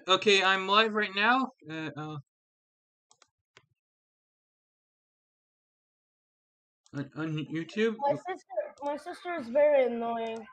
Okay, I'm live right now. On YouTube. My sister is very annoying.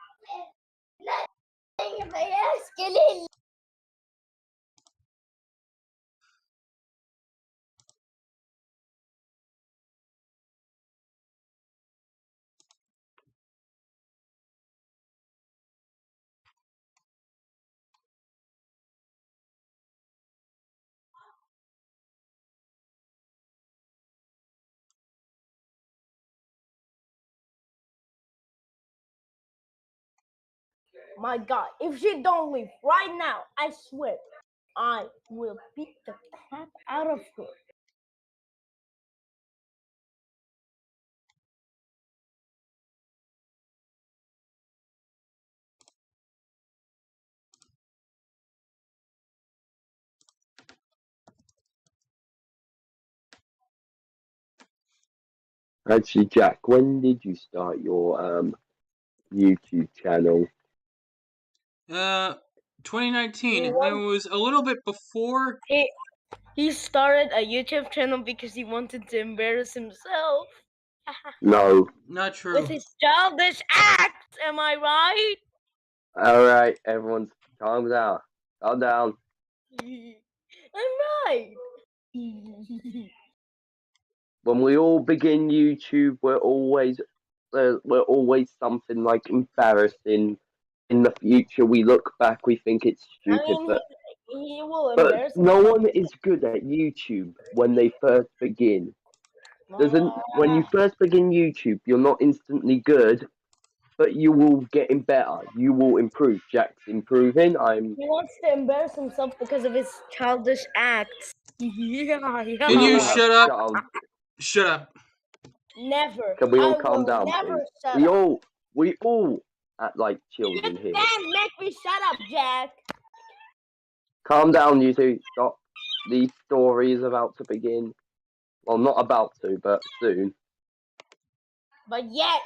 My God, if she don't leave right now, I swear, I will beat the crap out of her. Actually, Jack, when did you start your YouTube channel? 2019. It was a little bit before. He started a YouTube channel because he wanted to embarrass himself. No. Not true. With his childish acts, am I right? Alright, everyone, calm down. Calm down. I'm right. When we all begin YouTube, we're always something like embarrassing. In the future, we look back, we think it's stupid, he will but embarrass no himself. one is good at YouTube when they first begin. When you first begin YouTube, you're not instantly good, but you will get better. You will improve. Jack's improving. He wants to embarrass himself because of his childish acts. Can you shut up? Shut up. Never. Can we all I calm will down, never please? shut We up. all act like children here. You can't make me shut up, Jack. Calm down, you two. Stop. The story is about to begin. Well, not about to, but soon. But yet,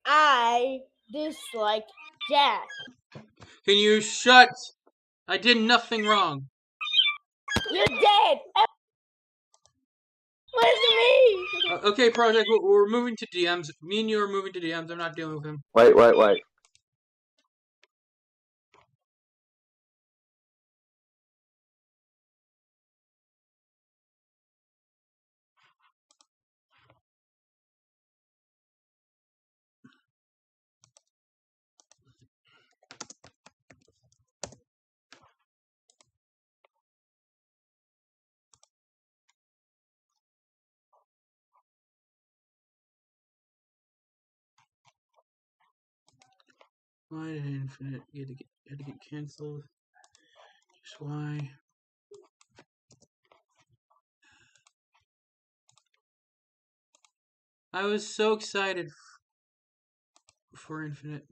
I dislike Jack. Can you shut? I did nothing wrong. You did. Listen me. Okay, Project, we're moving to DMs. Me and you are moving to DMs. I'm not dealing with him. Wait. Why did Infinite had to get canceled? Just why? I was so excited for Infinite.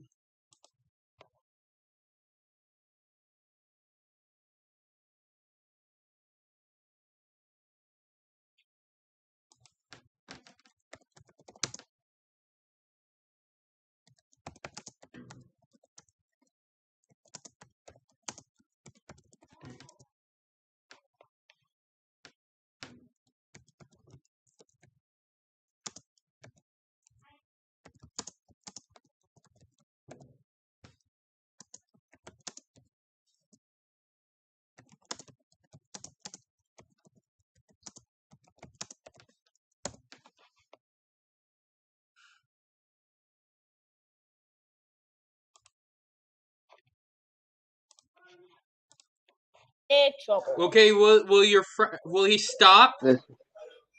Okay, will your friend? Will he stop?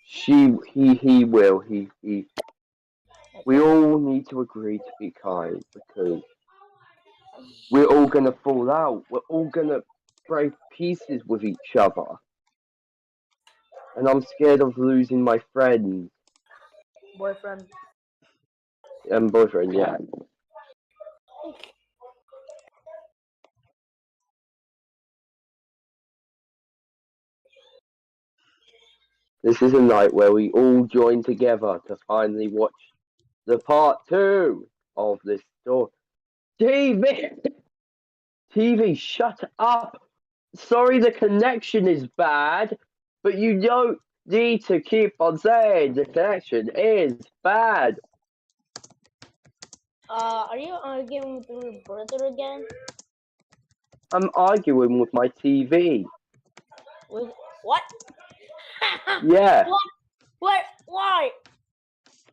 He will. We all need to agree to be kind because we're all gonna fall out. We're all gonna break pieces with each other. And I'm scared of losing my friends. Boyfriend. And boyfriend, yeah. This is a night where we all join together to finally watch the part 2 of this story. TV, shut up! sorry the connection is bad, but you don't need to keep on saying the connection is bad. Are you arguing with your brother again? I'm arguing with my TV. With what? Yeah, What? What? Why?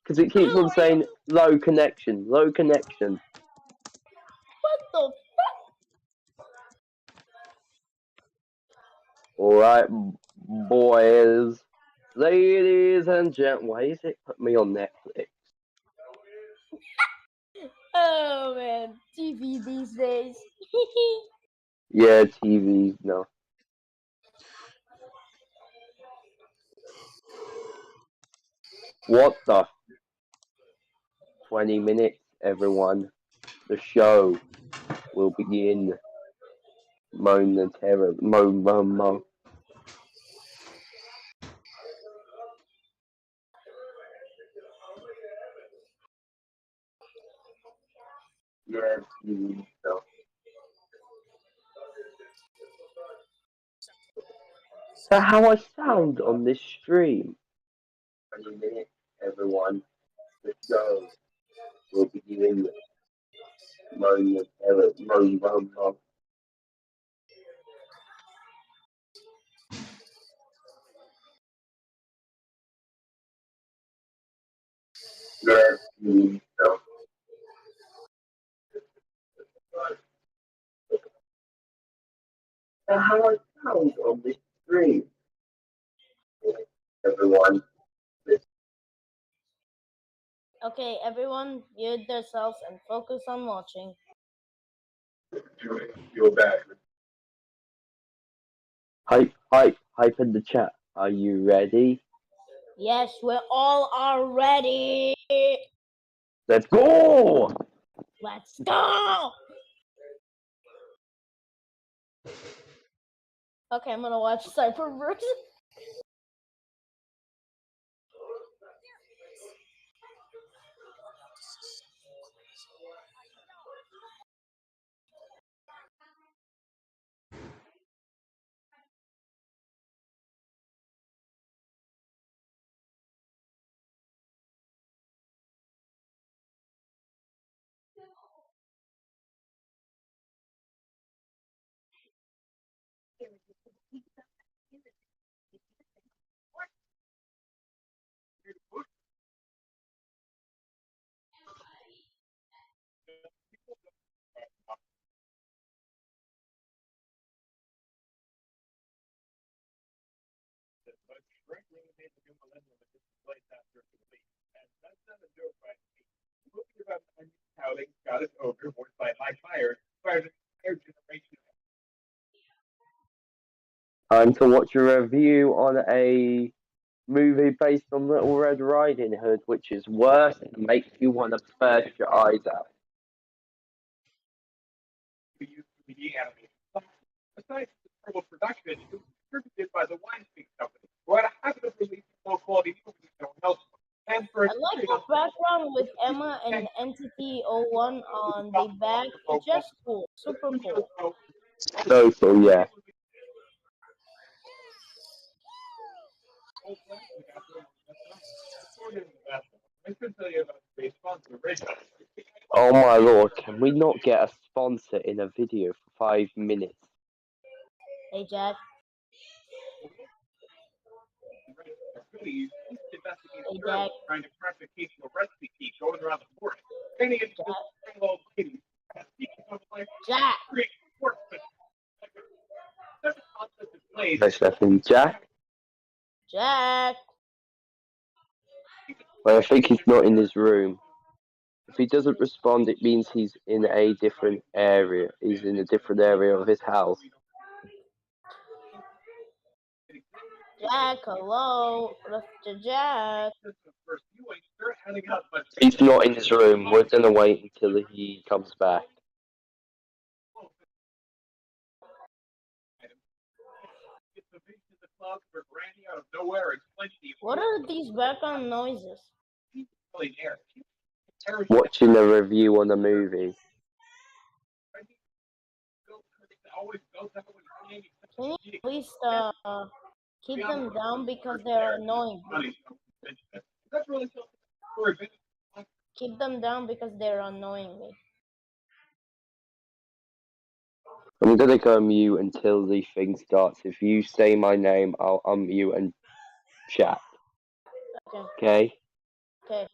because it keeps How on are you? saying low connection, low connection. What the Alright, boys, ladies and gentlemen. Why is it put me on Netflix? Oh man, TV these days. Yeah, TV, no. What the? 20 minutes, everyone. The show will begin momentarily. Mo. Yeah, TV, no. So how I sound on this stream? 20 minutes, everyone. The show will begin momentarily. Mo. Yeah, TV, no. So how I sound on this stream? Everyone. Okay, everyone, mute themselves and focus on watching. You're back. Hype in the chat. Are you ready? Yes, we all are ready. Let's go! Let's go. Okay, I'm gonna watch Cyberverse. Time to watch a review on a movie based on Little Red Riding Hood, which is worse and makes you want to burst your eyes out. I like the background with Emma and Entity 01 on the back. It's just cool, super cool. So yeah. Oh my lord, can we not get a sponsor in a video for 5 minutes? Hey Jack. Hey Jack. Jack. There's nothing, Jack. Jack. Well, I think he's not in his room. If he doesn't respond, it means he's in a different area. He's in a different area of his house. Jack, hello. Mr. Jack. He's not in his room. We're gonna wait until he comes back. What are these background noises? Watching a review on a movie. Can you at least keep them down because they're annoying me? Keep them down because they're annoying me. I'm gonna go mute until the thing starts. If you say my name, I'll unmute and chat. Okay. Okay? Okay.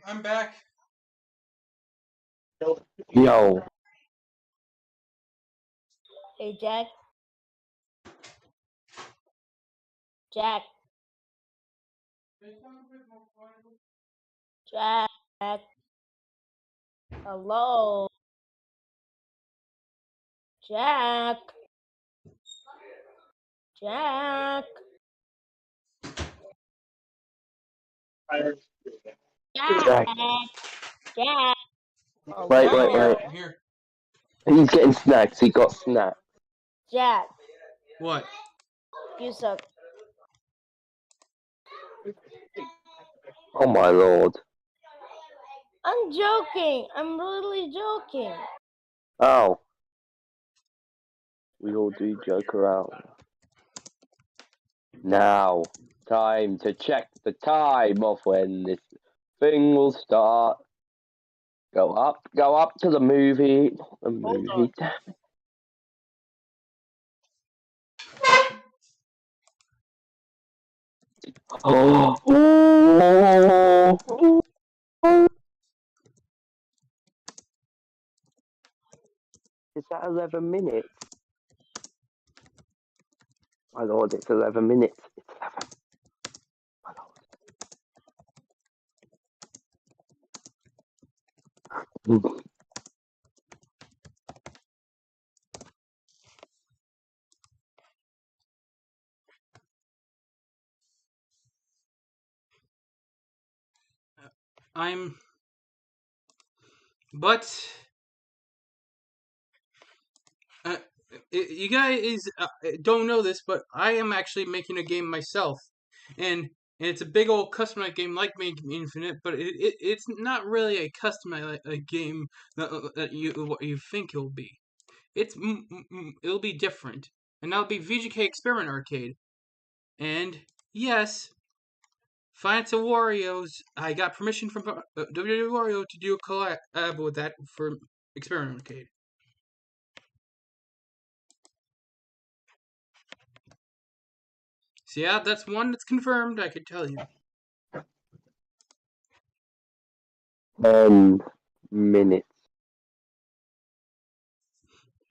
I'm back. Yo. Hey, Jack. Jack. Jack. Hello. Jack. Jack. Jack. Jack. Wait. Hello. I'm here. He's getting snacks. He got snacks. Jack, What? you suck. Oh my lord. I'm joking. I'm really joking. Oh. We all do joke around. Now, time to check the time of when this thing will start. Go up to the movie. Not the Hold movie. Oh. Is that 11 minutes? My lord, it's 11 minutes. It's 11. My lord. But you guys don't know this, but I am actually making a game myself, and it's a big old customized game like Making Infinite, but it's not really a customized game that what you think it'll be. It'll be different, and that'll be VGK Experiment Arcade, and yes. Finance and Warios. I got permission from Wario to do a collab with that for Experiment Arcade. So yeah, that's one that's confirmed, I could tell you. 10 minutes.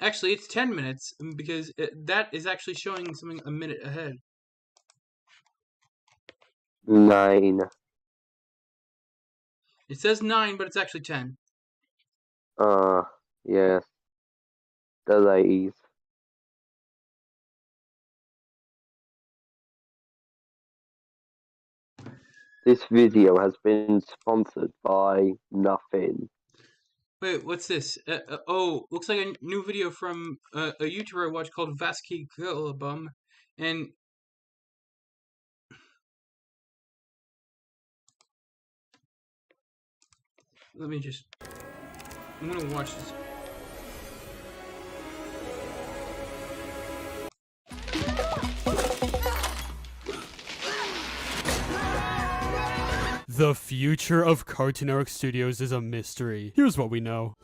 Actually, it's 10 minutes, because that is actually showing something a minute ahead. 9. It says 9, but it's actually 10. Yes. Delays. This video has been sponsored by nothing. Wait, what's this? Oh, looks like a new video from a YouTuber I watch called Vasky Gillabum, and let me just. I'm gonna watch this. The future of Cartoon Network Studios is a mystery. Here's what we know.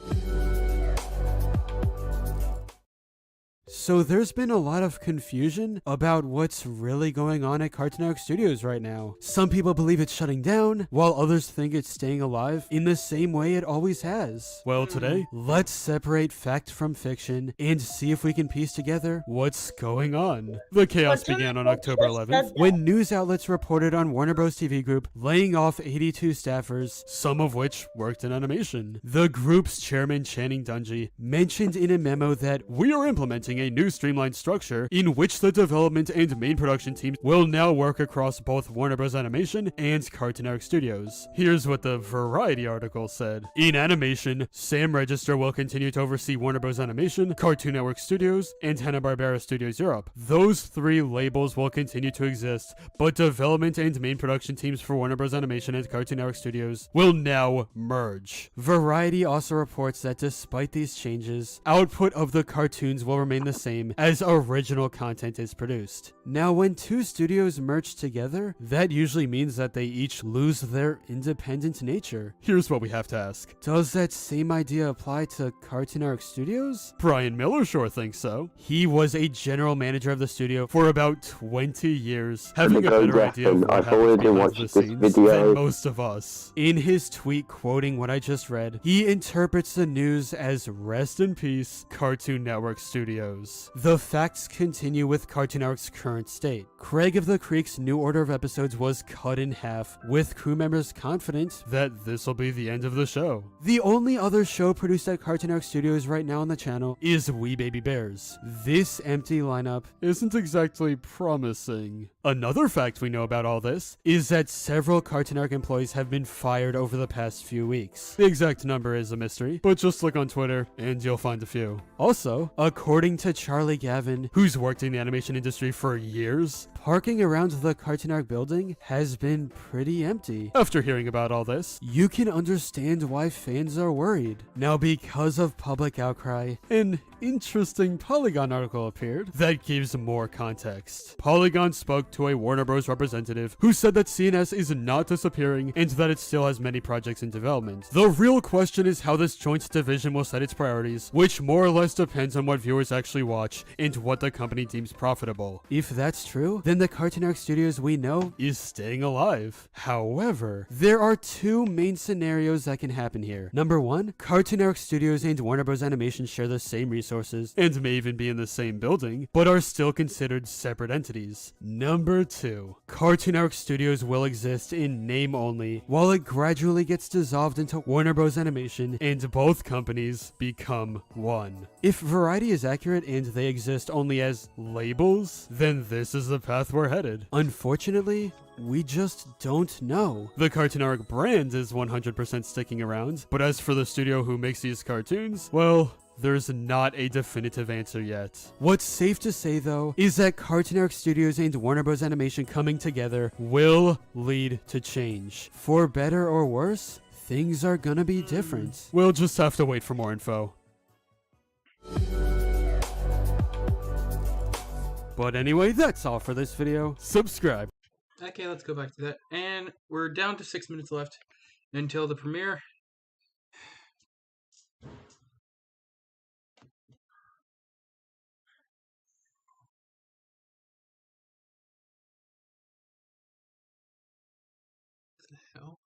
So there's been a lot of confusion about what's really going on at Cartoon Network Studios right now. Some people believe it's shutting down, while others think it's staying alive in the same way it always has. Well, today, let's separate fact from fiction and see if we can piece together what's going on. The chaos began on October 11th when news outlets reported on Warner Bros. TV Group laying off 82 staffers, some of which worked in animation. The group's chairman, Channing Dungey, mentioned in a memo that we are implementing a new streamlined structure in which the development and main production teams will now work across both Warner Bros. Animation and Cartoon Network Studios. Here's what the Variety article said. In animation, Sam Register will continue to oversee Warner Bros. Animation, Cartoon Network Studios, and Hanna-Barbera Studios Europe. Those three labels will continue to exist, but development and main production teams for Warner Bros. Animation and Cartoon Network Studios will now merge. Variety also reports that despite these changes, output of the cartoons will remain the same as original content is produced. Now, when two studios merge together, that usually means that they each lose their independent nature. Here's what we have to ask. Does that same idea apply to Cartoon Network Studios? Brian Miller sure thinks so. He was a general manager of the studio for about 20 years, having a better idea of what happens behind the scenes than most of us. In his tweet quoting what I just read, he interprets the news as rest in peace, Cartoon Network Studios. The facts continue with Cartoon Network's current state. Craig of the Creek's new order of episodes was cut in half, with crew members confident that this'll be the end of the show. The only other show produced at Cartoon Network Studios right now on the channel is We Baby Bears. This empty lineup isn't exactly promising. Another fact we know about all this is that several Cartoon Network employees have been fired over the past few weeks. The exact number is a mystery, but just look on Twitter and you'll find a few. Also, according to to Charlie Gavin, who's worked in the animation industry for years, parking around the Cartoon Network building has been pretty empty. After hearing about all this, you can understand why fans are worried. Now, because of public outcry, an interesting Polygon article appeared that gives more context. Polygon spoke to a Warner Bros. Representative who said that CNS is not disappearing and that it still has many projects in development. The real question is how this joint division will set its priorities, which more or less depends on what viewers actually watch and what the company deems profitable. If that's true, then the Cartoon Network Studios we know is staying alive. However, there are two main scenarios that can happen here. Number one, Cartoon Network Studios and Warner Bros. Animation share the same resources and may even be in the same building, but are still considered separate entities. Number two, Cartoon Network Studios will exist in name only, while it gradually gets dissolved into Warner Bros. Animation and both companies become one. If Variety is accurate and they exist only as labels, then this is the path we're headed. Unfortunately, we just don't know. The Cartoon Network brand is 100% sticking around, but as for the studio who makes these cartoons, well, there's not a definitive answer yet. What's safe to say though, is that Cartoon Network Studios and Warner Bros. Animation coming together will lead to change. For better or worse, things are gonna be different. We'll just have to wait for more info. But anyway, that's all for this video. Subscribe. Okay, let's go back to that. And we're down to 6 minutes left until the premiere. What the hell?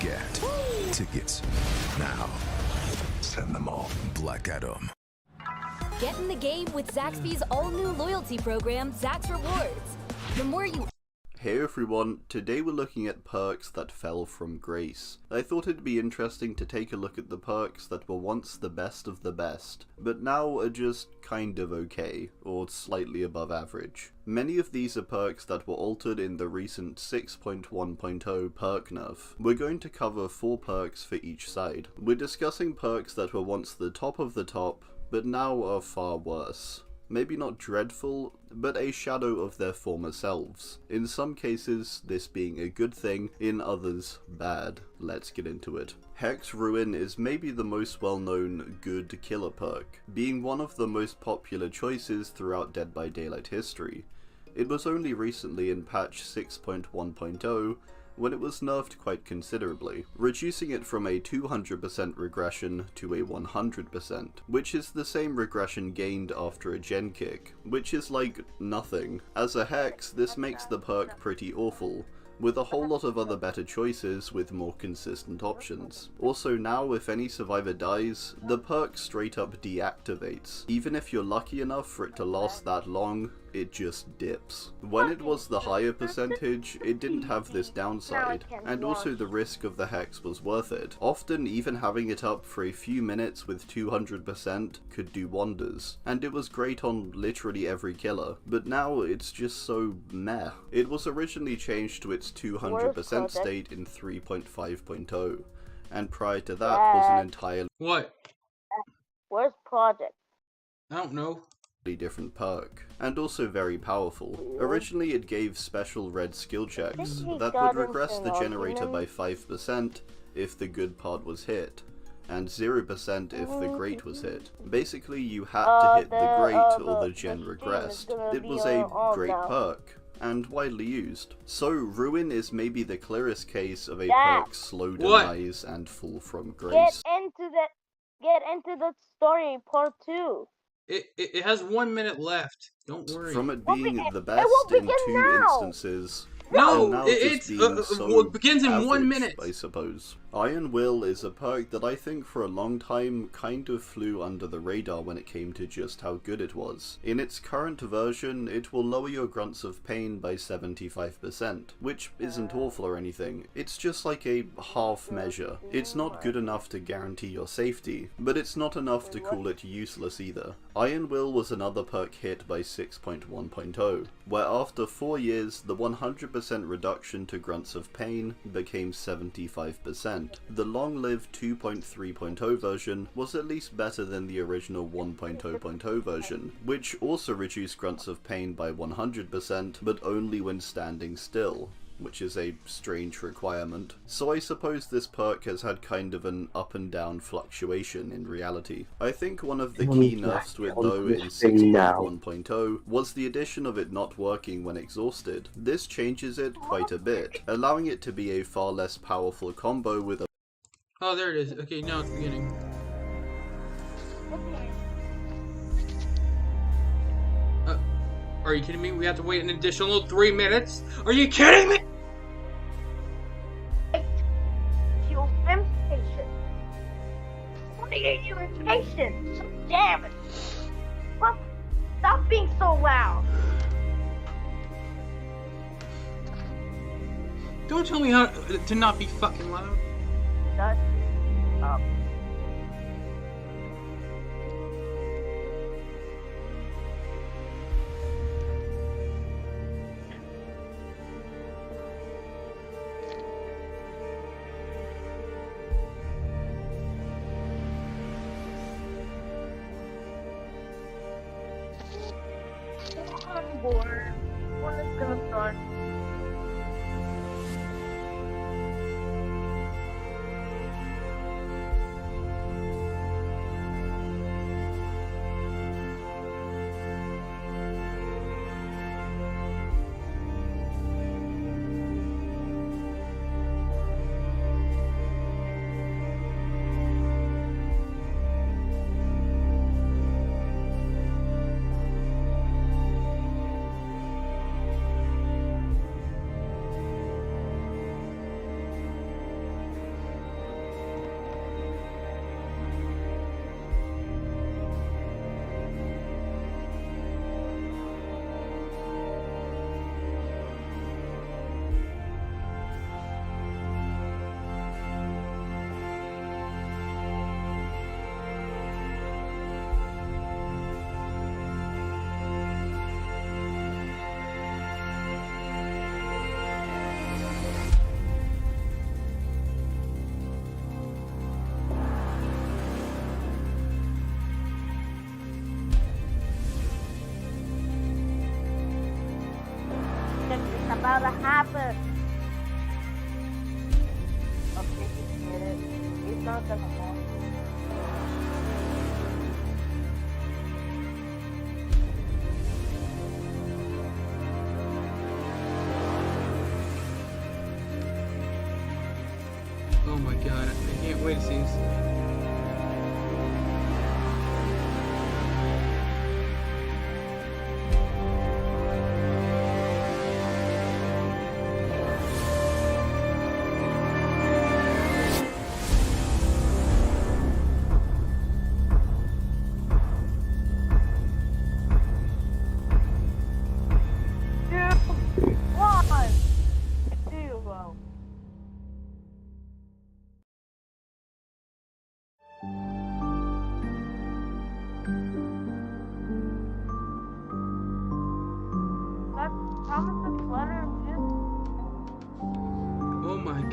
Get tickets now. Send them all. Black Adam. Get in the game with Zaxby's all-new loyalty program, Zax Rewards. The more you... Hey everyone, today we're looking at perks that fell from grace. I thought it'd be interesting to take a look at the perks that were once the best of the best, but now are just kind of okay, or slightly above average. Many of these are perks that were altered in the recent 6.1.0 perk nerf. We're going to cover 4 perks for each side. We're discussing perks that were once the top of the top, but now are far worse. Maybe not dreadful, but a shadow of their former selves. In some cases, this being a good thing, in others, bad. Let's get into it. Hex Ruin is maybe the most well-known good killer perk, being one of the most popular choices throughout Dead by Daylight history. It was only recently in patch 6.1.0 when it was nerfed quite considerably, reducing it from a 200% regression to a 100%, which is the same regression gained after a gen kick, which is like nothing. As a hex, this makes the perk pretty awful, with a whole lot of other better choices with more consistent options. Also now, if any survivor dies, the perk straight up deactivates. Even if you're lucky enough for it to last that long, it just dips. When it was the higher percentage, it didn't have this downside, and also the risk of the hex was worth it. Often even having it up for a few minutes with 200% could do wonders, and it was great on literally every killer, but now it's just so meh. It was originally changed to its 200% state in 3.5.0, and prior to that was an entirely What? Where's Project? I don't know. different perk, and also very powerful. Originally it gave special red skill checks that would regress the generator by 5% if the good part was hit, and 0% if the great was hit. Basically you had to hit the great or the gen regressed. It was a great perk, and widely used. So Ruin is maybe the clearest case of a perk slow demise and fall from grace. Get into the story part 2. It has 1 minute left. Don't worry. From it being the best in 2 instances, no, and now it begins in average, 1 minute. I suppose. Iron Will is a perk that I think for a long time kind of flew under the radar when it came to just how good it was. In its current version, it will lower your grunts of pain by 75%, which isn't awful or anything. It's just like a half measure. It's not good enough to guarantee your safety, but it's not enough to call it useless either. Iron Will was another perk hit by 6.1.0, where after 4 years, the 100% reduction to grunts of pain became 75%. The long-lived 2.3.0 version was at least better than the original 1.0.0 version, which also reduced grunts of pain by 100%, but only when standing still, which is a strange requirement. So I suppose this perk has had kind of an up and down fluctuation in reality. I think one of the key nerfs to it though in 6.1.0 was the addition of it not working when exhausted. This changes it quite a bit, allowing it to be a far less powerful combo with a Oh, there it is. Okay, now it's beginning. Are you kidding me? We have to wait an additional 3 minutes? Are you kidding me? You impatient. Why are you impatient? Damn it. What? Stop being so loud. Don't tell me how to not be fucking loud. Shut up. I'm bored. When is gonna start? About to happen. Okay, you get it. It's not gonna happen. Oh my god, I can't wait to see this.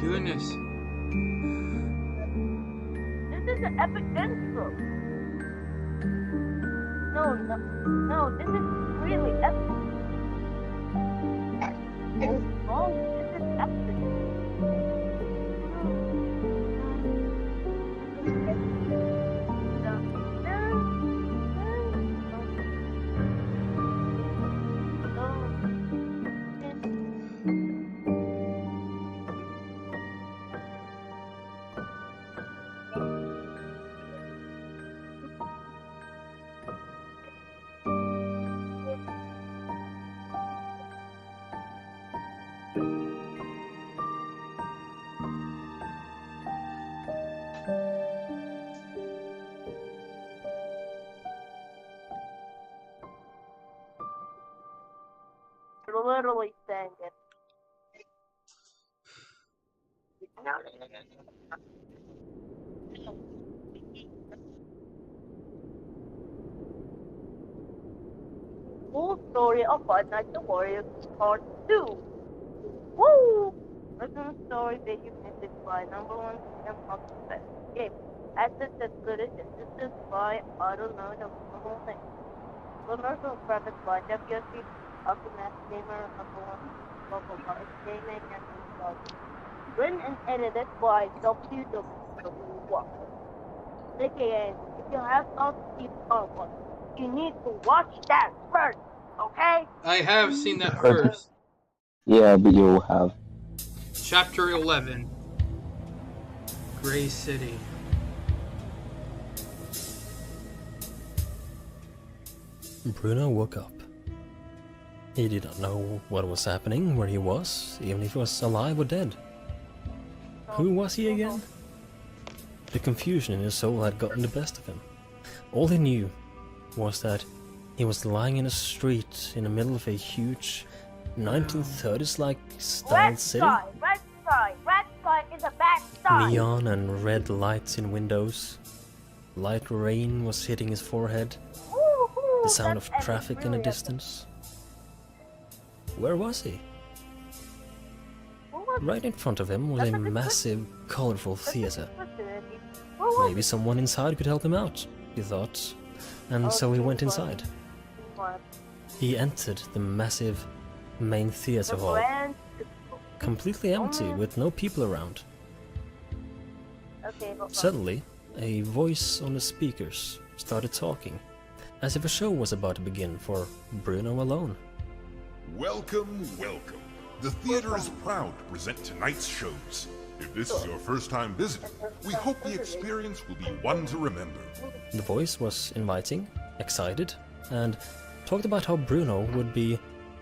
goodness. This is an epic intro. No, this is really epic. Oh, this is epic. Literally sang it. Full story of Untitled Warriors Part 2. Woo! Original story, video music by #1 and Best Game. Access and footage assistance by I don't know the whole thing. Commercial premise by WSP Ultimate Gamer #1 local by gaming and technology. Written and edited by WW1. aka, if you have not seen part 1, you need to watch that first, okay? I have seen that first. Yeah, but you all have. Chapter 11. Gray City. Bruno woke up. He did not know what was happening, where he was, even if he was alive or dead. Who was he again? The confusion in his soul had gotten the best of him. All he knew was that he was lying in a street in the middle of a huge 1930s-like styled city. Red sky is a bad sign. Neon and red lights in windows. Light rain was hitting his forehead. The sound of traffic in the distance. Where was he? Right in front of him was a massive, colorful theater. Maybe someone inside could help him out, he thought, and so he went inside. He entered the massive main theater hall, completely empty with no people around. Suddenly, a voice on the speakers started talking, as if a show was about to begin for Bruno alone. Welcome, welcome. The theater is proud to present tonight's shows. If this is your first time visiting, we hope the experience will be one to remember. The voice was inviting, excited, and talked about how Bruno would be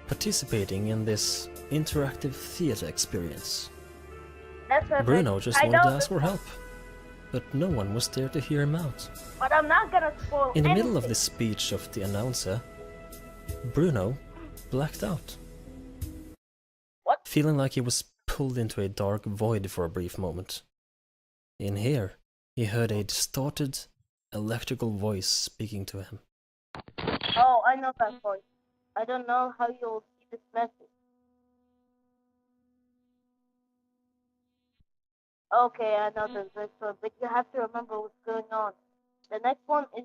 participating in this interactive theater experience. Bruno just wanted to ask for help, but no one was there to hear him out. But I'm not gonna spoil In the middle of anything. the speech of the announcer, Bruno blacked out. What? Feeling like he was pulled into a dark void for a brief moment. In here, he heard a distorted, electrical voice speaking to him. Oh, I know that voice. I don't know how you'll see this message. Okay, I know this one, but you have to remember what's going on. The next one is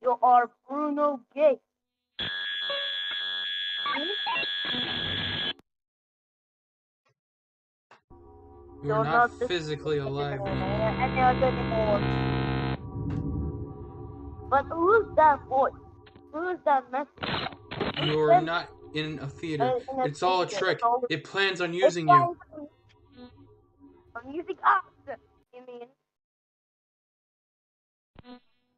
you are Bruno Gay. You're not physically alive anymore. But who's that voice? Who's that message? You're not in a theater. It's all a trick. It plans on using you. I'm using us, you mean?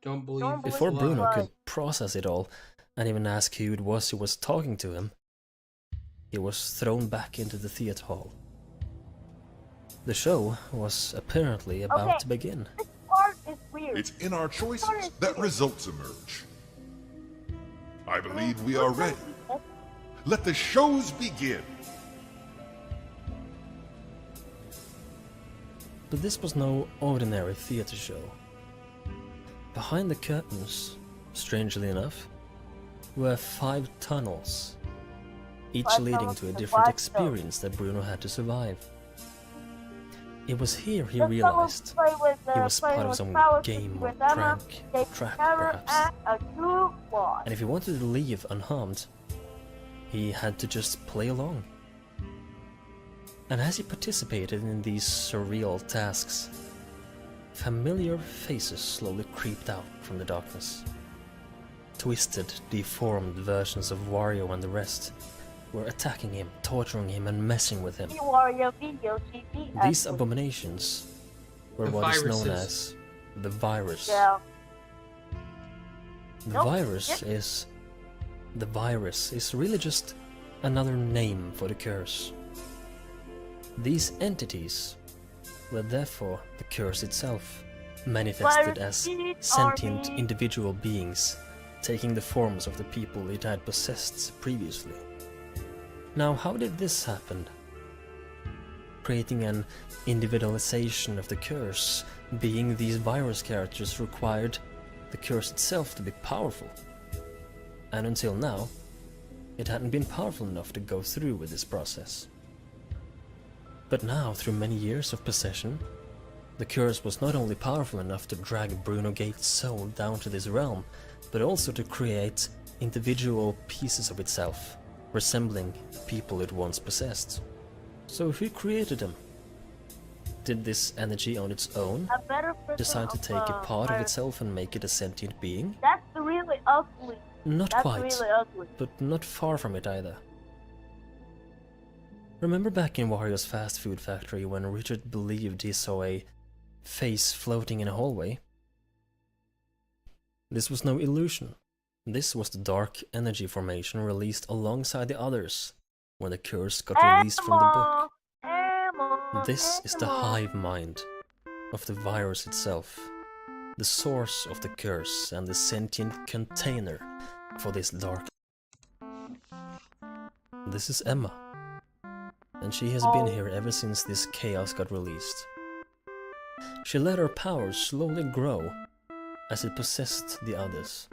Don't believe Before it's Bruno live. could process it all, and even ask who it was who was talking to him, he was thrown back into the theater hall. The show was apparently about to begin. This part is weird. It's in our choices that results emerge. I believe we are ready. Let the shows begin. But this was no ordinary theater show. Behind the curtains, strangely enough, were 5 tunnels, each leading to a different experience that Bruno had to survive. It was here he Let's go realized play with, he was playing part of with some Power game or with Emma. prank, They trap never perhaps. at a jukebox. And if he wanted to leave unharmed, he had to just play along. And as he participated in these surreal tasks, familiar faces slowly creeped out from the darkness. Twisted, deformed versions of Wario and the rest were attacking him, torturing him, and messing with him. Wario video TV. These abominations were The what is known viruses. as the virus. Yeah. The Nope. virus is really just another name for the curse. These entities were therefore the curse itself, manifested as sentient individual beings, taking the forms of the people it had possessed previously. Now, how did this happen? Creating an individualization of the curse, being these virus characters required the curse itself to be powerful. And until now, it hadn't been powerful enough to go through with this process. But now, through many years of possession, the curse was not only powerful enough to drag Bruno Gate's soul down to this realm, but also to create individual pieces of itself, resembling people it once possessed. So who created them? Did this energy on its own A better version decide to of, take a part of virus. itself and make it a sentient being? That's really ugly. Not That's quite, really ugly. but not far from it either. Remember back in Wario's fast food factory when Richard believed he saw a face floating in a hallway? This was no illusion. This was the dark energy formation released alongside the others when the curse got released from the book. This is the hive mind of the virus itself, the source of the curse and the sentient container for this dark. This is Emma, and she has been here ever since this chaos got released. She let her powers slowly grow as it possessed the others,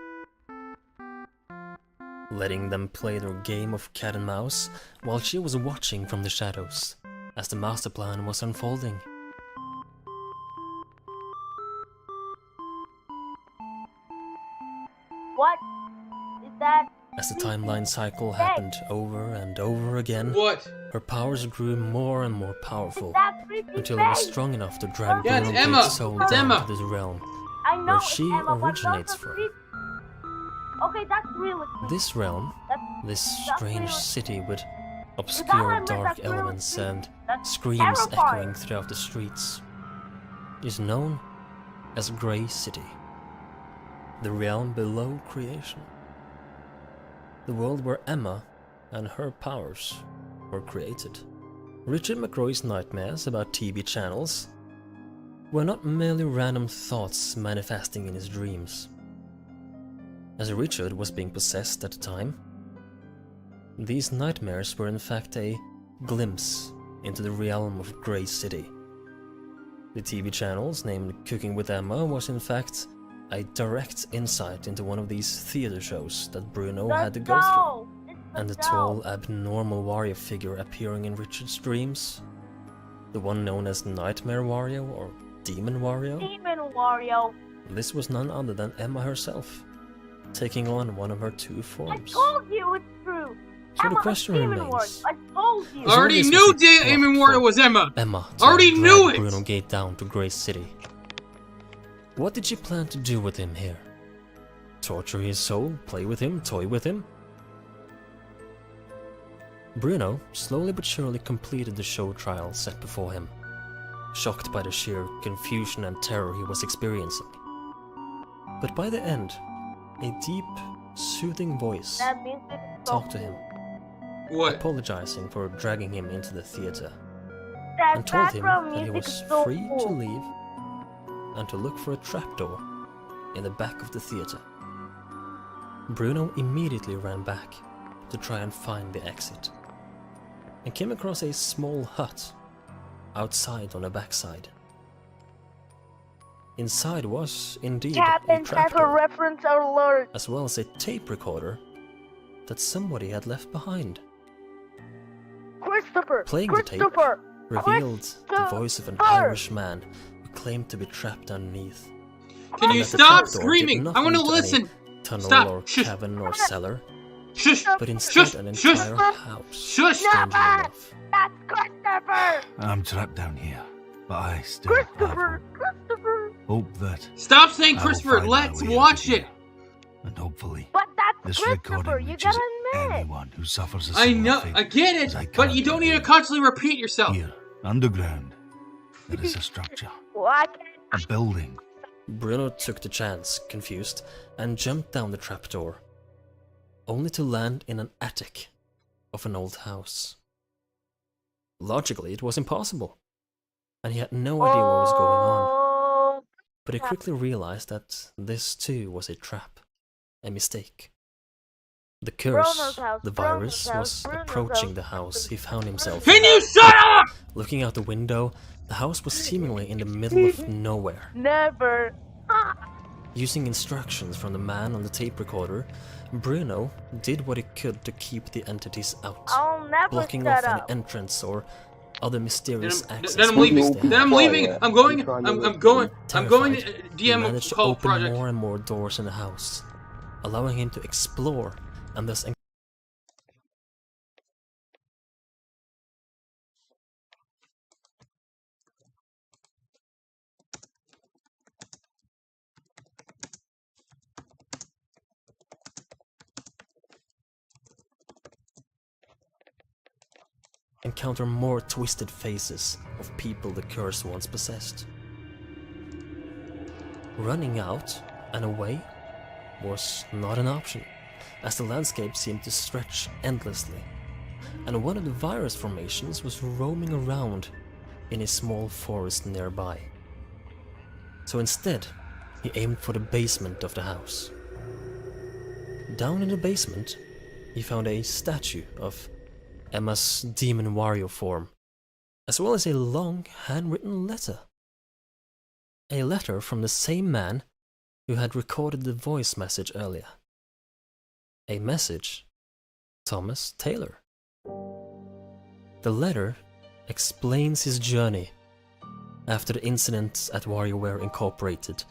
letting them play their game of cat and mouse while she was watching from the shadows as the master plan was unfolding. What is that? As the timeline cycle happened over and over again, What? her powers grew more and more powerful That creepy until it was face. strong enough to drag Yeah, it's Bruno Emma. Gate's soul It's down Emma. to this realm, I know where it's she Emma, but originates those are from. creepy. Okay, that's really creepy. This realm, That's- this that's strange really- city with Is that obscure what I meant? dark That's really elements creepy. and That's screams terrifying. echoing throughout the streets, is known as Grey City, the realm below creation, the world where Emma and her powers were created. Richard McCroy's nightmares about TV channels were not merely random thoughts manifesting in his dreams. As Richard was being possessed at the time, these nightmares were in fact a glimpse into the realm of Grey City. The TV channels named Cooking with Emma was in fact a direct insight into one of these theater shows that Bruno had to go through. And the tall, abnormal Wario figure appearing in Richard's dreams, the one known as Nightmare Wario or Demon Wario, Demon Wario. this was none other than Emma herself, taking on one of her two I forms. told you it's true. So the Emma, question Demon remains. Wario. I told you. Is I already this knew was a Demon plot Wario for was Emma. Emma to Already drag knew it. Bruno Gate down to Grey City. What did she plan to do with him here? Torture his soul? Play with him? Toy with him? Bruno slowly but surely completed the show trial set before him, shocked by the sheer confusion and terror he was experiencing. But by the end, a deep, soothing voice That means it's talked to him, What? apologizing for dragging him into the theater, That and told him background that he music was is so free cool. to leave and to look for a trapdoor in the back of the theater. Bruno immediately ran back to try and find the exit, and came across a small hut outside on the backside. Inside was indeed a Captain Pepper trapdoor, reference alert. as well as a tape recorder that somebody had left behind. Christopher. Playing the tape, Christopher. revealed the voice of an Irish man who claimed to be trapped underneath. Can And you that the stop trapdoor did screaming? not I want to lead to any listen. tunnel Stop. or Shush. cavern or cellar, Shush. but instead an Shush. entire house. Shush. Strangely enough. That's Christopher! I'm trapped down here, but I still Christopher! Christopher! hope that Stop saying I will Christopher. find my Let's way out watch of it. here. And hopefully, But that's this Christopher! recording You reaches gotta admit! anyone who suffers a I similar know. fate I get as I it. But you currently don't need to do. constantly repeat yourself. Here, underground, there is a structure, Why can't a building. Bruno took the chance, confused, and jumped down the trapdoor, only to land in an attic of an old house. Logically, it was impossible, and he had no idea what was going on. Oh, But he quickly realized that this too was a trap, a mistake. The curse, Bruno's house, the Bruno's virus, house, was Bruno's approaching house. the house he found himself Can in. you shut up? Looking out the window, the house was seemingly in the middle of nowhere. never. Using instructions from the man on the tape recorder, Bruno did what he could to keep the entities out, I'll never blocking shut off any up. entrance or other mysterious access. Then I'm Will you leaving. all be Then I'm leaving. quiet? I'm going. I'm trying to I'm listen. going. I'm going to Terrified, he DM managed a to call open project. more and more doors in the house, allowing him to explore and thus encounter more twisted faces of people the curse once possessed. Running out and away was not an option, as the landscape seemed to stretch endlessly, and one of the virus formations was roaming around in a small forest nearby. So instead, he aimed for the basement of the house. Down in the basement, he found a statue of Emma's demon wario form, as well as a long handwritten letter. A letter from the same man who had recorded the voice message earlier. A message, Thomas Taylor. The letter explains his journey after the incident at WarioWare Incorporated,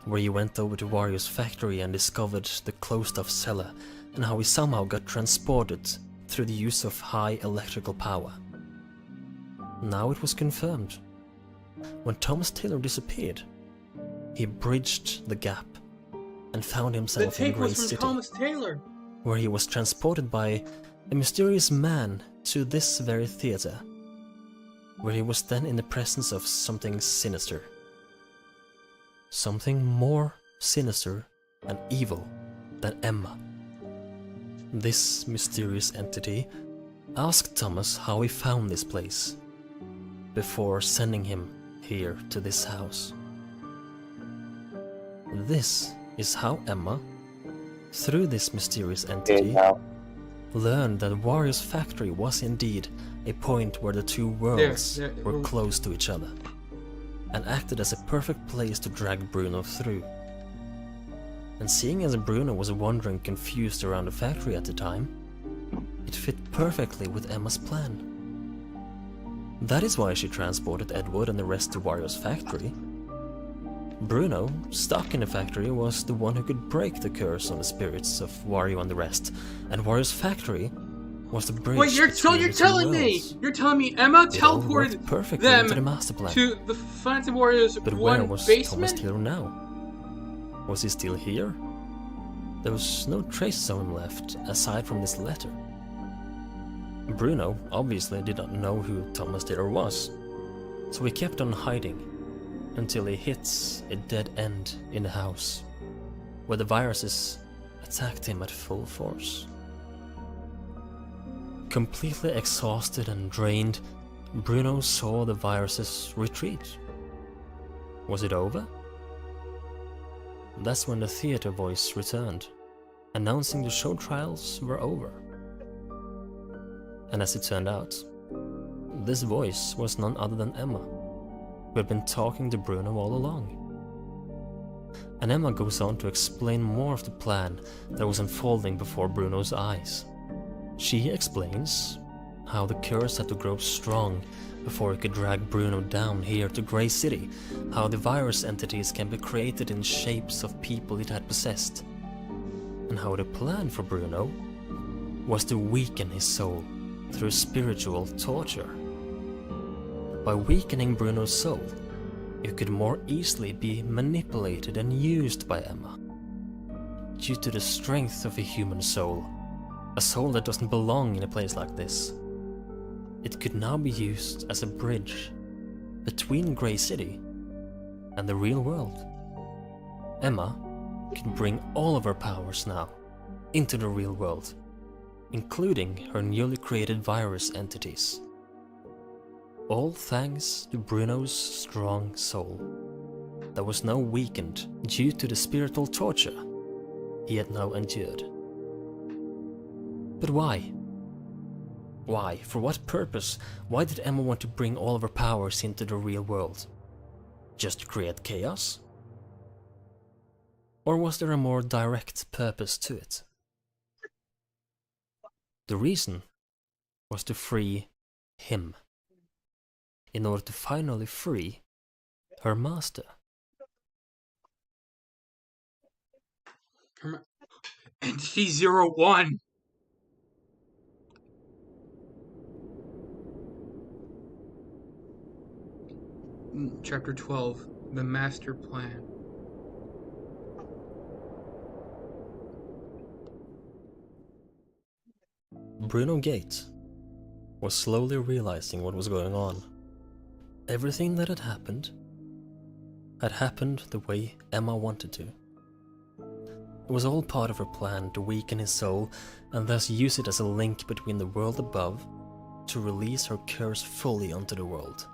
where he went over to Wario's factory and discovered the closed-off cellar, and how he somehow got transported through the use of high electrical power. Now it was confirmed. When Thomas Taylor disappeared, he bridged the gap and found The himself in tape Grey was from City, Thomas Taylor. where he was transported by a mysterious man to this very theater, where he was then in the presence of something sinister. Something more sinister and evil than Emma. This mysterious entity asked Thomas how he found this place, before sending him here to this house. This is how Emma, through this mysterious entity, learned that Wario's factory was indeed a point where the two worlds There, were close to each other, and acted as a perfect place to drag Bruno through. And seeing as Bruno was wandering confused around the factory at the time, it fit perfectly with Emma's plan. That is why she transported Edward and the rest to Wario's factory. Bruno, stuck in the factory, was the one who could break the curse on the spirits of Wario and the rest, and Wario's factory was the bridge. Wait, you're between the two telling me? worlds. You're telling me Emma It all worked teleported perfectly them into the master plan. to the Fantasy Warriors But where one was basement? Thomas Taylor now? Was he still here? There was no traces of him left, aside from this letter. Bruno obviously did not know who Thomas Taylor was, so he kept on hiding until he hits a dead end in the house, where the viruses attacked him at full force. Completely exhausted and drained, Bruno saw the viruses retreat. Was it over? That's when the theater voice returned, announcing the show trials were over. And as it turned out, this voice was none other than Emma, who had been talking to Bruno all along. And Emma goes on to explain more of the plan that was unfolding before Bruno's eyes. She explains how the curse had to grow strong before he could drag Bruno down here to Grey City, how the virus entities can be created in shapes of people it had possessed, and how the plan for Bruno was to weaken his soul through spiritual torture. By weakening Bruno's soul, it could more easily be manipulated and used by Emma. Due to the strength of a human soul, a soul that doesn't belong in a place like this, it could now be used as a bridge between Grey City and the real world. Emma could bring all of her powers now into the real world, including her newly created virus entities. All thanks to Bruno's strong soul that was now weakened due to the spiritual torture he had now endured. But why? Why? For what purpose? Why did Emma want to bring all of her powers into the real world? Just to create chaos? Or was there a more direct purpose to it? The reason was to free him, in order to finally free her master. Entity 01. Chapter 12, The Master Plan. Bruno Gate was slowly realizing what was going on. Everything that had happened the way Emma wanted to. It was all part of her plan to weaken his soul and thus use it as a link between the world above to release her curse fully onto the world.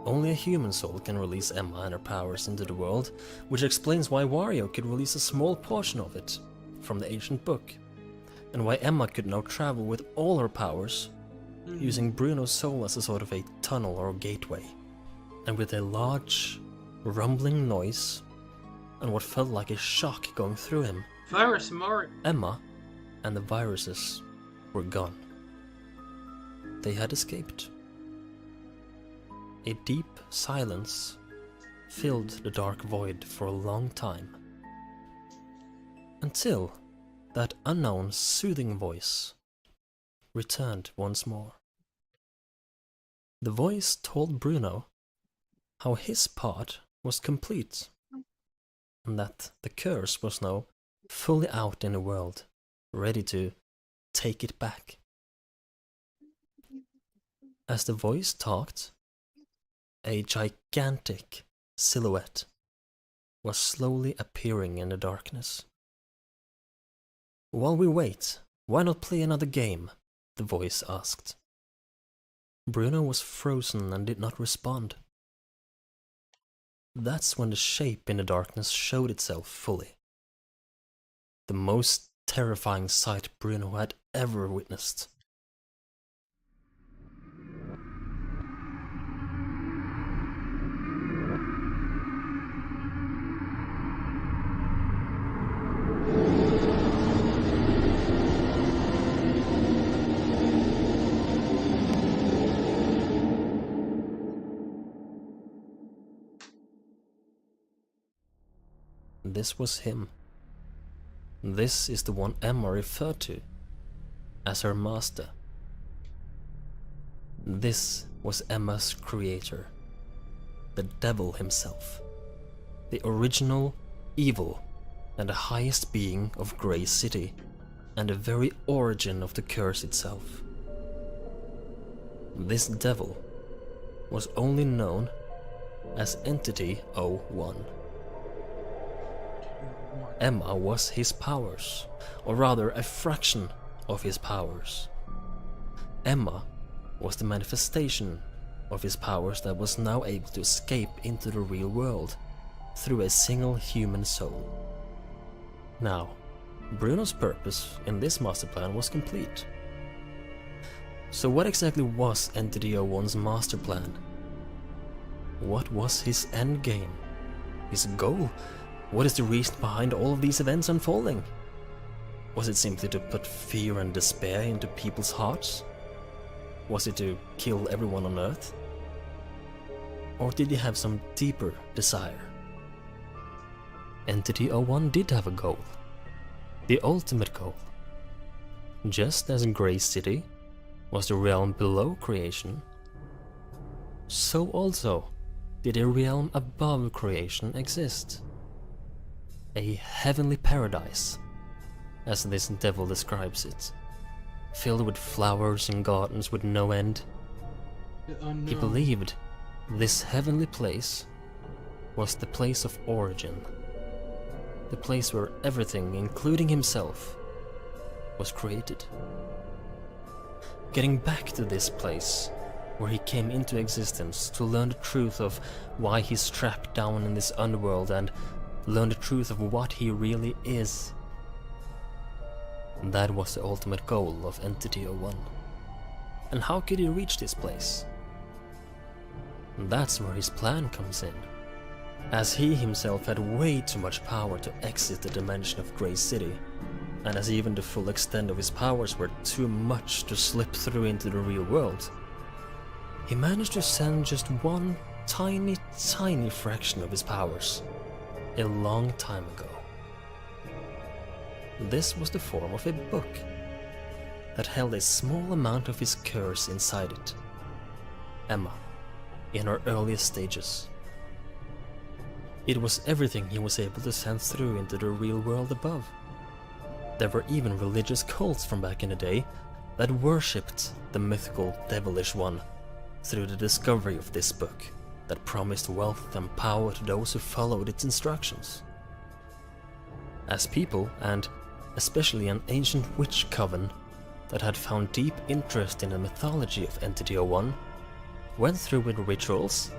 Only a human soul can release Emma and her powers into the world, which explains why Wario could release a small portion of it from the ancient book, and why Emma could now travel with all her powers, using Bruno's soul as a sort of a tunnel or gateway. And with a large, rumbling noise, and what felt like a shock going through him, Virus Mario. Emma and the viruses were gone. They had escaped. A deep silence filled the dark void for a long time, until that unknown soothing voice returned once more. The voice told Bruno how his part was complete, and that the curse was now fully out in the world, ready to take it back. As the voice talked, a gigantic silhouette was slowly appearing in the darkness. "While we wait, why not play another game?" the voice asked. Bruno was frozen and did not respond. That's when the shape in the darkness showed itself fully. The most terrifying sight Bruno had ever witnessed. This was him. This is the one Emma referred to as her master. This was Emma's creator, the devil himself, the original evil and the highest being of Grey City, and the very origin of the curse itself. This devil was only known as Entity 01. Emma was his powers, or rather a fraction of his powers. Emma was the manifestation of his powers that was now able to escape into the real world through a single human soul. Now, Bruno's purpose in this master plan was complete. So what exactly was Entity 01's master plan? What was his end game? His goal? What is the reason behind all of these events unfolding? Was it simply to put fear and despair into people's hearts? Was it to kill everyone on Earth? Or did he have some deeper desire? Entity 01 did have a goal. The ultimate goal. Just as Grey City was the realm below creation, so also did a realm above creation exist. A heavenly paradise, as this devil describes it, filled with flowers and gardens with no end. He believed this heavenly place was the place of origin, the place where everything, including himself, was created. Getting back to this place, where he came into existence to learn the truth of why he's trapped down in this underworld and learn the truth of what he really is. That was the ultimate goal of Entity 01. And how could he reach this place? That's where his plan comes in. As he himself had way too much power to exit the dimension of Grey City, and as even the full extent of his powers were too much to slip through into the real world, he managed to send just one tiny fraction of his powers a long time ago. This was the form of a book that held a small amount of his curse inside it. Emma, in her earliest stages. It was everything he was able to send through into the real world above. There were even religious cults from back in the day that worshipped the mythical devilish one through the discovery of this book that promised wealth and power to those who followed its instructions. As people, and especially an ancient witch coven that had found deep interest in the mythology of Entity 01, went through with rituals,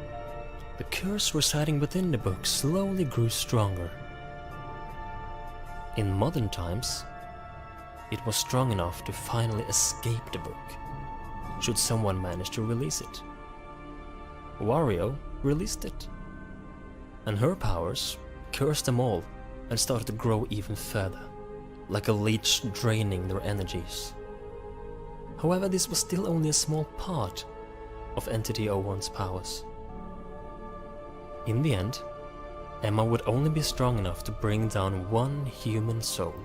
the curse residing within the book slowly grew stronger. In modern times, it was strong enough to finally escape the book, should someone manage to release it. Wario released it, and her powers cursed them all and started to grow even further, like a leech draining their energies. However, this was still only a small part of Entity 01's powers. In the end, Emma would only be strong enough to bring down one human soul.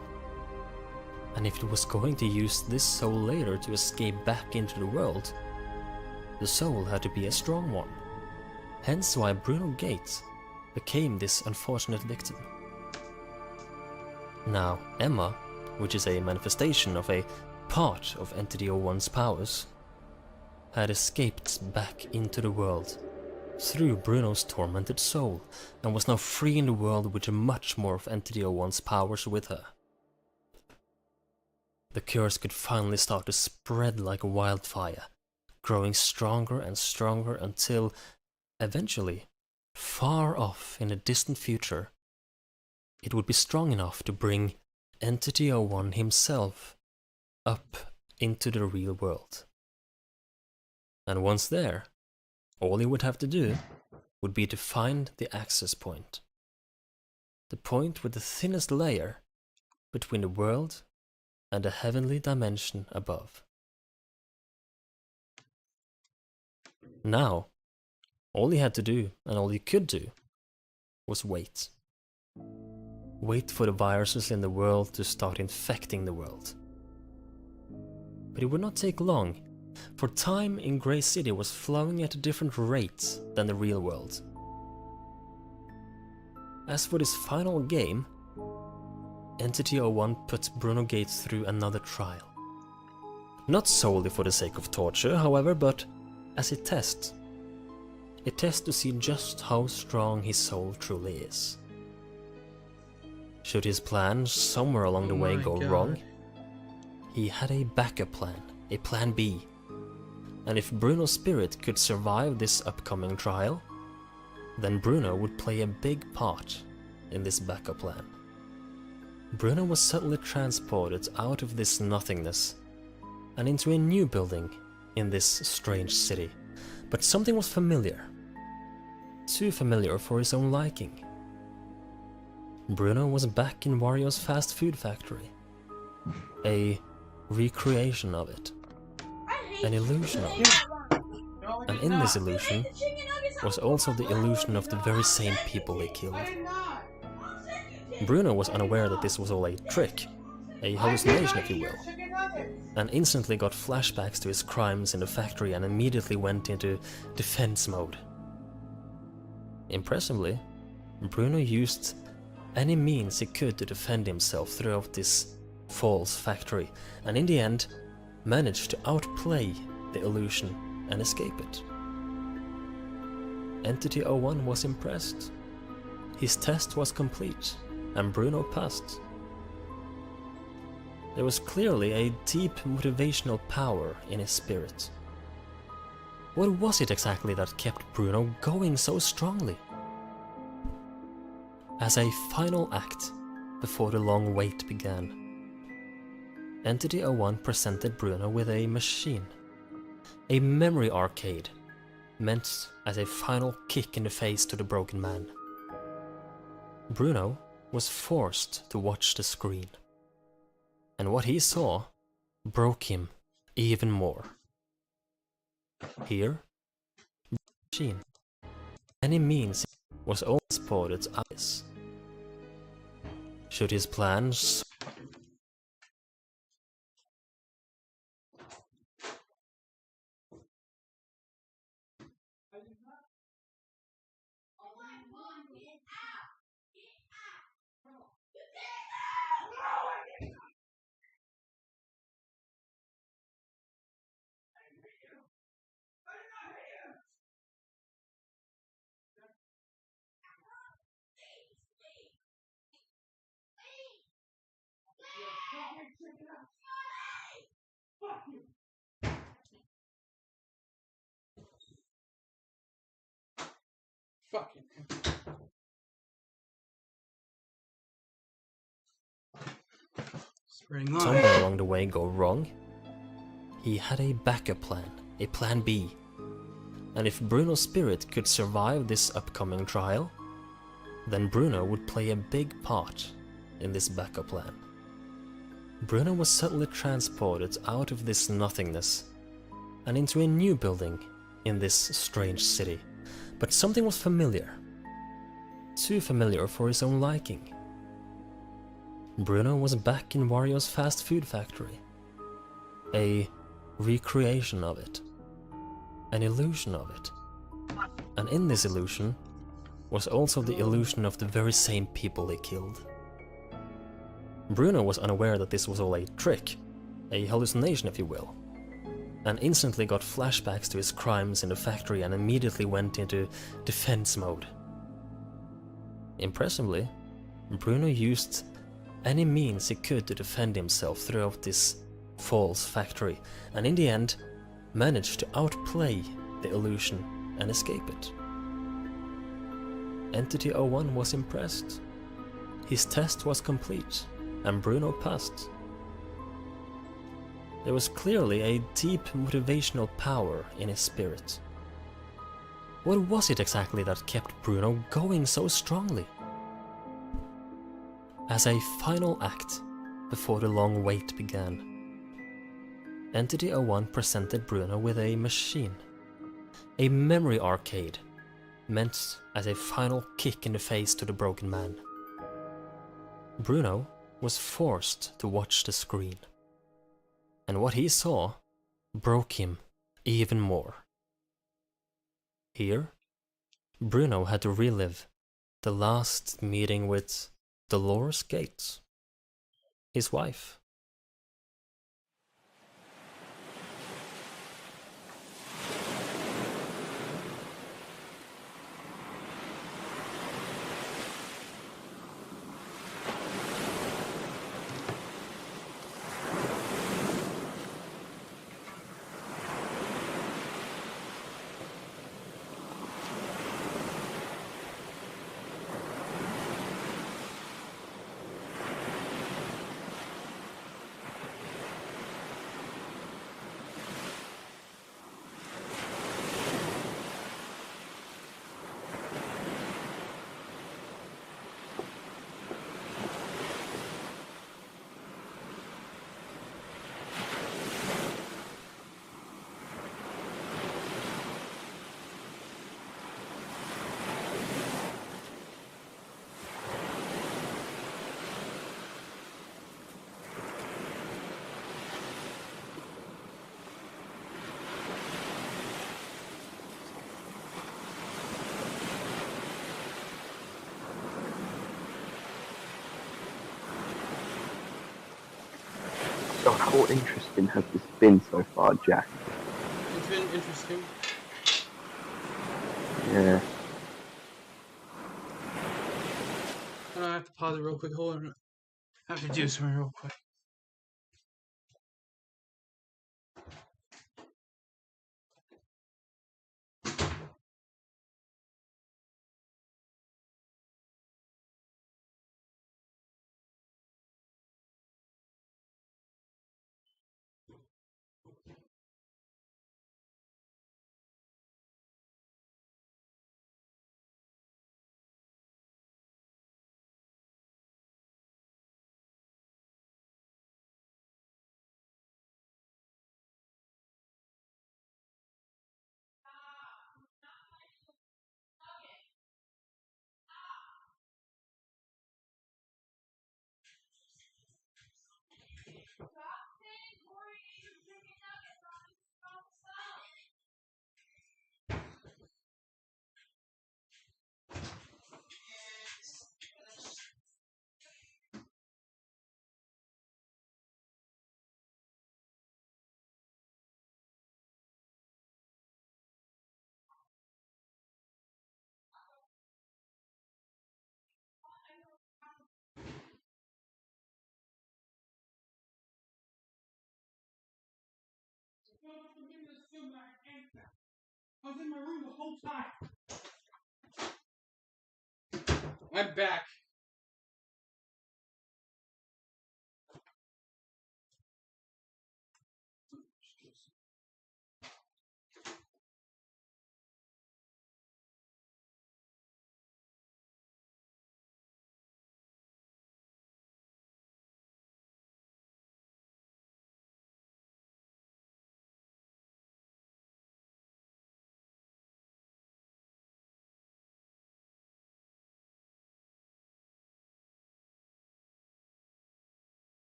And if it was going to use this soul later to escape back into the world, the soul had to be a strong one. Hence why Bruno Gates became this unfortunate victim. Now, Emma, which is a manifestation of a part of Entity 01's powers, had escaped back into the world through Bruno's tormented soul, and was now free in the world with much more of Entity 01's powers with her. The curse could finally start to spread like wildfire, growing stronger and stronger until, eventually, far off in a distant future, it would be strong enough to bring Entity 01 himself up into the real world. And once there, all he would have to do would be to find the access point. The point with the thinnest layer between the world and the heavenly dimension above. Now, all he had to do, and all he could do, was wait. Wait for the viruses in the world to start infecting the world. But it would not take long, for time in Grey City was flowing at a different rate than the real world. As for this final game, Entity 01 put Bruno Gates through another trial. Not solely for the sake of torture, however, but as a test. A test to see just how strong his soul truly is. Should his plan somewhere along the way go wrong, he had a backup plan, a plan B. And if Bruno's spirit could survive this upcoming trial, then Bruno would play a big part in this backup plan. Bruno was suddenly transported out of this nothingness and into a new building in this strange city. But something was familiar. Too familiar for his own liking. Bruno was back in Wario's fast food factory. A recreation of it. an illusion of it. And in this illusion was also the illusion of the very same people he killed. Bruno was unaware that this was all a trick, a hallucination if you will, and instantly got flashbacks to his crimes in the factory and immediately went into defense mode. Impressively, Bruno used any means he could to defend himself throughout this false factory, and in the end managed to outplay the illusion and escape it. Entity 01 was impressed. His test was complete, and Bruno passed. There was clearly a deep motivational power in his spirit. What was it exactly that kept Bruno going so strongly? As a final act before the long wait began, Entity 01 presented Bruno with a machine, a memory arcade, meant as a final kick in the face to the broken man. Bruno was forced to watch the screen, and what he saw broke him even more. Here, machine, any means was all sport its eyes. Should his plans Fucking. Spreading line. somewhere along the way go wrong, he had a backup plan, a plan B. And if Bruno's spirit could survive this upcoming trial, then Bruno would play a big part in this backup plan. Bruno was suddenly transported out of this nothingness and into a new building in this strange city. But something was familiar. Too familiar for his own liking. Bruno was back in Wario's fast food factory. A recreation of it. An illusion of it. And in this illusion was also the illusion of the very same people he killed. Bruno was unaware that this was all a trick, a hallucination if you will, and instantly got flashbacks to his crimes in the factory and immediately went into defense mode. Impressively, Bruno used any means he could to defend himself throughout this false factory, and in the end managed to outplay the illusion and escape it. Entity 01 was impressed. His test was complete, and Bruno passed. There was clearly a deep motivational power in his spirit. What was it exactly that kept Bruno going so strongly? As a final act before the long wait began, Entity 01 presented Bruno with a machine, a memory arcade, meant as a final kick in the face to the broken man. Bruno was forced to watch the screen, and what he saw broke him even more. Here, Bruno had to relive the last meeting with Dolores Gates, his wife. So how interesting has this been so far, Jack? It's been interesting. Yeah. I have to pause it real quick. Hold on. I have to do something real quick. I was in my room the whole time. I'm back.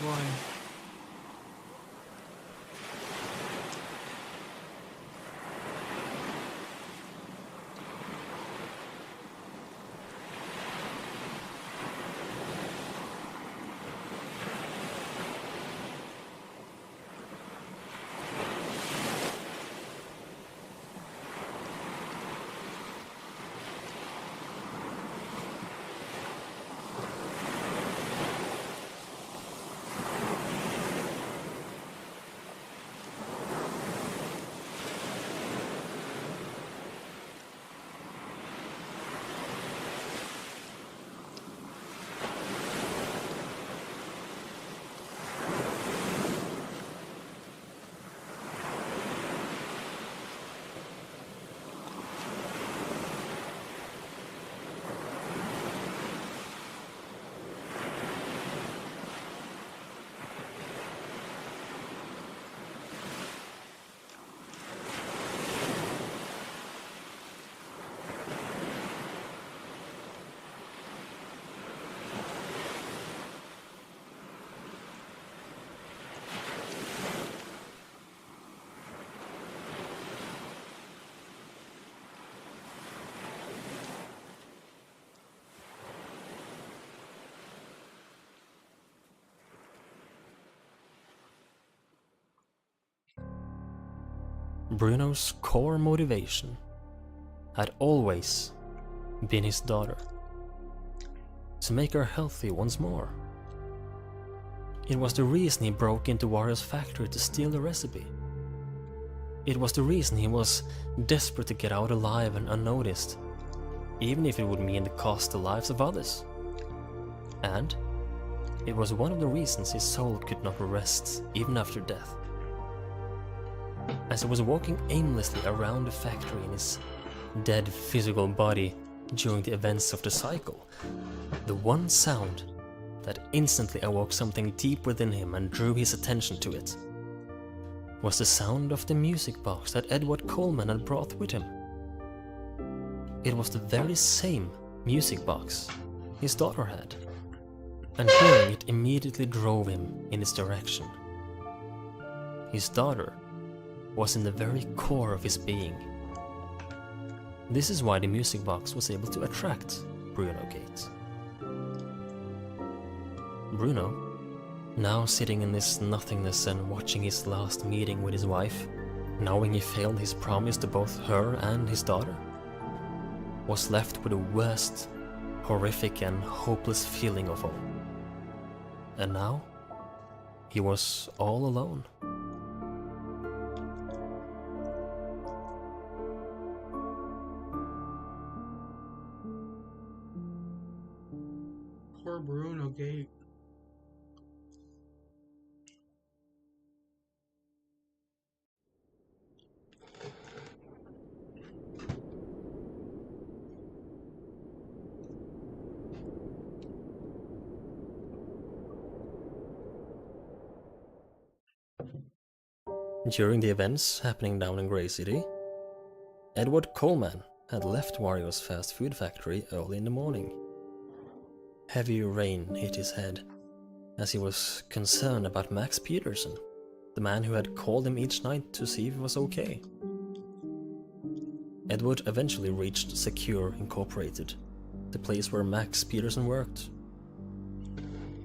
Why? Bruno's core motivation. had always been his daughter, to make her healthy once more. It was the reason he broke into Wario's factory to steal the recipe. It was the reason he was desperate to get out alive and unnoticed, even if it would mean the cost the lives of others. And it was one of the reasons his soul could not rest even after death. As he was walking aimlessly around the factory in his dead physical body during the events of the cycle, the one sound that instantly awoke something deep within him and drew his attention to it was the sound of the music box that Edward Coleman had brought with him. It was the very same music box his daughter had, and hearing it immediately drove him in its direction. His daughter was in the very core of his being. This is why the music box was able to attract Bruno Gates. Bruno, now sitting in this nothingness and watching his last meeting with his wife, knowing he failed his promise to both her and his daughter, was left with the worst, horrific and hopeless feeling of all. And now, he was all alone. Poor Bruno Gate. During the events happening down in Grey City, Edward Coleman had left Wario's fast food factory early in the morning. Heavy rain hit his head, as he was concerned about Max Peterson, the man who had called him each night to see if he was okay. Edward eventually reached Secure Incorporated, the place where Max Peterson worked.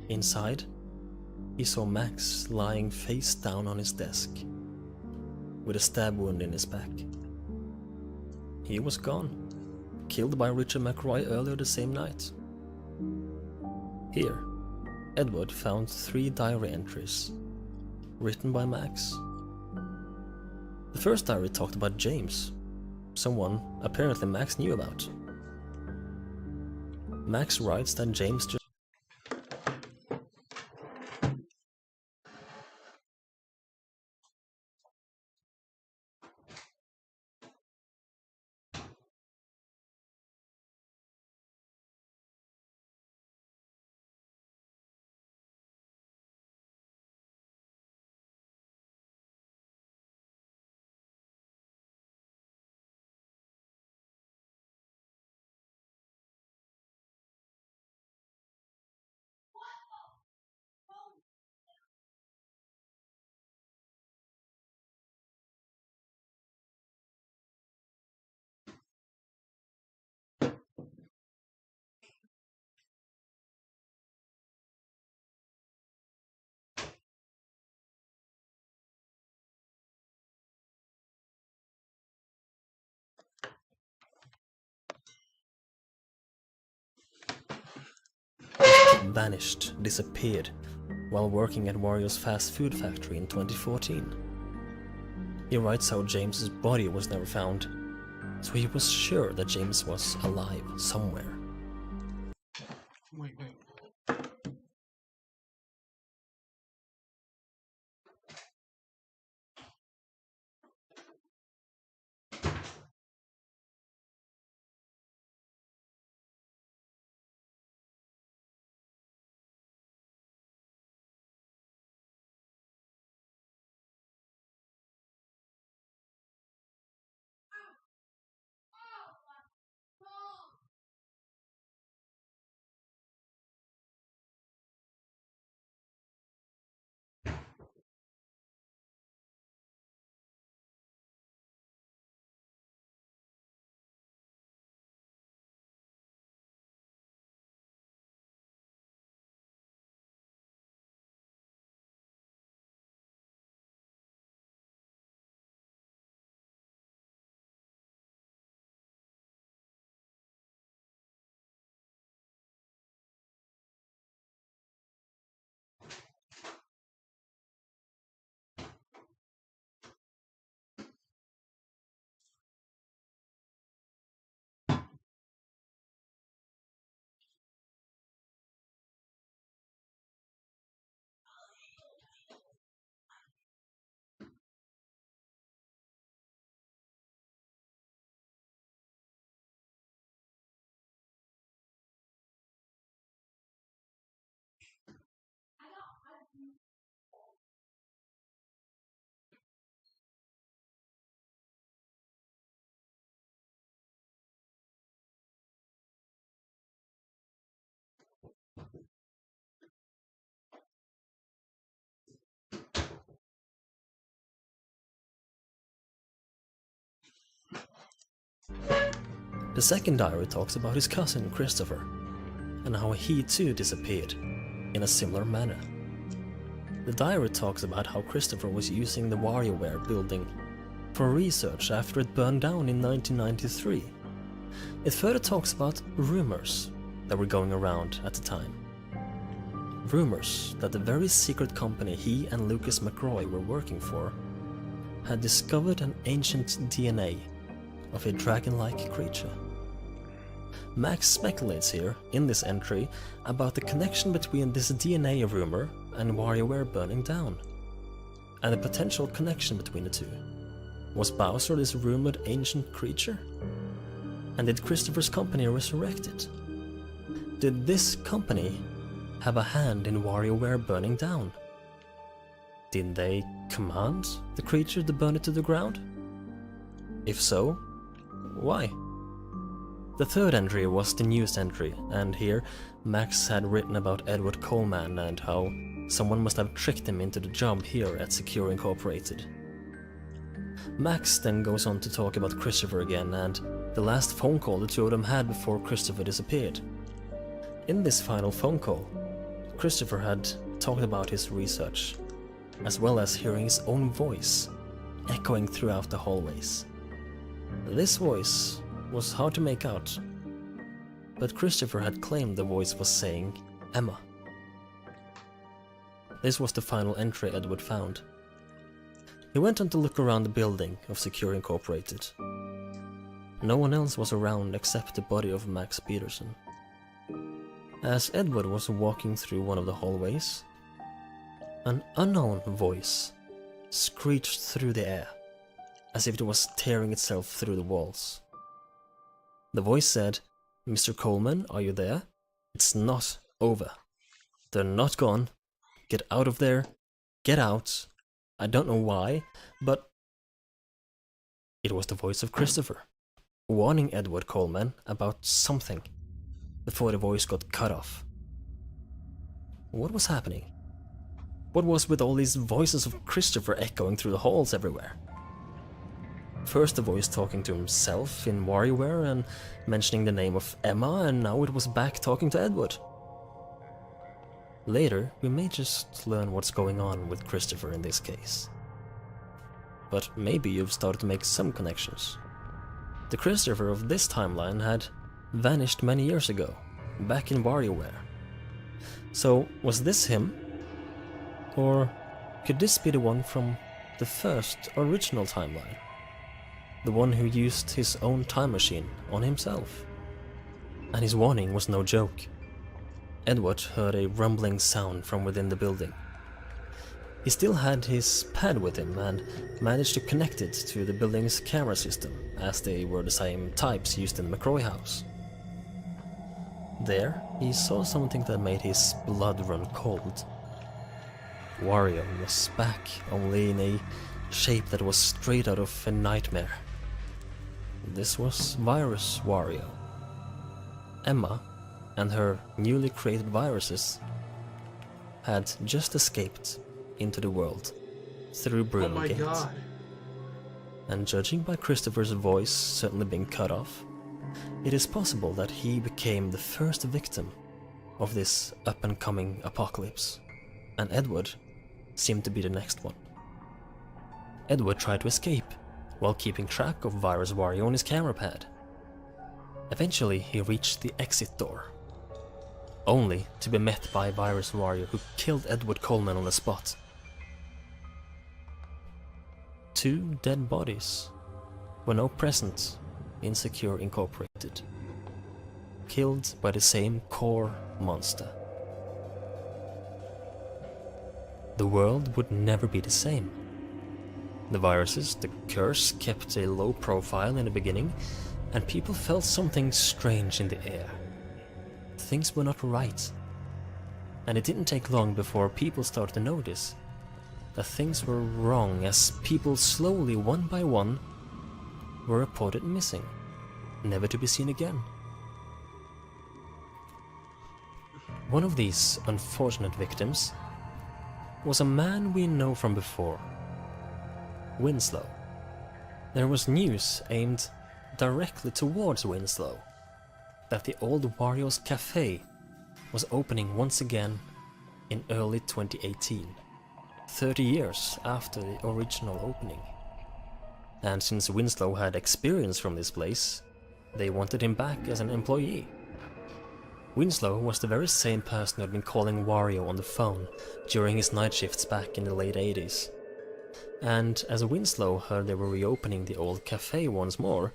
Inside, he saw Max lying face down on his desk, with a stab wound in his back. He was gone, killed by Richard McRoy earlier the same night. Here, Edward found 3 diary entries, written by Max. The first diary talked about James, someone apparently Max knew about. Max writes that James just vanished, disappeared, while working at Wario's fast food factory in 2014. He writes how James's body was never found, so he was sure that James was alive somewhere. Wait. The second diary talks about his cousin Christopher, and how he too disappeared in a similar manner. The diary talks about how Christopher was using the WarioWare building for research after it burned down in 1993. It further talks about rumors that were going around at the time. Rumors that the very secret company he and Lucas McRoy were working for had discovered an ancient DNA of a dragon-like creature. Max speculates here, in this entry, about the connection between this DNA rumor and WarioWare burning down, and the potential connection between the two. Was Bowser this rumored ancient creature? And did Christopher's company resurrect it? Did this company have a hand in WarioWare burning down? Did they command the creature to burn it to the ground? If so, why? The third entry was the news entry, and here Max had written about Edward Coleman and how someone must have tricked him into the job here at Secure Incorporated. Max then goes on to talk about Christopher again and the last phone call the two of them had before Christopher disappeared. In this final phone call, Christopher had talked about his research, as well as hearing his own voice echoing throughout the hallways. This voice was hard to make out, but Christopher had claimed the voice was saying Emma. This was the final entry Edward found. He went on to look around the building of Secure Incorporated. No one else was around except the body of Max Peterson. As Edward was walking through one of the hallways, an unknown voice screeched through the air, as if it was tearing itself through the walls. The voice said, "Mr. Coleman, are you there? It's not over. They're not gone. Get out of there. Get out. I don't know why, but..." It was the voice of Christopher, warning Edward Coleman about something, before the voice got cut off. What was happening? What was with all these voices of Christopher echoing through the halls everywhere? First the voice talking to himself in WarioWare and mentioning the name of Emma, and now it was back talking to Edward. Later, we may just learn what's going on with Christopher in this case. But maybe you've started to make some connections. The Christopher of this timeline had vanished many years ago, back in WarioWare. So, was this him? Or could this be the one from the first original timeline? The one who used his own time machine on himself? And his warning was no joke. Edward heard a rumbling sound from within the building. He still had his pad with him and managed to connect it to the building's camera system, as they were the same types used in the McRoy house. There, he saw something that made his blood run cold. Wario was back, only in a shape that was straight out of a nightmare. This was Virus Wario. Emma and her newly created viruses had just escaped into the world through Bruno Oh my Gate. god. And judging by Christopher's voice suddenly being cut off, it is possible that he became the first victim of this up-and-coming apocalypse, and Edward seemed to be the next one. Edward tried to escape, while keeping track of Virus Wario on his camera pad. Eventually he reached the exit door, only to be met by Virus Wario, who killed Edward Coleman on the spot. 2 dead bodies were now present in Secure Incorporated, killed by the same core monster. The world would never be the same. The viruses, the curse, kept a low profile in the beginning, and people felt something strange in the air. Things were not right. And it didn't take long before people started to notice that things were wrong, as people slowly, one by one, were reported missing, never to be seen again. One of these unfortunate victims was a man we know from before, Winslow. There was news aimed directly towards Winslow that the old Wario's Cafe was opening once again in early 2018, 30 years after the original opening. And since Winslow had experience from this place, they wanted him back as an employee. Winslow was the very same person who had been calling Wario on the phone during his night shifts back in the late 80s. And as Winslow heard they were reopening the old cafe once more,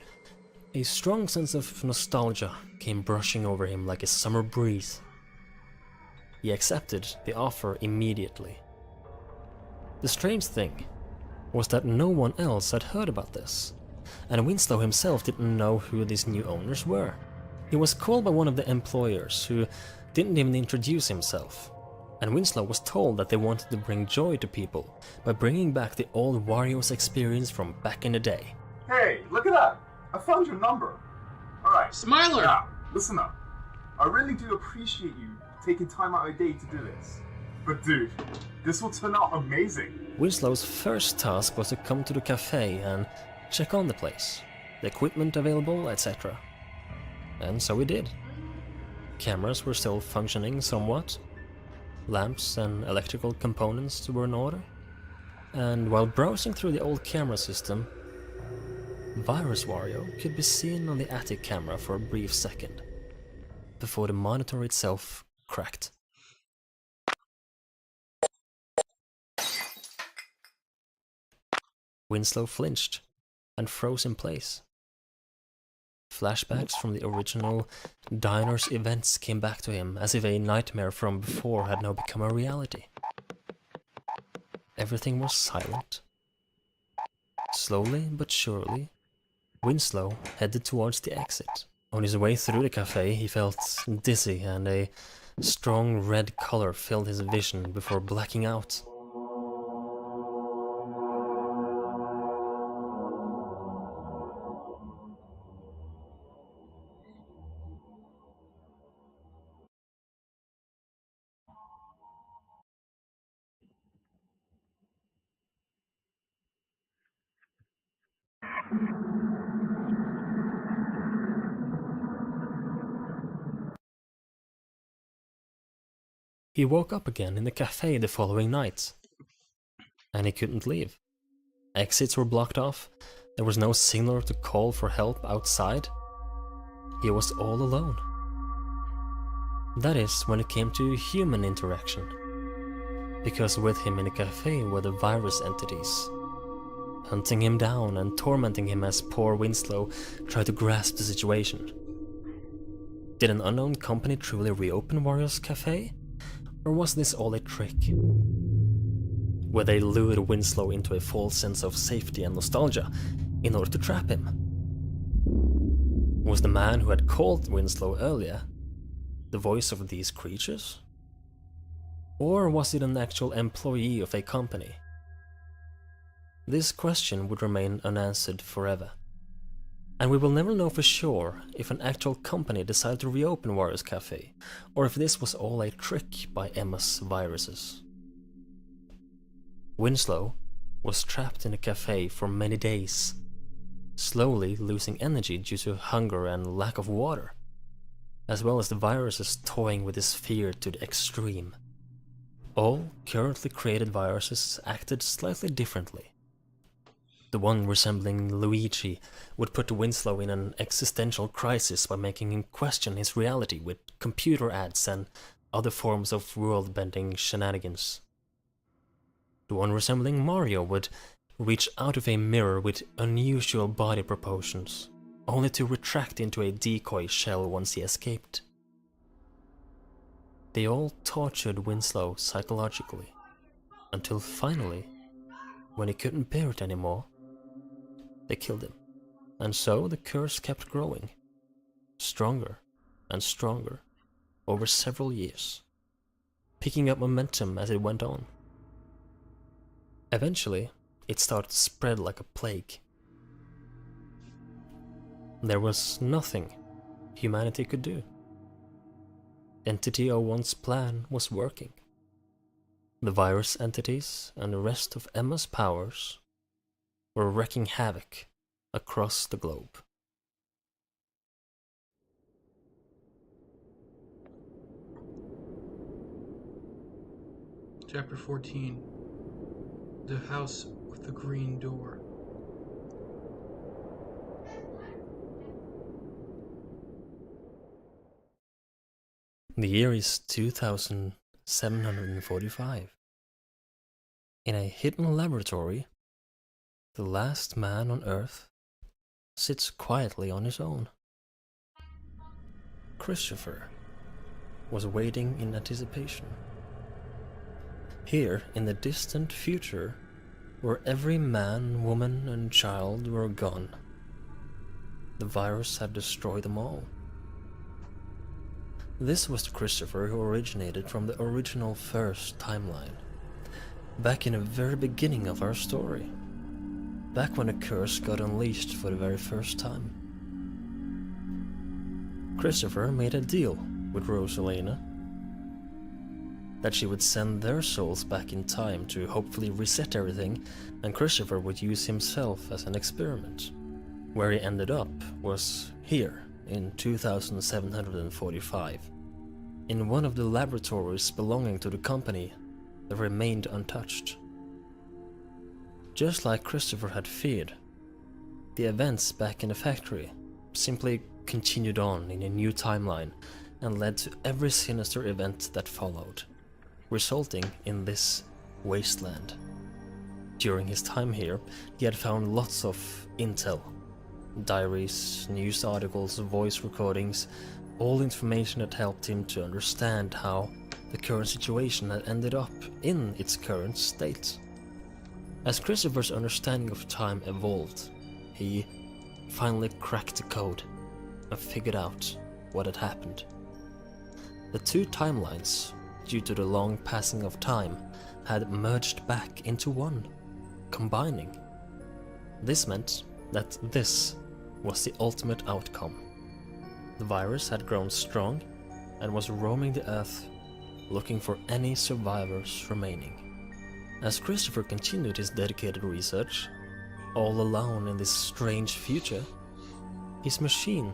a strong sense of nostalgia came brushing over him like a summer breeze. He accepted the offer immediately. The strange thing was that no one else had heard about this, and Winslow himself didn't know who these new owners were. He was called by one of the employers, who didn't even introduce himself, and Winslow was told that they wanted to bring joy to people by bringing back the old Wario's experience from back in the day. Hey, look at that! I found your number. Alright. Smiler! Yeah, listen up. I really do appreciate you taking time out of your day to do this. But dude, this will turn out amazing. Winslow's first task was to come to the cafe and check on the place, the equipment available, etc. And so he did. Cameras were still functioning somewhat, lamps and electrical components were in order, and while browsing through the old camera system, Virus Wario could be seen on the attic camera for a brief second, before the monitor itself cracked. Winslow flinched and froze in place. Flashbacks from the original diner's events came back to him as if a nightmare from before had now become a reality. Everything was silent. Slowly but surely, Winslow headed towards the exit. On his way through the cafe, he felt dizzy and a strong red color filled his vision before blacking out. He woke up again in the cafe the following night, and he couldn't leave. Exits were blocked off, there was no signal to call for help outside. He was all alone. That is, when it came to human interaction, because with him in the cafe were the virus entities, hunting him down and tormenting him as poor Winslow tried to grasp the situation. Did an unknown company truly reopen Wario's cafe? Or was this all a trick? Where they lured Winslow into a false sense of safety and nostalgia in order to trap him? Was the man who had called Winslow earlier the voice of these creatures? Or was it an actual employee of a company? This question would remain unanswered forever. And we will never know for sure if an actual company decided to reopen Wario's Cafe, or if this was all a trick by Emma's viruses. Winslow was trapped in a cafe for many days, slowly losing energy due to hunger and lack of water, as well as the viruses toying with his fear to the extreme. All currently created viruses acted slightly differently. The one resembling Luigi would put Winslow in an existential crisis by making him question his reality with computer ads and other forms of world-bending shenanigans. The one resembling Mario would reach out of a mirror with unusual body proportions, only to retract into a decoy shell once he escaped. They all tortured Winslow psychologically, until finally, when he couldn't bear it anymore, they killed him. And so the curse kept growing, stronger and stronger, over several years, picking up momentum as it went on. Eventually, it started to spread like a plague. There was nothing humanity could do. Entity 01's plan was working. The virus entities and the rest of Emma's powers were wreaking havoc across the globe. Chapter 14. The House with the Green Door. The year is 2745. In a hidden laboratory, the last man on Earth sits quietly on his own. Christopher was waiting in anticipation. Here, in the distant future, where every man, woman, and child were gone, the virus had destroyed them all. This was the Christopher who originated from the original first timeline, back in the very beginning of our story, back when the curse got unleashed for the very first time. Christopher made a deal with Rosalina that she would send their souls back in time to hopefully reset everything, and Christopher would use himself as an experiment. Where he ended up was here in 2745, in one of the laboratories belonging to the company that remained untouched. Just like Christopher had feared, the events back in the factory simply continued on in a new timeline and led to every sinister event that followed, resulting in this wasteland. During his time here, he had found lots of intel. Diaries, news articles, voice recordings, all information that helped him to understand how the current situation had ended up in its current state. As Christopher's understanding of time evolved, he finally cracked the code and figured out what had happened. The two timelines, due to the long passing of time, had merged back into one, combining. This meant that this was the ultimate outcome. The virus had grown strong and was roaming the earth, looking for any survivors remaining. As Christopher continued his dedicated research, all alone in this strange future, his machine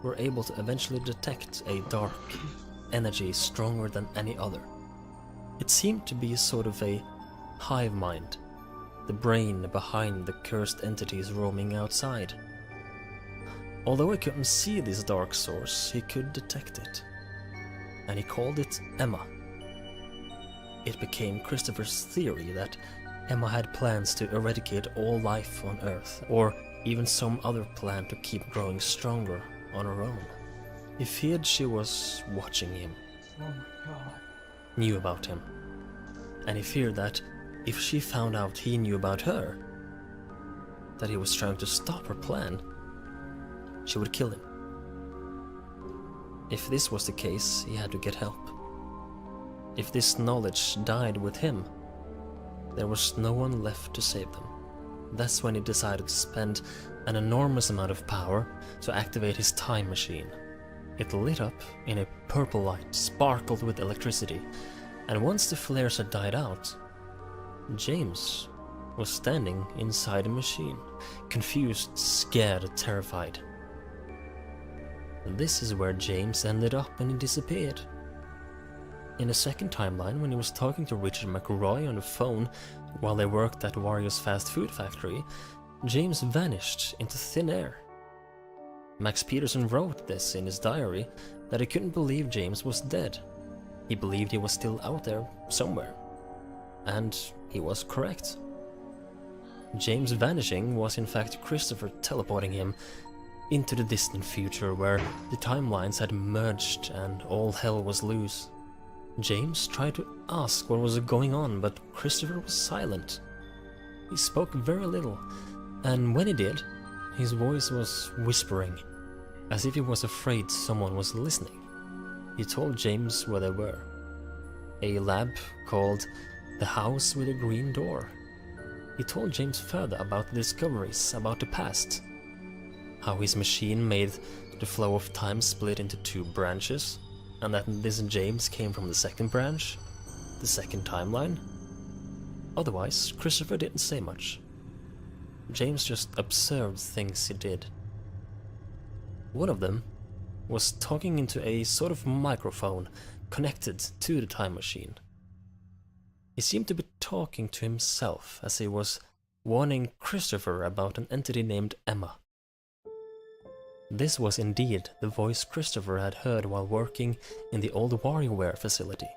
were able to eventually detect a dark energy stronger than any other. It seemed to be sort of a hive mind, the brain behind the cursed entities roaming outside. Although he couldn't see this dark source, he could detect it, and he called it Emma. It became Christopher's theory that Emma had plans to eradicate all life on Earth, or even some other plan to keep growing stronger on her own. He feared she was watching him, knew about him, and he feared that if she found out he knew about her, that he was trying to stop her plan, she would kill him. If this was the case, he had to get help. If this knowledge died with him, there was no one left to save them. That's when he decided to spend an enormous amount of power to activate his time machine. It lit up in a purple light, sparkled with electricity, and once the flares had died out, James was standing inside the machine, confused, scared, terrified. This is where James ended up and he disappeared. In the second timeline, when he was talking to Richard McRoy on the phone while they worked at Wario's fast food factory, James vanished into thin air. Max Peterson wrote this in his diary, that he couldn't believe James was dead. He believed he was still out there somewhere. And he was correct. James' vanishing was in fact Christopher teleporting him into the distant future where the timelines had merged and all hell was loose. James tried to ask what was going on, but Christopher was silent. He spoke very little, and when he did, his voice was whispering, as if he was afraid someone was listening. He told James where they were. A lab called the House with a Green Door. He told James further about the discoveries about the past, how his machine made the flow of time split into two branches, and that this James came from the second branch, the second timeline. Otherwise, Christopher didn't say much. James just observed things he did. One of them was talking into a sort of microphone connected to the time machine. He seemed to be talking to himself as he was warning Christopher about an entity named Emma. This was indeed the voice Christopher had heard while working in the old WarioWare facility.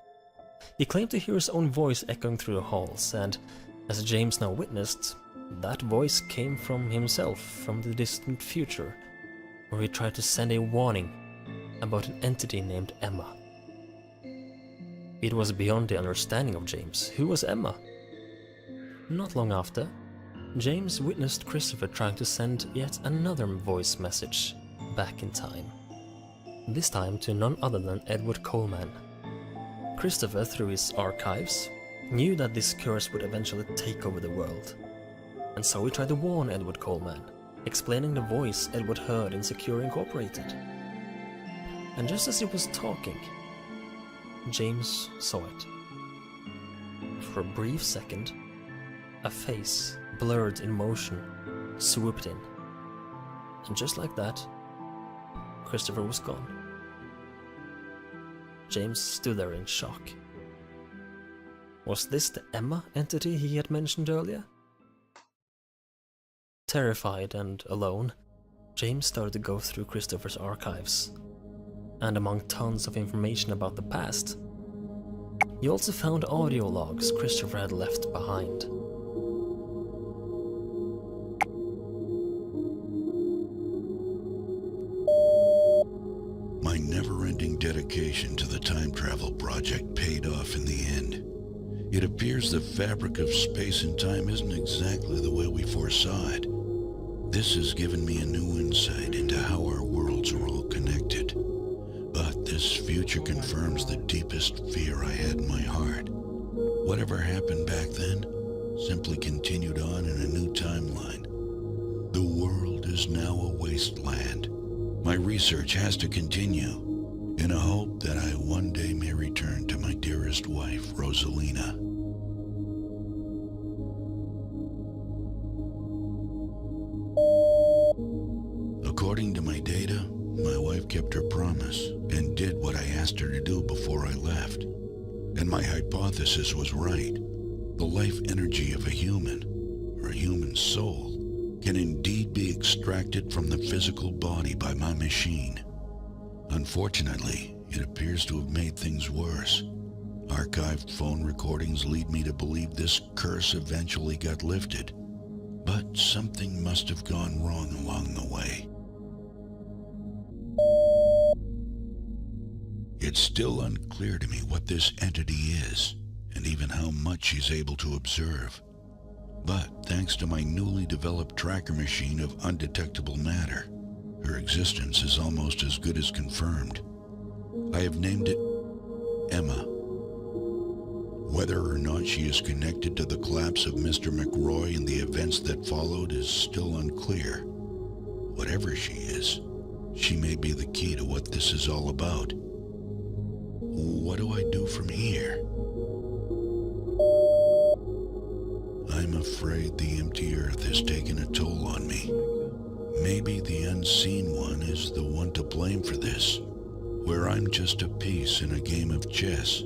He claimed to hear his own voice echoing through the halls, and, as James now witnessed, that voice came from himself from the distant future, where he tried to send a warning about an entity named Emma. It was beyond the understanding of James. Who was Emma? Not long after, James witnessed Christopher trying to send yet another voice message back in time. This time to none other than Edward Coleman. Christopher, through his archives, knew that this curse would eventually take over the world. And so he tried to warn Edward Coleman, explaining the voice Edward heard in Secure Incorporated. And just as he was talking, James saw it. For a brief second, a face, blurred in motion, swooped in. And just like that, Christopher was gone. James stood there in shock. Was this the Emma entity he had mentioned earlier? Terrified and alone, James started to go through Christopher's archives. And among tons of information about the past, he also found audio logs Christopher had left behind. My never-ending dedication to the time travel project paid off in the end. It appears the fabric of space and time isn't exactly the way we foresaw it. This has given me a new insight into how our worlds are all connected. But this future confirms the deepest fear I had in my heart. Whatever happened back then simply continued on in a new timeline. The world is now a wasteland. My research has to continue, in a hope that I one day may return to my dearest wife, Rosalina. According to my data, my wife kept her promise and did what I asked her to do before I left. And my hypothesis was right. The life energy of a human, or a human soul, can indeed be extracted from the physical body by my machine. Unfortunately, it appears to have made things worse. Archived phone recordings lead me to believe this curse eventually got lifted. But something must have gone wrong along the way. It's still unclear to me what this entity is, and even how much she's able to observe. But thanks to my newly developed tracker machine of undetectable matter, her existence is almost as good as confirmed. I have named it Emma. Whether or not she is connected to the collapse of Mr. McRoy and the events that followed is still unclear. Whatever she is, she may be the key to what this is all about. What do I do from here? I'm afraid the empty earth has taken a toll on me. Maybe the unseen one is the one to blame for this, where I'm just a piece in a game of chess.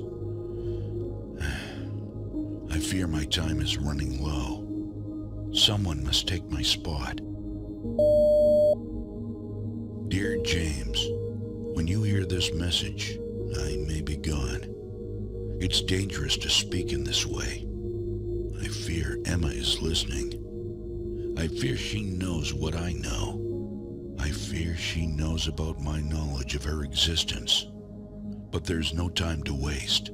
I fear my time is running low. Someone must take my spot. Dear James, when you hear this message, I may be gone. It's dangerous to speak in this way. I fear Emma is listening. I fear she knows what I know. I fear she knows about my knowledge of her existence. But there's no time to waste.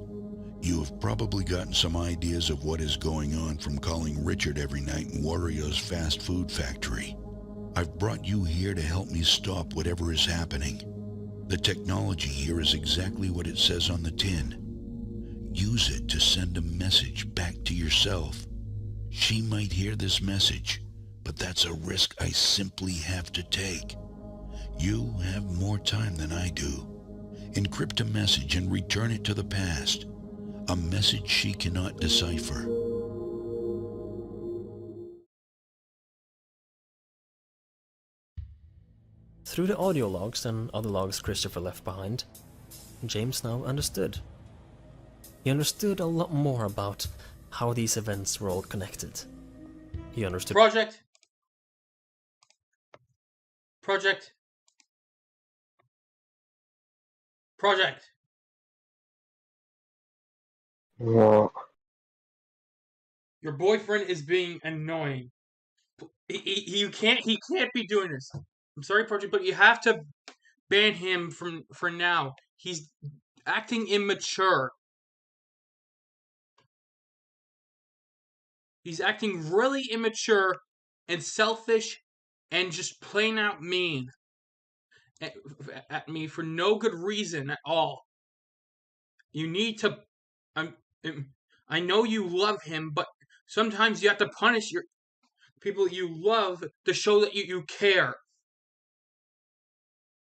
You have probably gotten some ideas of what is going on from calling Richard every night in Wario's fast food factory. I've brought you here to help me stop whatever is happening. The technology here is exactly what it says on the tin. Use it to send a message back to yourself. She might hear this message, but that's a risk I simply have to take. You have more time than I do. Encrypt a message and return it to the past. A message she cannot decipher. Through the audio logs and other logs Christopher left behind, James now understood. He understood a lot more about how these events were all connected. He understood Project. What? Your boyfriend is being annoying. He can't be doing this. I'm sorry, Project, but you have to ban him for now. He's acting immature. He's acting really immature and selfish and just plain out mean at me for no good reason at all. You need to. I know you love him, but sometimes you have to punish your people you love to show that you care.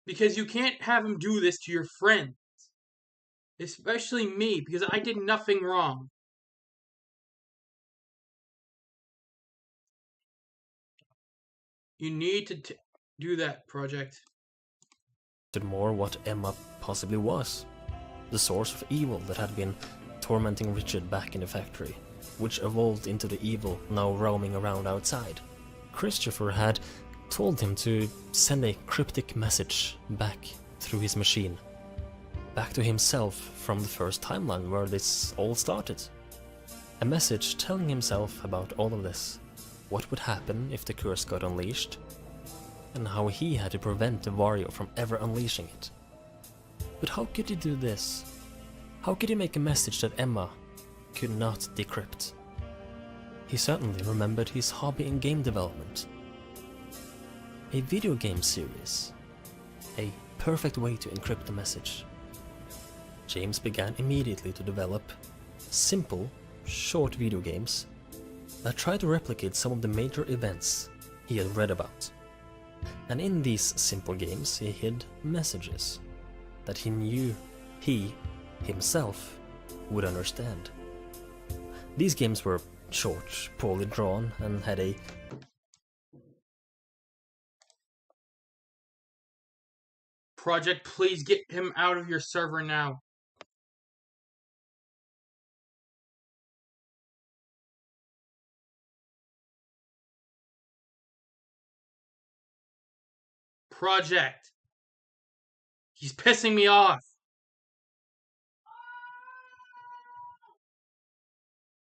Because you can't have him do this to your friends. Especially me, because I did nothing wrong. You need to do that, Project. more what Emma possibly was. The source of evil that had been tormenting Richard back in the factory, which evolved into the evil now roaming around outside. Christopher had told him to send a cryptic message back through his machine, back to himself from the first timeline where this all started. A message telling himself about all of this, what would happen if the curse got unleashed, and how he had to prevent the wario from ever unleashing it. But how could he do this? How could he make a message that Emma could not decrypt? He certainly remembered his hobby in game development. A video game series. A perfect way to encrypt a message. James began immediately to develop simple, short video games that tried to replicate some of the major events he had read about. And in these simple games he hid messages that he knew he, himself, would understand. These games were short, poorly drawn, and had a Project, please get him out of your server now. Project. He's pissing me off.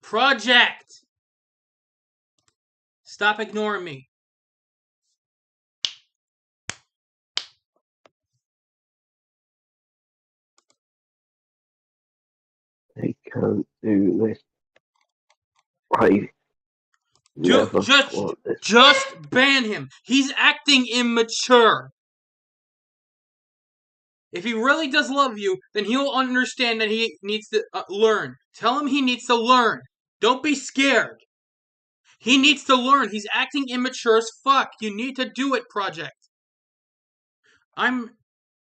Project. Stop ignoring me. I can't do this. I never thought this. Just ban him. He's acting immature. If he really does love you, then he'll understand that he needs to learn. Tell him he needs to learn. Don't be scared. He needs to learn. He's acting immature as fuck. You need to do it, Project.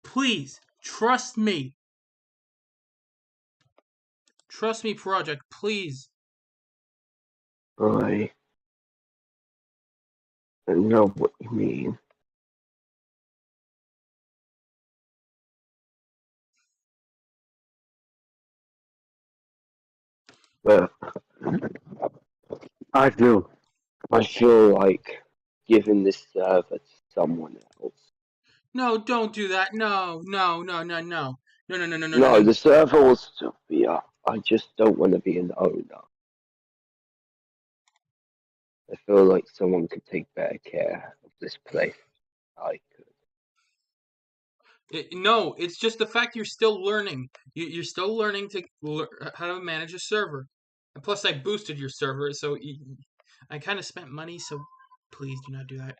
Please, trust me. Trust me, Project, please. I know what you mean. But I feel like giving this server to someone else. No, don't do that. No. No, the server will still be up. I just don't want to be an owner. I feel like someone could take better care of this place than I could. No, it's just the fact you're still learning. You're still learning how to manage a server. And plus, I boosted your server, so I kind of spent money, so please do not do that.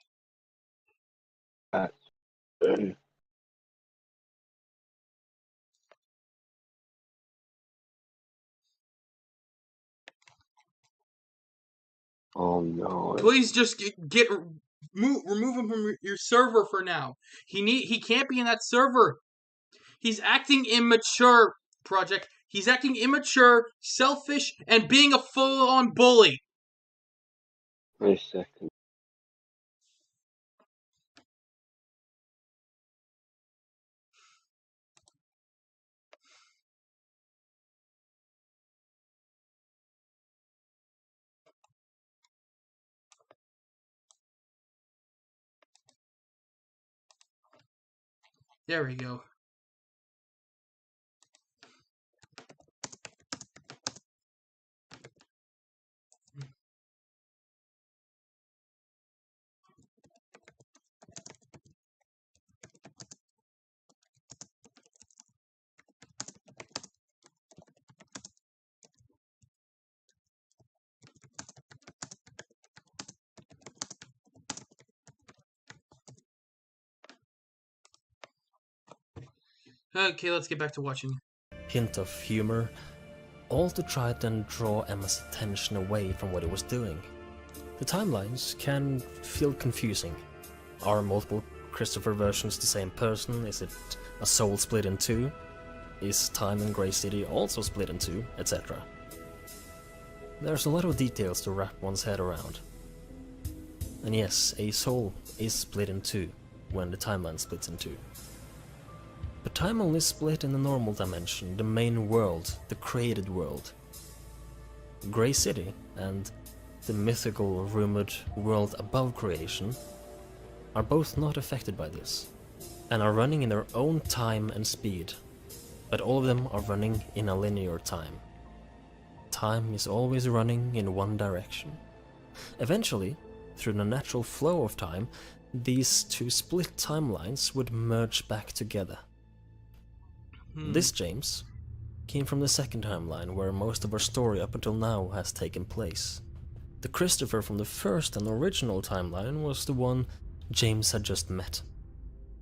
Oh no! Please just remove him from your server for now. He can't be in that server. He's acting immature, Project. He's acting immature, selfish, and being a full-on bully. Wait a second. There we go. Okay, let's get back to watching. Hint of humor, all to try and draw Emma's attention away from what he was doing. The timelines can feel confusing. Are multiple Christopher versions the same person? Is it a soul split in two? Is time in Grey City also split in two? Etc. There's a lot of details to wrap one's head around. And yes, a soul is split in two when the timeline splits in two. But time only split in the normal dimension, the main world, the created world. Grey City and the mythical, rumored world above creation are both not affected by this, and are running in their own time and speed, but all of them are running in a linear time. Time is always running in one direction. Eventually, through the natural flow of time, these two split timelines would merge back together. This James came from the second timeline, where most of our story up until now has taken place. The Christopher from the first and original timeline was the one James had just met,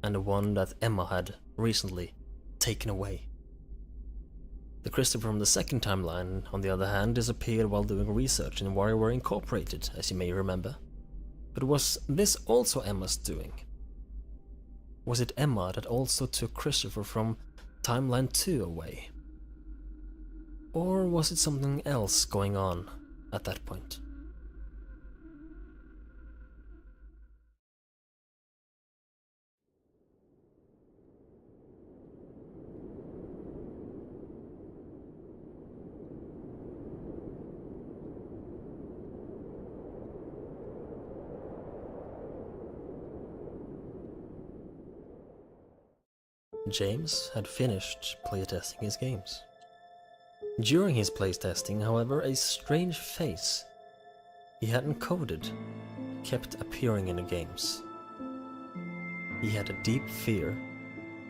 and the one that Emma had recently taken away. The Christopher from the second timeline, on the other hand, disappeared while doing research in WarioWare Incorporated, as you may remember. But was this also Emma's doing? Was it Emma that also took Christopher from Timeline 2 away? Or was it something else going on at that point? James had finished playtesting his games. During his playtesting, however, a strange face he hadn't coded kept appearing in the games. He had a deep fear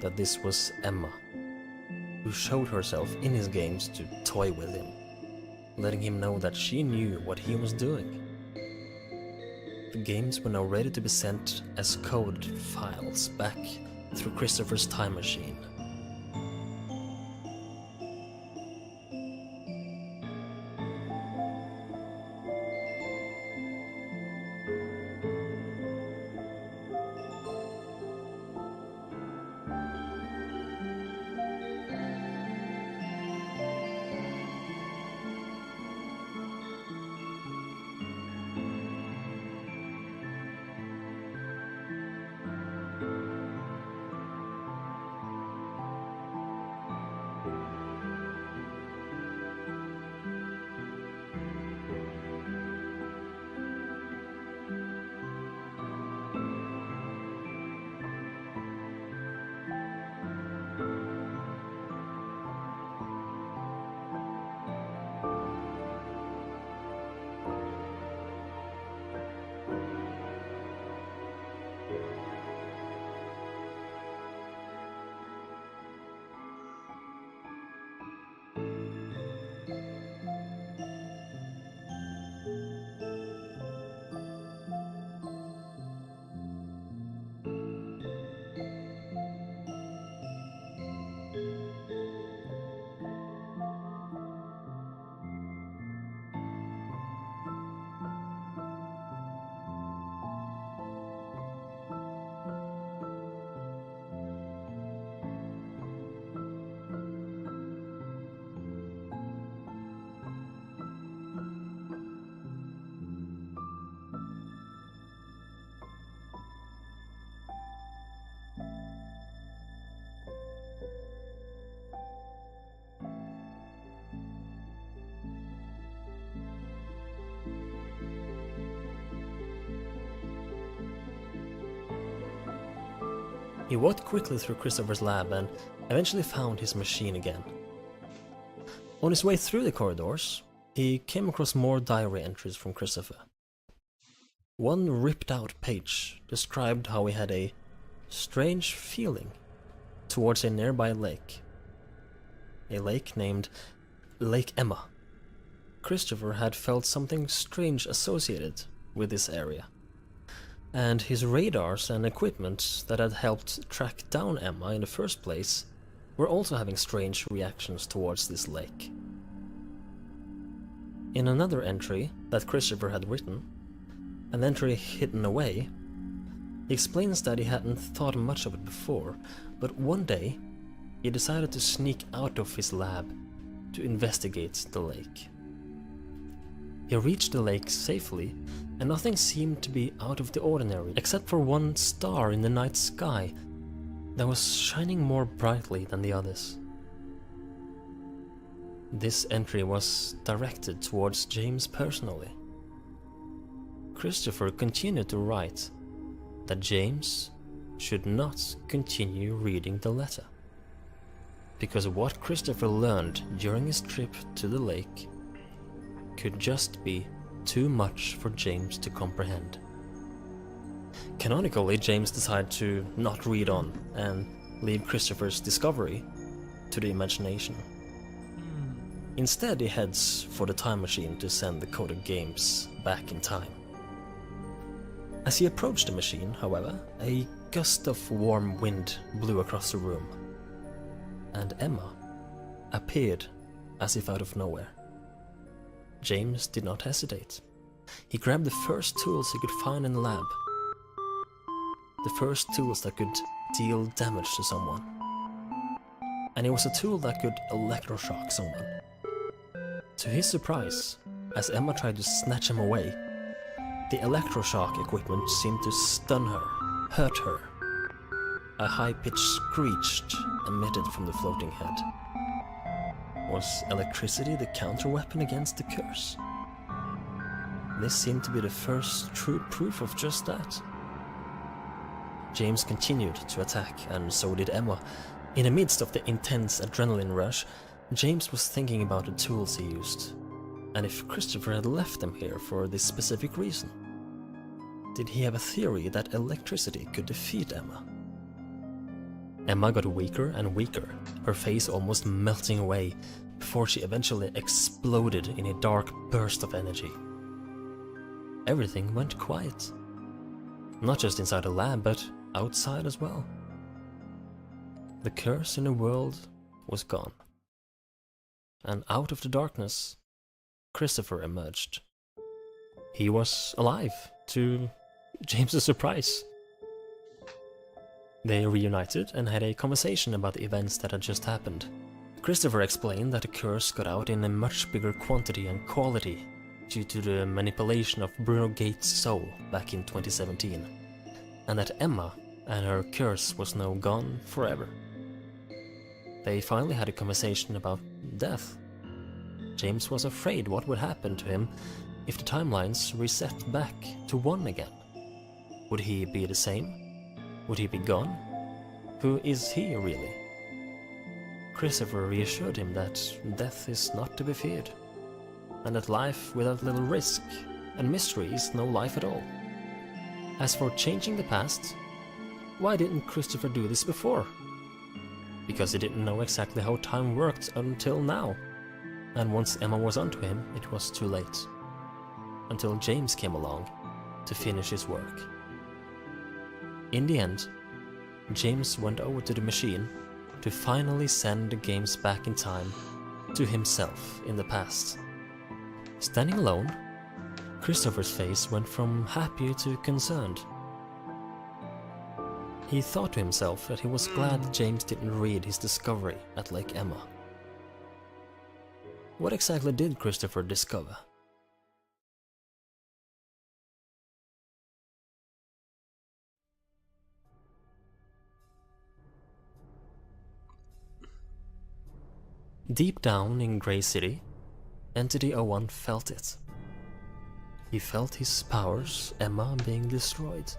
that this was Emma, who showed herself in his games to toy with him, letting him know that she knew what he was doing. The games were now ready to be sent as coded files back through Christopher's time machine. He walked quickly through Christopher's lab and eventually found his machine again. On his way through the corridors, he came across more diary entries from Christopher. One ripped out page described how he had a strange feeling towards a nearby lake. A lake named Lake Emma. Christopher had felt something strange associated with this area, and his radars and equipment that had helped track down Emma in the first place were also having strange reactions towards this lake. In another entry that Christopher had written, an entry hidden away, he explains that he hadn't thought much of it before, but one day he decided to sneak out of his lab to investigate the lake. He reached the lake safely, and nothing seemed to be out of the ordinary except for one star in the night sky that was shining more brightly than the others. This entry was directed towards James personally. Christopher continued to write that James should not continue reading the letter, because what Christopher learned during his trip to the lake could just be too much for James to comprehend. Canonically, James decided to not read on and leave Christopher's discovery to the imagination. Instead, he heads for the time machine to send the coded games back in time. As he approached the machine, however, a gust of warm wind blew across the room, and Emma appeared as if out of nowhere. James did not hesitate. He grabbed the first tools he could find in the lab. The first tools that could deal damage to someone. And it was a tool that could electroshock someone. To his surprise, as Emma tried to snatch him away, the electroshock equipment seemed to stun her, hurt her. A high-pitched screech emitted from the floating head. Was electricity the counter-weapon against the curse? This seemed to be the first true proof of just that. James continued to attack, and so did Emma. In the midst of the intense adrenaline rush, James was thinking about the tools he used, and if Christopher had left them here for this specific reason. Did he have a theory that electricity could defeat Emma? Emma got weaker and weaker, her face almost melting away, before she eventually exploded in a dark burst of energy. Everything went quiet. Not just inside the lab, but outside as well. The curse in the world was gone. And out of the darkness, Christopher emerged. He was alive, to James's surprise. They reunited and had a conversation about the events that had just happened. Christopher explained that the curse got out in a much bigger quantity and quality due to the manipulation of Bruno Gates' soul back in 2017, and that Emma and her curse was now gone forever. They finally had a conversation about death. James was afraid what would happen to him if the timelines reset back to one again. Would he be the same? Would he be gone? Who is he really? Christopher reassured him that death is not to be feared, and that life without little risk and mystery is no life at all. As for changing the past, why didn't Christopher do this before? Because he didn't know exactly how time worked until now, and once Emma was onto him, it was too late. Until James came along to finish his work. In the end, James went over to the machine to finally send the games back in time to himself in the past. Standing alone, Christopher's face went from happy to concerned. He thought to himself that he was glad James didn't read his discovery at Lake Emma. What exactly did Christopher discover? Deep down in Grey City, Entity 01 felt it. He felt his powers, Emma, being destroyed.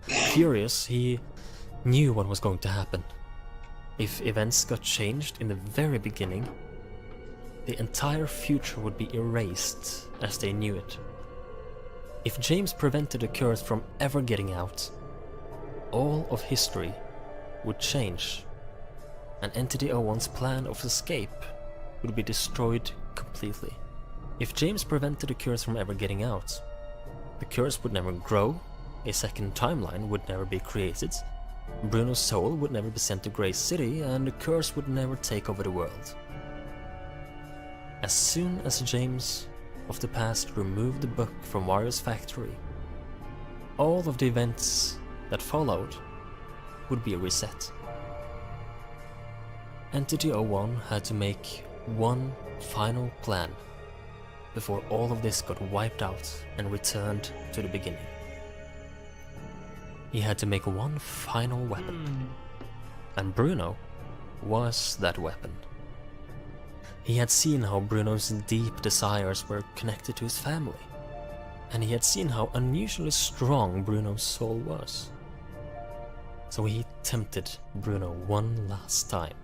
Furious, he knew what was going to happen. If events got changed in the very beginning, the entire future would be erased as they knew it. If James prevented the curse from ever getting out, all of history would change, and Entity 01's plan of escape would be destroyed completely. If James prevented the curse from ever getting out, the curse would never grow, a second timeline would never be created, Bruno's soul would never be sent to Grey City, and the curse would never take over the world. As soon as James of the past removed the book from Wario's factory, all of the events that followed would be reset. Entity 01 had to make one final plan before all of this got wiped out and returned to the beginning. He had to make one final weapon, and Bruno was that weapon. He had seen how Bruno's deep desires were connected to his family, and he had seen how unusually strong Bruno's soul was. So he tempted Bruno one last time.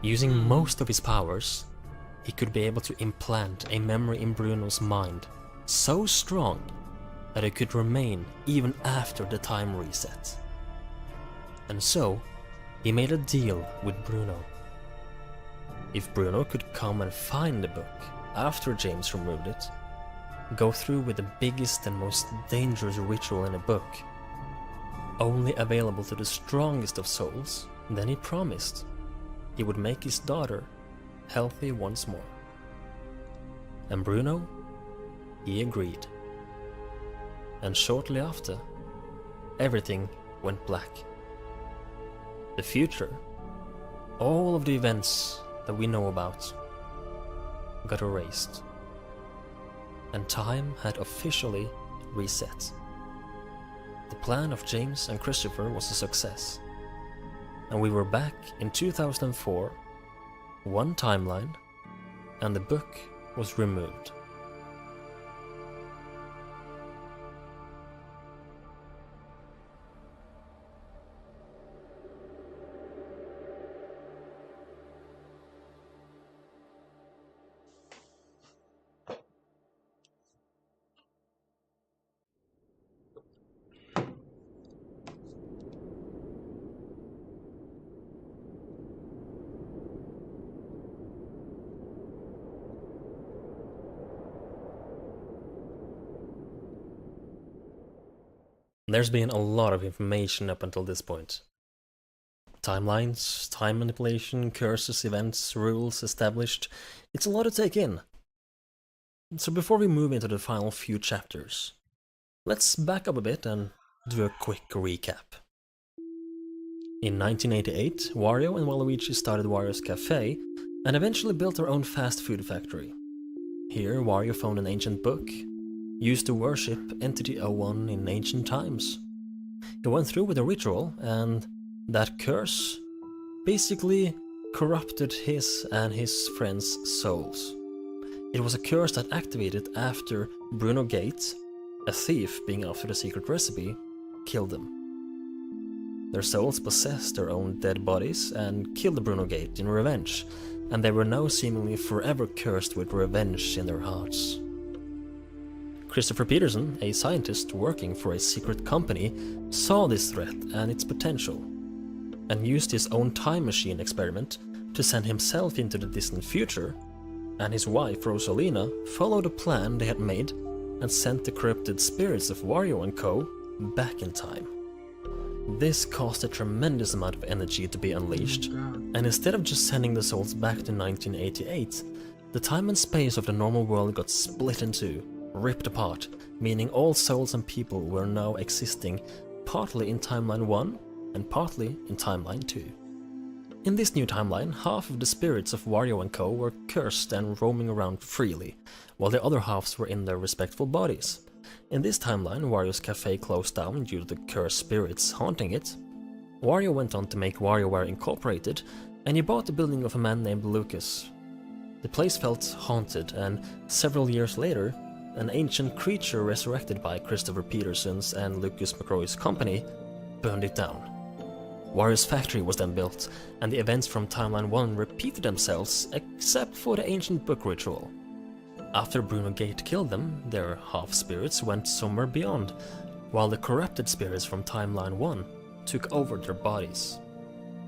Using most of his powers, he could be able to implant a memory in Bruno's mind so strong that it could remain even after the time reset. And so, he made a deal with Bruno. If Bruno could come and find the book after James removed it, go through with the biggest and most dangerous ritual in the book, only available to the strongest of souls, then he promised he would make his daughter healthy once more. And Bruno, he agreed. And shortly after, everything went black. The future, all of the events that we know about, got erased. And time had officially reset. The plan of James and Christopher was a success. And we were back in 2004, one timeline, and the book was removed. There's been a lot of information up until this point. Timelines, time manipulation, curses, events, rules established. It's a lot to take in. So before we move into the final few chapters, let's back up a bit and do a quick recap. In 1988, Wario and Waluigi started Wario's Cafe and eventually built their own fast food factory. Here, Wario found an ancient book used to worship Entity 01 in ancient times. He went through with a ritual, and that curse basically corrupted his and his friends' souls. It was a curse that activated after Bruno Gates, a thief being after the secret recipe, killed them. Their souls possessed their own dead bodies and killed Bruno Gate in revenge, and they were now seemingly forever cursed with revenge in their hearts. Christopher Peterson, a scientist working for a secret company, saw this threat and its potential, and used his own time machine experiment to send himself into the distant future, and his wife Rosalina followed a plan they had made and sent the corrupted spirits of Wario and Co. back in time. This caused a tremendous amount of energy to be unleashed, and instead of just sending the souls back to 1988, the time and space of the normal world got split in two, ripped apart, meaning all souls and people were now existing partly in Timeline 1 and partly in Timeline 2. In this new timeline, half of the spirits of Wario and Co. were cursed and roaming around freely, while the other halves were in their respectful bodies. In this timeline, Wario's Cafe closed down due to the cursed spirits haunting it. Wario went on to make WarioWare Incorporated, and he bought the building of a man named Lucas. The place felt haunted, and several years later, an ancient creature resurrected by Christopher Peterson's and Lucas McCrory's company burned it down. Wario's factory was then built, and the events from Timeline 1 repeated themselves except for the ancient book ritual. After Bruno Gate killed them, their half-spirits went somewhere beyond, while the corrupted spirits from Timeline 1 took over their bodies.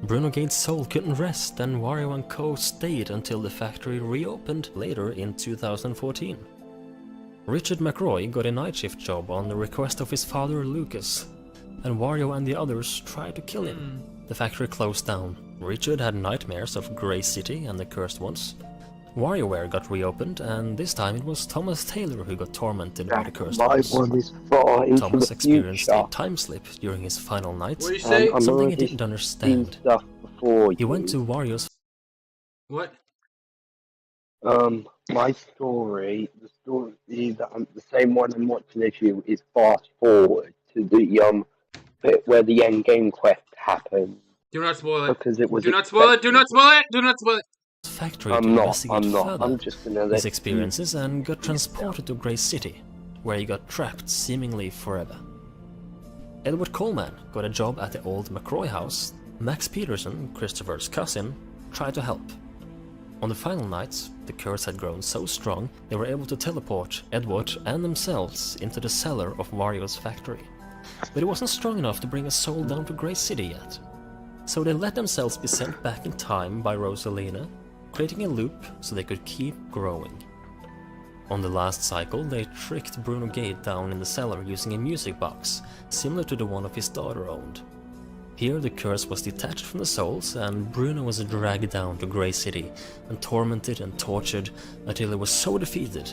Bruno Gate's soul couldn't rest, and Wario and Co. stayed until the factory reopened later in 2014. Richard McRoy got a night shift job on the request of his father Lucas, and Wario and the others tried to kill him. The factory closed down. Richard had nightmares of Grey City and the Cursed Ones. WarioWare got reopened, and this time it was Thomas Taylor who got tormented by the Cursed Ones. One is far into Thomas the experienced future. a time slip during his final night, What do you say? something he didn't understand. Stuff before He went to Wario's... What? My story, the story that the same one I'm watching this year is fast forward to the bit where the end game quest happened. Do not spoil it. Because it was Do not spoil it. Do not spoil it. Do not spoil it. factory I'm to not. investigate further I'm just gonna let his experiences and got transported to Grey City, where he got trapped seemingly forever. Edward Coleman got a job at the old McRoy house. Max Peterson, Christopher's cousin, tried to help. On the final night, the curse had grown so strong they were able to teleport Edward and themselves into the cellar of Wario's factory. But it wasn't strong enough to bring a soul down to Grey City yet. So they let themselves be sent back in time by Rosalina, creating a loop so they could keep growing. On the last cycle, they tricked Bruno Gate down in the cellar using a music box, similar to the one of his daughter owned. Here the curse was detached from the souls, and Bruno was dragged down to Grey City and tormented and tortured until he was so defeated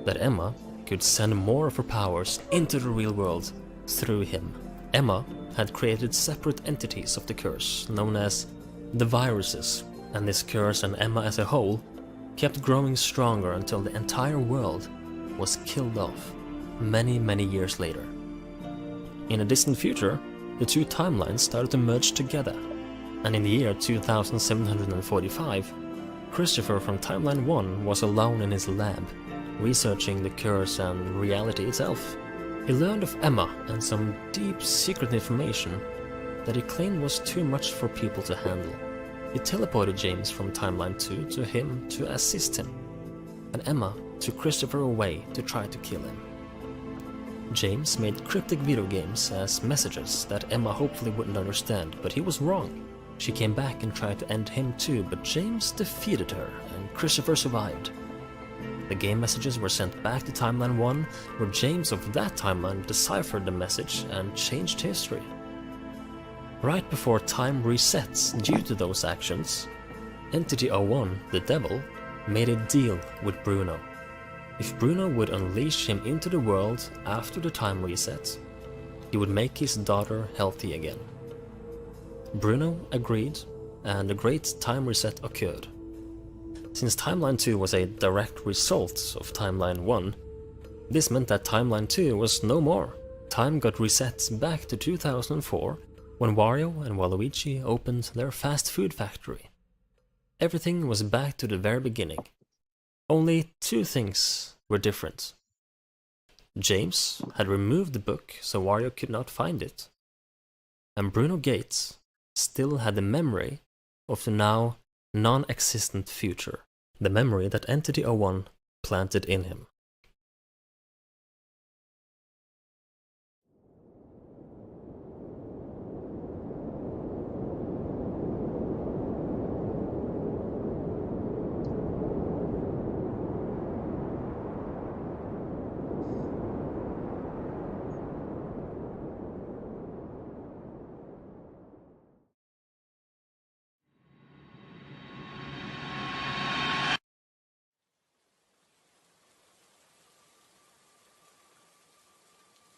that Emma could send more of her powers into the real world through him. Emma had created separate entities of the curse, known as the viruses, and this curse and Emma as a whole kept growing stronger until the entire world was killed off many years later. In a distant future, the two timelines started to merge together, and in the year 2745, Christopher from Timeline 1 was alone in his lab, researching the curse and reality itself. He learned of Emma and some deep secret information that he claimed was too much for people to handle. He teleported James from Timeline 2 to him to assist him, and Emma took Christopher away to try to kill him. James made cryptic video games as messages that Emma hopefully wouldn't understand, but he was wrong. She came back and tried to end him too, but James defeated her, and Christopher survived. The game messages were sent back to Timeline 1, where James of that timeline deciphered the message and changed history. Right before time resets due to those actions, Entity 01, the devil, made a deal with Bruno. If Bruno would unleash him into the world after the time reset, he would make his daughter healthy again. Bruno agreed, and a great time reset occurred. Since Timeline 2 was a direct result of Timeline 1, this meant that Timeline 2 was no more. Time got reset back to 2004, when Wario and Waluigi opened their fast food factory. Everything was back to the very beginning. Only two things were different. James had removed the book so Wario could not find it, and Bruno Gates still had the memory of the now non-existent future, the memory that Entity 01 planted in him.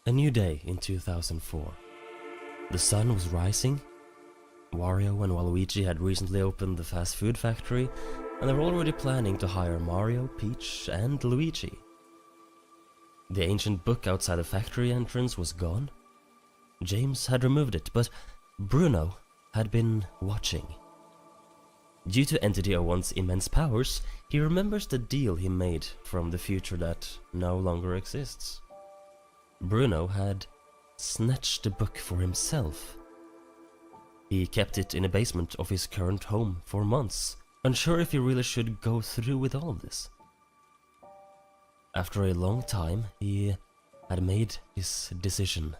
A new day in 2004. The sun was rising. Wario and Waluigi had recently opened the fast food factory, and they were already planning to hire Mario, Peach, and Luigi. The ancient book outside the factory entrance was gone. James had removed it, but Bruno had been watching. Due to Entity 01's immense powers, he remembers the deal he made from the future that no longer exists. Bruno had snatched the book for himself. He kept it in a basement of his current home for months, unsure if he really should go through with all of this. After a long time, he had made his decision.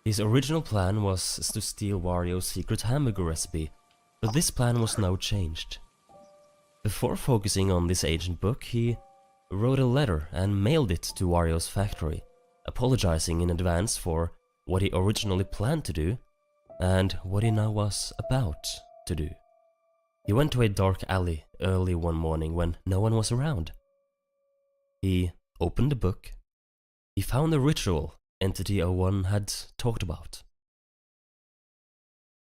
His original plan was to steal Wario's secret hamburger recipe, but this plan was now changed. Before focusing on this ancient book, he wrote a letter and mailed it to Wario's factory, apologizing in advance for what he originally planned to do and what he now was about to do. He went to a dark alley early one morning when no one was around. He opened the book. He found the ritual Entity 01 had talked about.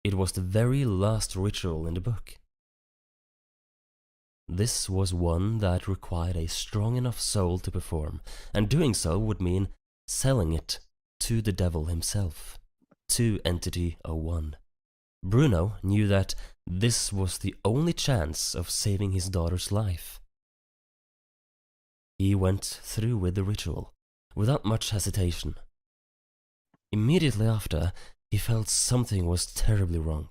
It was the very last ritual in the book. This was one that required a strong enough soul to perform, and doing so would mean selling it to the devil himself, to Entity 01. Bruno knew that this was the only chance of saving his daughter's life. He went through with the ritual, without much hesitation. Immediately after, he felt something was terribly wrong.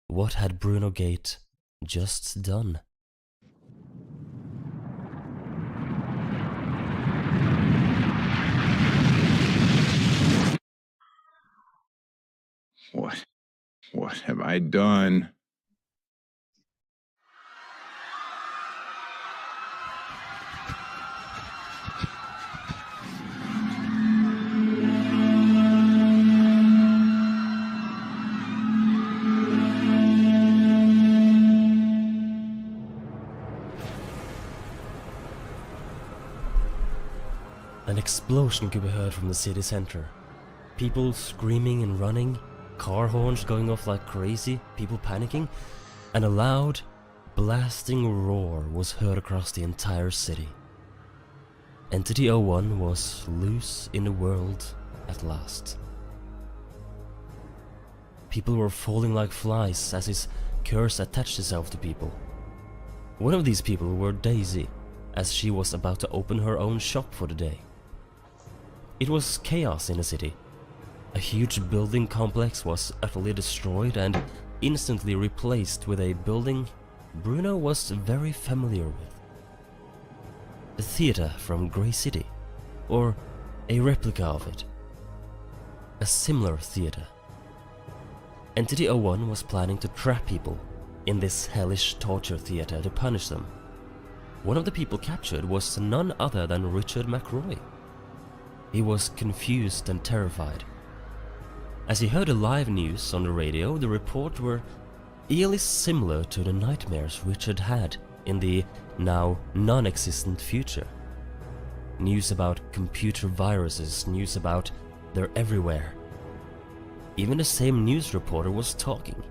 What had Bruno Gate just done? What have I done? An explosion could be heard from the city center. People screaming and running, car horns going off like crazy, people panicking, and a loud, blasting roar was heard across the entire city. Entity 01 was loose in the world at last. People were falling like flies as his curse attached itself to people. One of these people were Daisy, as she was about to open her own shop for the day. It was chaos in the city. A huge building complex was utterly destroyed and instantly replaced with a building Bruno was very familiar with. The theater from Grey City, or a replica of it. A similar theater. Entity 01 was planning to trap people in this hellish torture theater to punish them. One of the people captured was none other than Richard McRoy. He was confused and terrified. As he heard the live news on the radio, the reports were eerily similar to the nightmares Richard had in the now non-existent future. News about computer viruses, news about they're everywhere. Even the same news reporter was talking.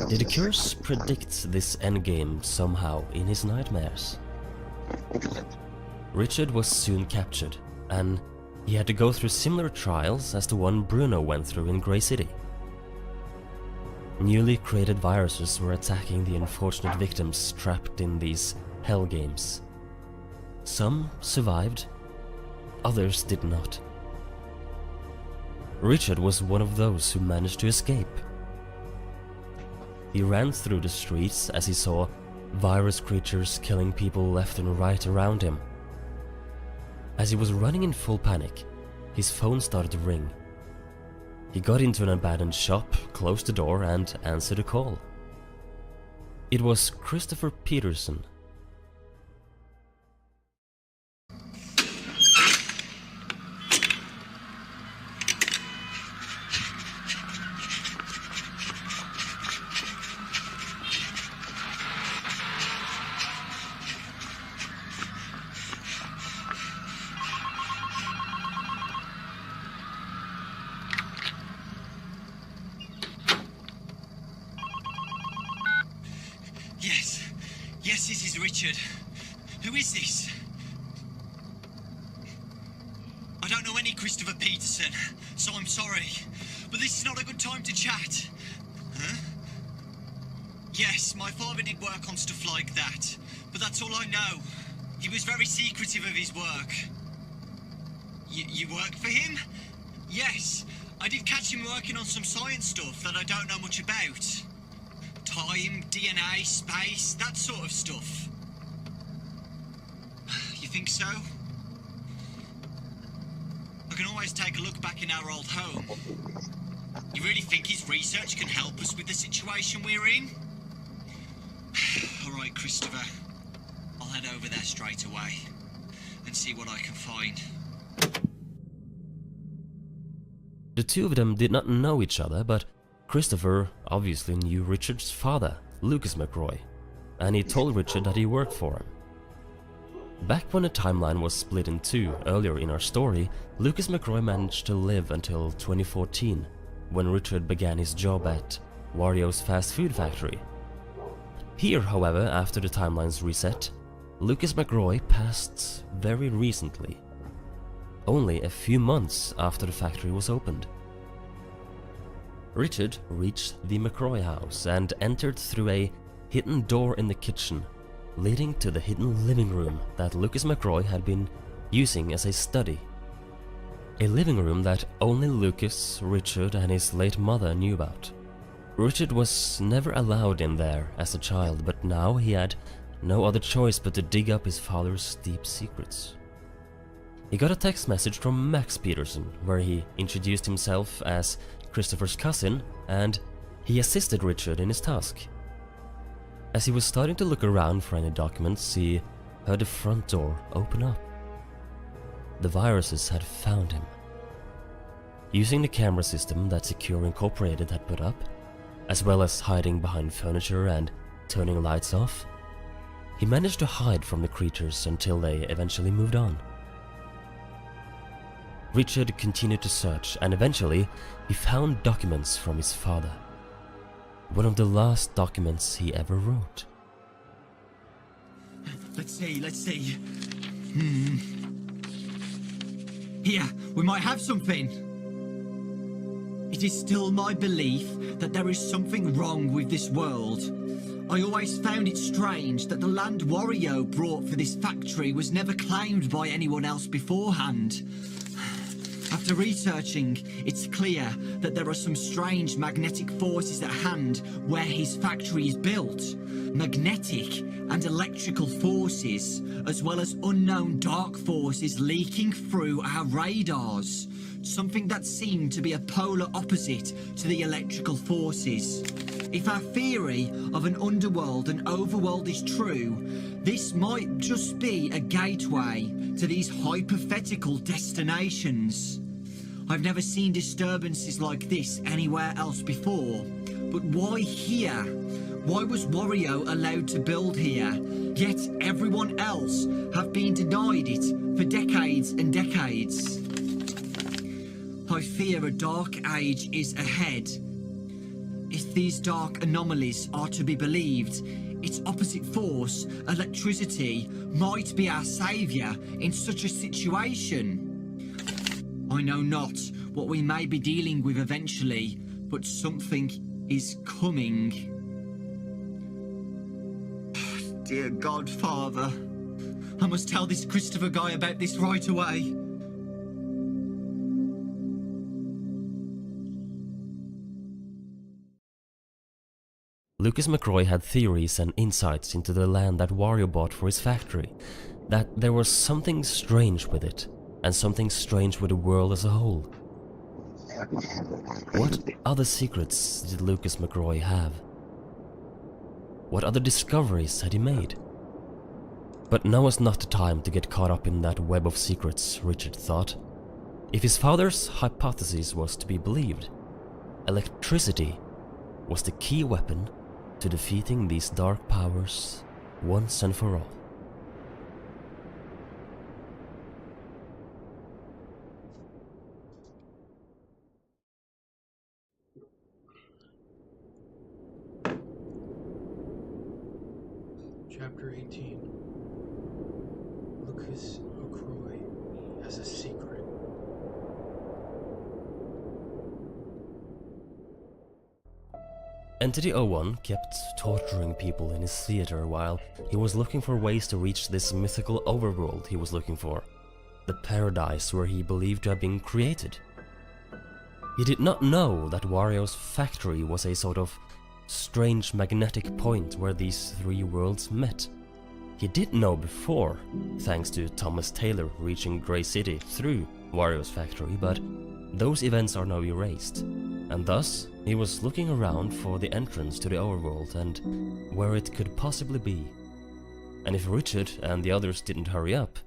Did the curse predict this endgame somehow in his nightmares? Richard was soon captured, and he had to go through similar trials as the one Bruno went through in Grey City. Newly created viruses were attacking the unfortunate victims trapped in these hell games. Some survived, others did not. Richard was one of those who managed to escape. He ran through the streets as he saw virus creatures killing people left and right around him. As he was running in full panic, his phone started to ring. He got into an abandoned shop, closed the door, and answered a call. It was Christopher Peterson. Yes, this is Richard. Who is this? I don't know any Christopher Peterson, so I'm sorry. But this is not a good time to chat. Huh? Yes, my father did work on stuff like that, but that's all I know. He was very secretive of his work. You work for him? Yes, I did catch him working on some science stuff that I don't know much about. Time, DNA, space, that sort of stuff. You think so? I can always take a look back in our old home. You really think his research can help us with the situation we're in? Alright, Christopher. I'll head over there straight away and see what I can find. The two of them did not know each other, but Christopher obviously knew Richard's father, Lucas McRoy, and he told Richard that he worked for him. Back when the timeline was split in two earlier in our story, Lucas McRoy managed to live until 2014, when Richard began his job at Wario's fast food factory. Here, however, after the timeline's reset, Lucas McRoy passed very recently, only a few months after the factory was opened. Richard reached the McRoy house and entered through a hidden door in the kitchen, leading to the hidden living room that Lucas McRoy had been using as a study. A living room that only Lucas, Richard and his late mother knew about. Richard was never allowed in there as a child, but now he had no other choice but to dig up his father's deep secrets. He got a text message from Max Peterson where he introduced himself as Christopher's cousin and he assisted Richard in his task. As he was starting to look around for any documents, he heard the front door open up. The viruses had found him. Using the camera system that Secure Incorporated had put up, as well as hiding behind furniture and turning lights off, he managed to hide from the creatures until they eventually moved on. Richard continued to search and eventually he found documents from his father. One of the last documents he ever wrote. Let's see. Here, we might have something. It is still my belief that there is something wrong with this world. I always found it strange that the land Wario brought for this factory was never claimed by anyone else beforehand. After researching, it's clear that there are some strange magnetic forces at hand where his factory is built. Magnetic and electrical forces, as well as unknown dark forces leaking through our radars. Something that seemed to be a polar opposite to the electrical forces. If our theory of an underworld and overworld is true, this might just be a gateway to these hypothetical destinations. I've never seen disturbances like this anywhere else before, but why here? Why was Wario allowed to build here, yet everyone else have been denied it for decades and decades? I fear a dark age is ahead. If these dark anomalies are to be believed, its opposite force, electricity, might be our saviour in such a situation. I know not what we may be dealing with eventually, but something is coming. Dear Godfather, I must tell this Christopher guy about this right away. Lucas McRoy had theories and insights into the land that Wario bought for his factory, that there was something strange with it, and something strange with the world as a whole. What other secrets did Lucas McRoy have? What other discoveries had he made? But now was not the time to get caught up in that web of secrets, Richard thought. If his father's hypothesis was to be believed, electricity was the key weapon to defeating these dark powers once and for all. Chapter 18. Lucas McRoy has a secret. Entity 01 kept torturing people in his theater while he was looking for ways to reach this mythical overworld he was looking for, the paradise where he believed to have been created. He did not know that Wario's factory was a sort of strange magnetic point where these three worlds met. He did know before, thanks to Thomas Taylor reaching Grey City through Wario's factory, but those events are now erased, and thus he was looking around for the entrance to the overworld and where it could possibly be. And if Richard and the others didn't hurry up,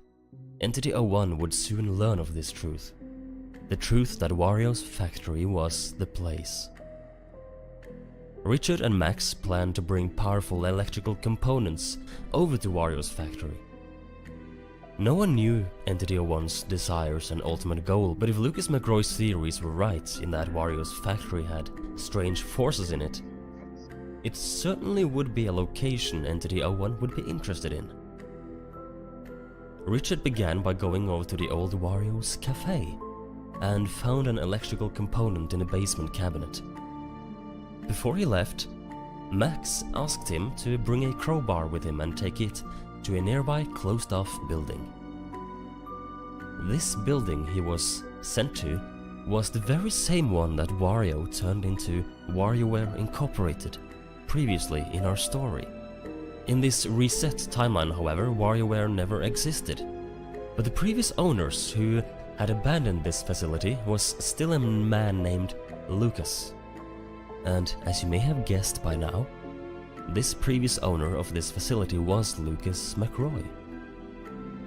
Entity 01 would soon learn of this truth. The truth that Wario's factory was the place. Richard and Max planned to bring powerful electrical components over to Wario's factory. No one knew Entity 01's desires and ultimate goal, but if Lucas McRoy's theories were right in that Wario's factory had strange forces in it, it certainly would be a location Entity 01 would be interested in. Richard began by going over to the old Wario's cafe and found an electrical component in a basement cabinet. Before he left, Max asked him to bring a crowbar with him and take it to a nearby closed-off building. This building he was sent to was the very same one that Wario turned into WarioWare Incorporated previously in our story. In this reset timeline, however, WarioWare never existed, but the previous owners who had abandoned this facility was still a man named Lucas. And as you may have guessed by now, this previous owner of this facility was Lucas McRoy.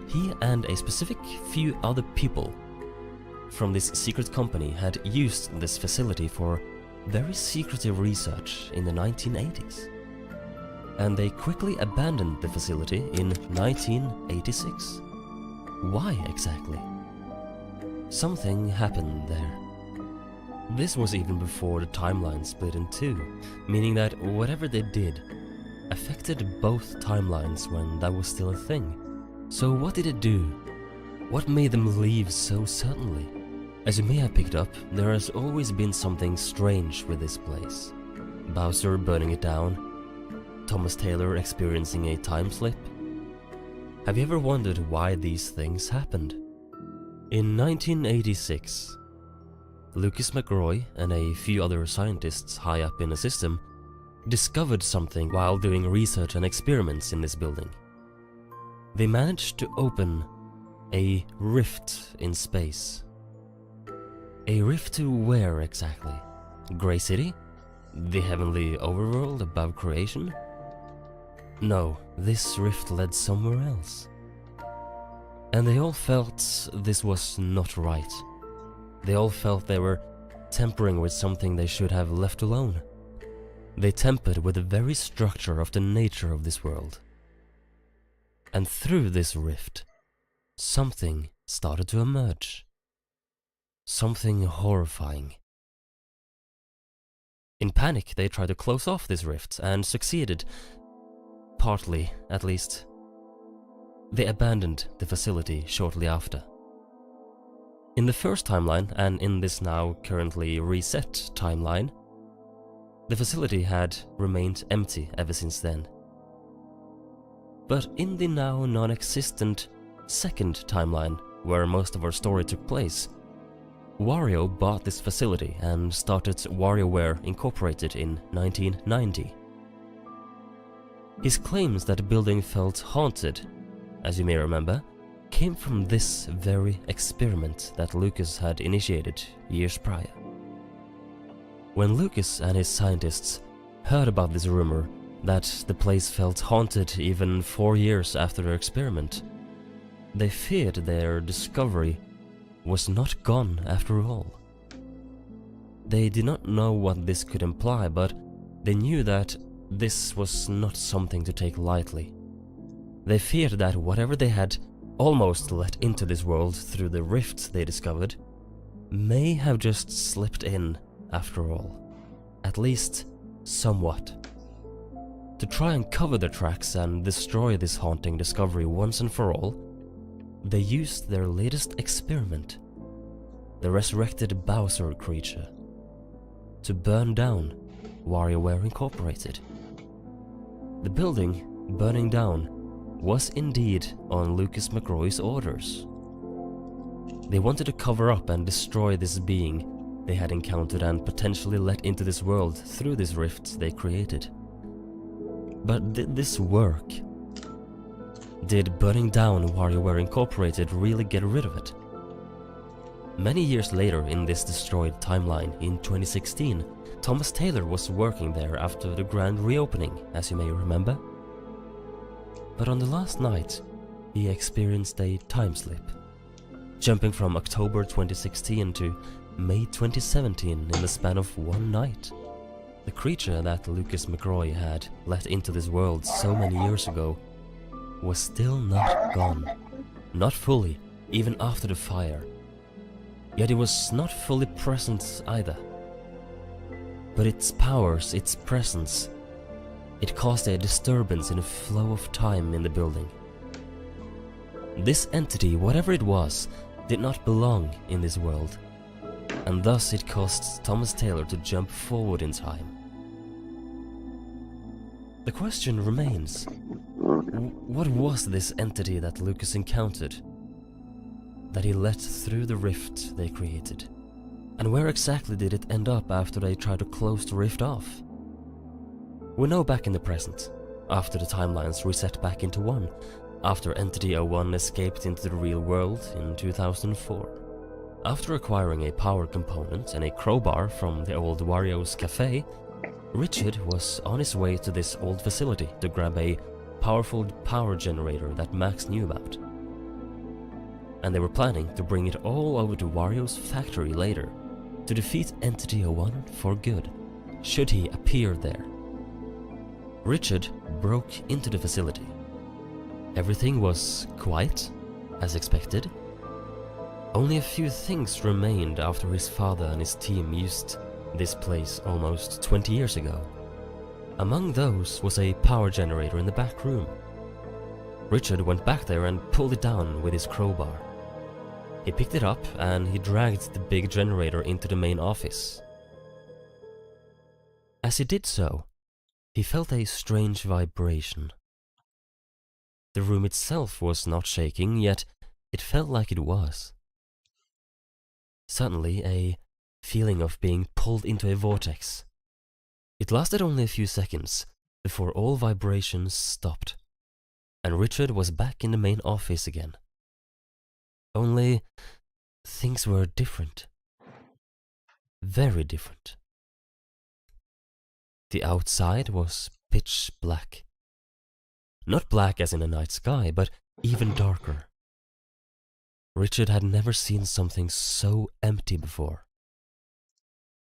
He and a specific few other people from this secret company had used this facility for very secretive research in the 1980s. And they quickly abandoned the facility in 1986. Why exactly? Something happened there. This was even before the timeline split in two, meaning that whatever they did affected both timelines when that was still a thing. So what did it do? What made them leave so suddenly? As you may have picked up, there has always been something strange with this place. Bowser burning it down, Thomas Taylor experiencing a time slip. Have you ever wondered why these things happened? In 1986, Lucas McRoy and a few other scientists high up in the system discovered something while doing research and experiments in this building. They managed to open a rift in space. A rift to where exactly? Grey City? The heavenly overworld above creation? No, this rift led somewhere else. And they all felt this was not right. They all felt they were tampering with something they should have left alone. They tampered with the very structure of the nature of this world. And through this rift, something started to emerge. Something horrifying. In panic, they tried to close off this rift and succeeded. Partly, at least. They abandoned the facility shortly after. In the first timeline, and in this now currently reset timeline, the facility had remained empty ever since then. But in the now non-existent second timeline, where most of our story took place, Wario bought this facility and started WarioWare Incorporated in 1990. His claims that the building felt haunted, as you may remember, came from this very experiment that Lucas had initiated years prior. When Lucas and his scientists heard about this rumor that the place felt haunted even 4 years after their experiment, they feared their discovery was not gone after all. They did not know what this could imply, but they knew that this was not something to take lightly. They feared that whatever they had almost let into this world through the rift they discovered may have just slipped in after all, at least somewhat. To try and cover their tracks and destroy this haunting discovery once and for all, they used their latest experiment, the resurrected Bowser creature, to burn down WarioWare Incorporated. The building burning down was indeed on Lucas McRoy's orders. They wanted to cover up and destroy this being they had encountered and potentially let into this world through this rift they created. But did this work? Did burning down WarioWare Incorporated really get rid of it? Many years later in this destroyed timeline, in 2016, Thomas Taylor was working there after the grand reopening, as you may remember. But on the last night, he experienced a time slip, jumping from October 2016 to May 2017 in the span of one night. The creature that Lucas McRoy had let into this world so many years ago was still not gone. Not fully, even after the fire. Yet it was not fully present either. But its powers, its presence, it caused a disturbance in the flow of time in the building. This entity, whatever it was, did not belong in this world, and thus it caused Thomas Taylor to jump forward in time. The question remains, what was this entity that Lucas encountered, that he let through the rift they created? And where exactly did it end up after they tried to close the rift off? We know back in the present, after the timelines reset back into one, after Entity 01 escaped into the real world in 2004. After acquiring a power component and a crowbar from the old warios cafe, Richard was on his way to this old facility to grab a powerful power generator that Max knew about. And they were planning to bring it all over to Wario's factory later, to defeat Entity 01 for good, should he appear there. Richard broke into the facility. Everything was quiet, as expected. Only a few things remained after his father and his team used this place almost 20 years ago. Among those was a power generator in the back room. Richard went back there and pulled it down with his crowbar. He picked it up and he dragged the big generator into the main office. As he did so, he felt a strange vibration. The room itself was not shaking, yet it felt like it was. Suddenly, a feeling of being pulled into a vortex. It lasted only a few seconds before all vibrations stopped, and Richard was back in the main office again. Only things were different. Very different. The outside was pitch black. Not black as in a night sky, but even darker. Richard had never seen something so empty before.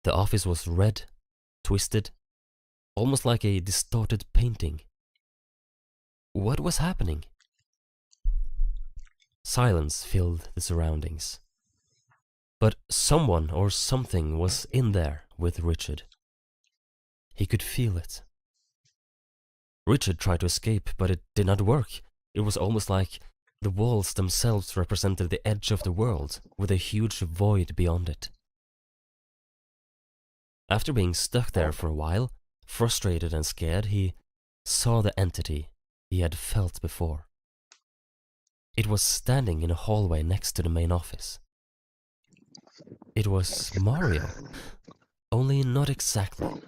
The office was red, twisted, almost like a distorted painting. What was happening? Silence filled the surroundings. But someone or something was in there with Richard. He could feel it. Richard tried to escape, but it did not work. It was almost like the walls themselves represented the edge of the world, with a huge void beyond it. After being stuck there for a while, frustrated and scared, he saw the entity he had felt before. It was standing in a hallway next to the main office. It was Mario, only not exactly.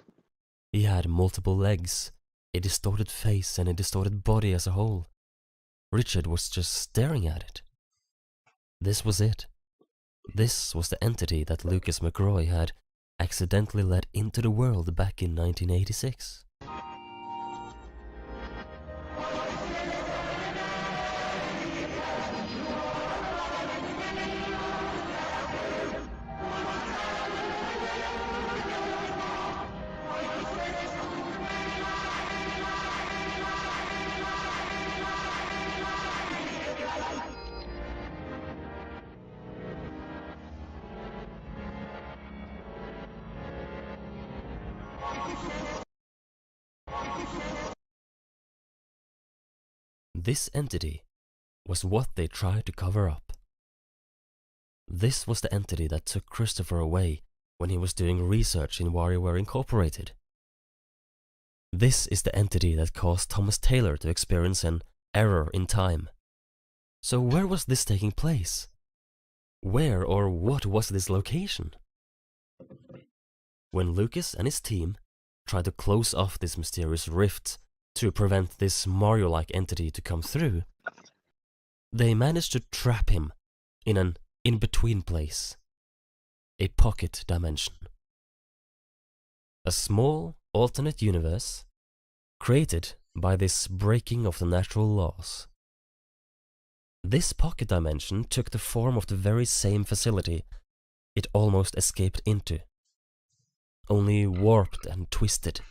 He had multiple legs, a distorted face and a distorted body as a whole. Richard was just staring at it. This was it. This was the entity that Lucas McRoy had accidentally let into the world back in 1986. This entity was what they tried to cover up. This was the entity that took Christopher away when he was doing research in WarioWare Incorporated. This is the entity that caused Thomas Taylor to experience an error in time. So where was this taking place? Where or what was this location? When Lucas and his team tried to close off this mysterious rift to prevent this Mario-like entity to come through, they managed to trap him in an in-between place, a pocket dimension. A small alternate universe created by this breaking of the natural laws. This pocket dimension took the form of the very same facility it almost escaped into, only warped and twisted.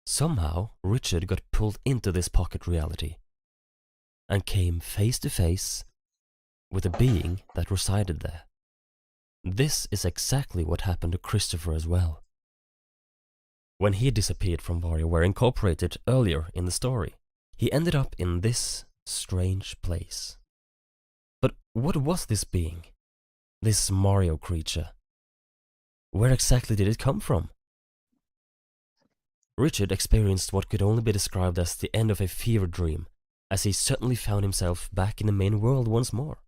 Somehow, Richard got pulled into this pocket reality and came face to face with a being that resided there. This is exactly what happened to Christopher as well. When he disappeared from WarioWare Incorporated earlier in the story, he ended up in this strange place. But what was this being? This Mario creature? Where exactly did it come from? Richard experienced what could only be described as the end of a fever dream, as he suddenly found himself back in the main world once more.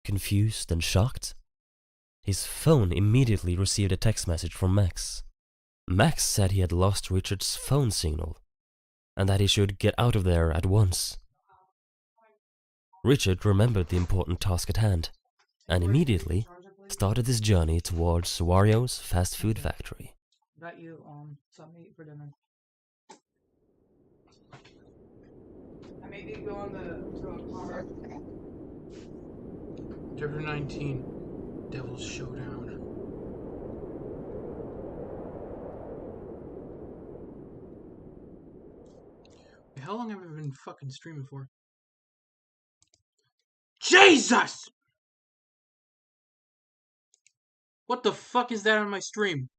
Confused and shocked, his phone immediately received a text message from Max. Max said he had lost Richard's phone signal, and that he should get out of there at once. Richard remembered the important task at hand, and immediately started his journey towards Wario's fast food factory. Got you something to eat for dinner. I made you go on the car. Chapter 19, Devil's Showdown. How long have I been fucking streaming for? Jesus! What the fuck is that on my stream?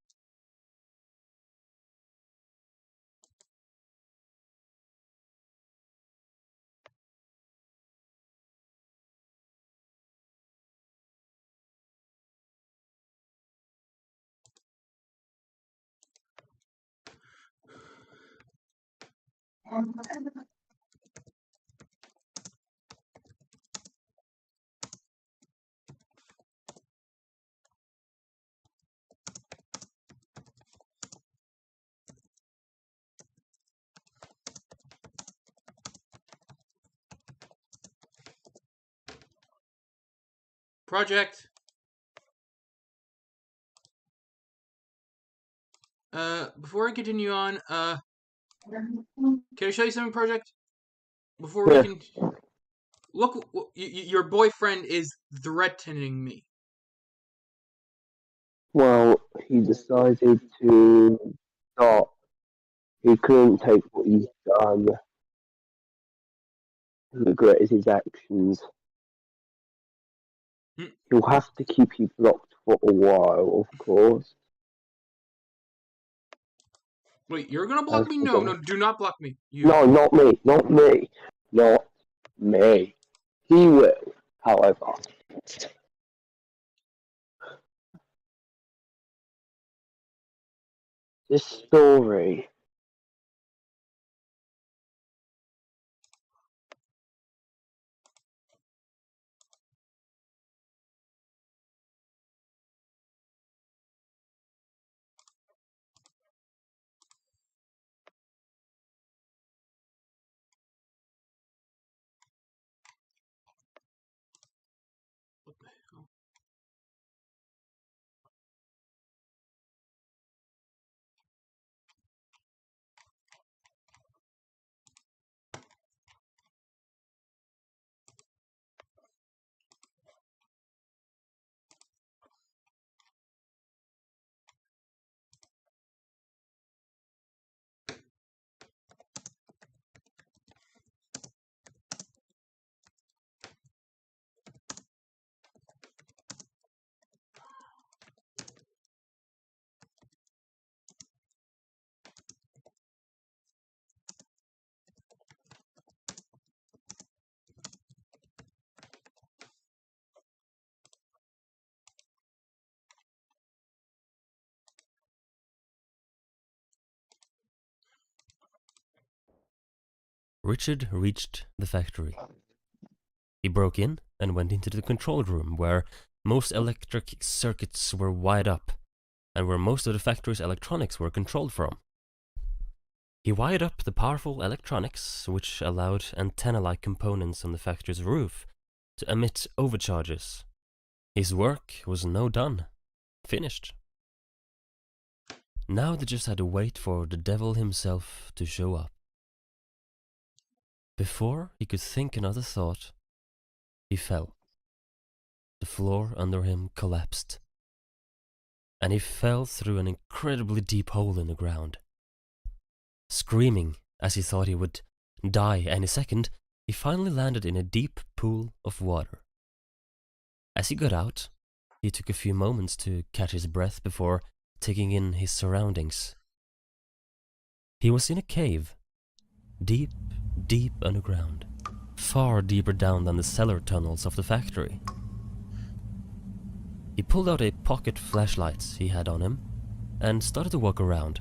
Project. Before I continue on, can I show you something, Project? Before we can... Look, your boyfriend is threatening me. Well, he decided to stop. He couldn't take what he's done. He regretted his actions. He'll have to keep you blocked for a while, of course. Wait, you're gonna block me? No, do not block me. You. No, not me. Not me. Not me. He will, however. This story. What the hell? Richard reached the factory. He broke in and went into the control room where most electric circuits were wired up and where most of the factory's electronics were controlled from. He wired up the powerful electronics, which allowed antenna-like components on the factory's roof to emit overcharges. His work was now done. Finished. Now they just had to wait for the devil himself to show up. Before he could think another thought, he fell. The floor under him collapsed, and he fell through an incredibly deep hole in the ground. Screaming as he thought he would die any second, he finally landed in a deep pool of water. As he got out, he took a few moments to catch his breath before taking in his surroundings. He was in a cave, deep, deep underground, far deeper down than the cellar tunnels of the factory. He pulled out a pocket flashlight he had on him and started to walk around.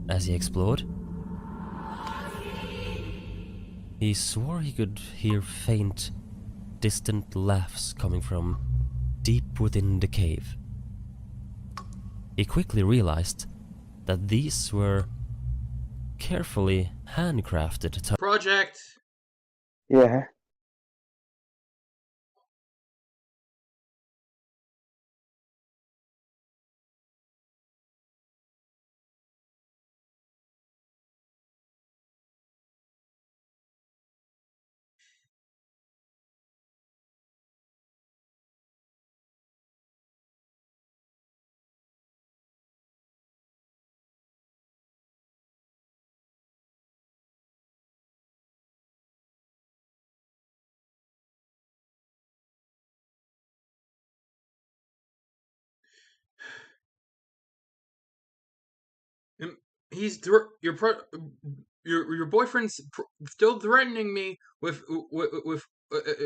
As he explored, he swore he could hear faint, distant laughs coming from deep within the cave. He quickly realized that these were carefully handcrafted Project! Yeah. He's your boyfriend's still threatening me with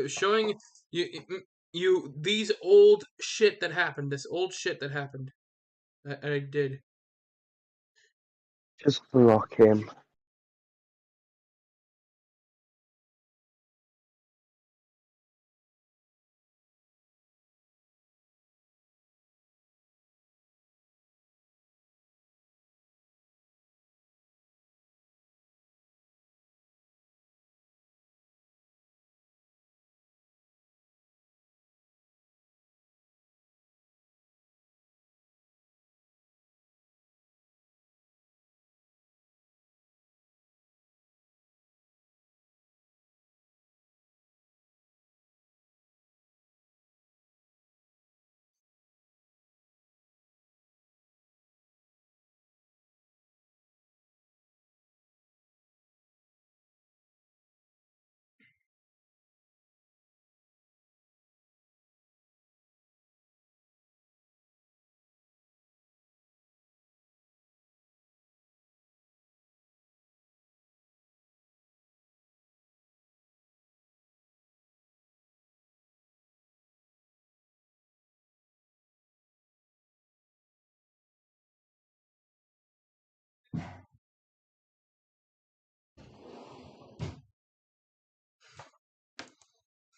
showing you these old shit that happened. This old shit that happened. That I did. Just block him.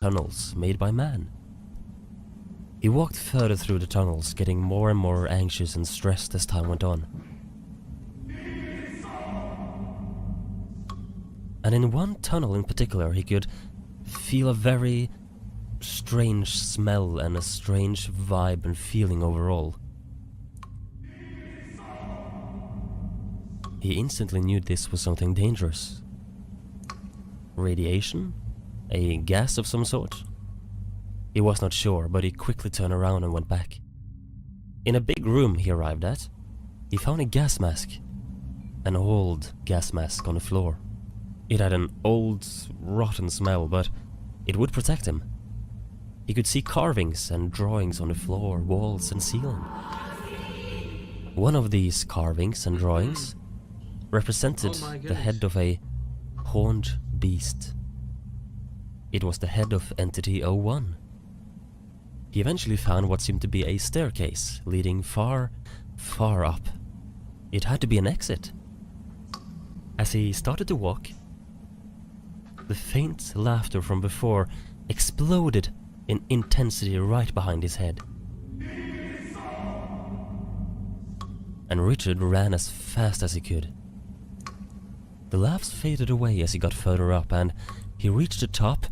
tunnels made by man. He walked further through the tunnels, getting more and more anxious and stressed as time went on. And in one tunnel in particular, he could feel a very strange smell and a strange vibe and feeling overall. He instantly knew this was something dangerous. Radiation? A gas of some sort? He was not sure, but he quickly turned around and went back. In a big room he arrived at, he found a gas mask. An old gas mask on the floor. It had an old, rotten smell, but it would protect him. He could see carvings and drawings on the floor, walls, and ceiling. One of these carvings and drawings represented the head of a horned beast. It was the head of Entity 01. He eventually found what seemed to be a staircase leading far, far up. It had to be an exit. As he started to walk, the faint laughter from before exploded in intensity right behind his head. and Richard ran as fast as he could. The laughs faded away as he got further up, and he reached the top,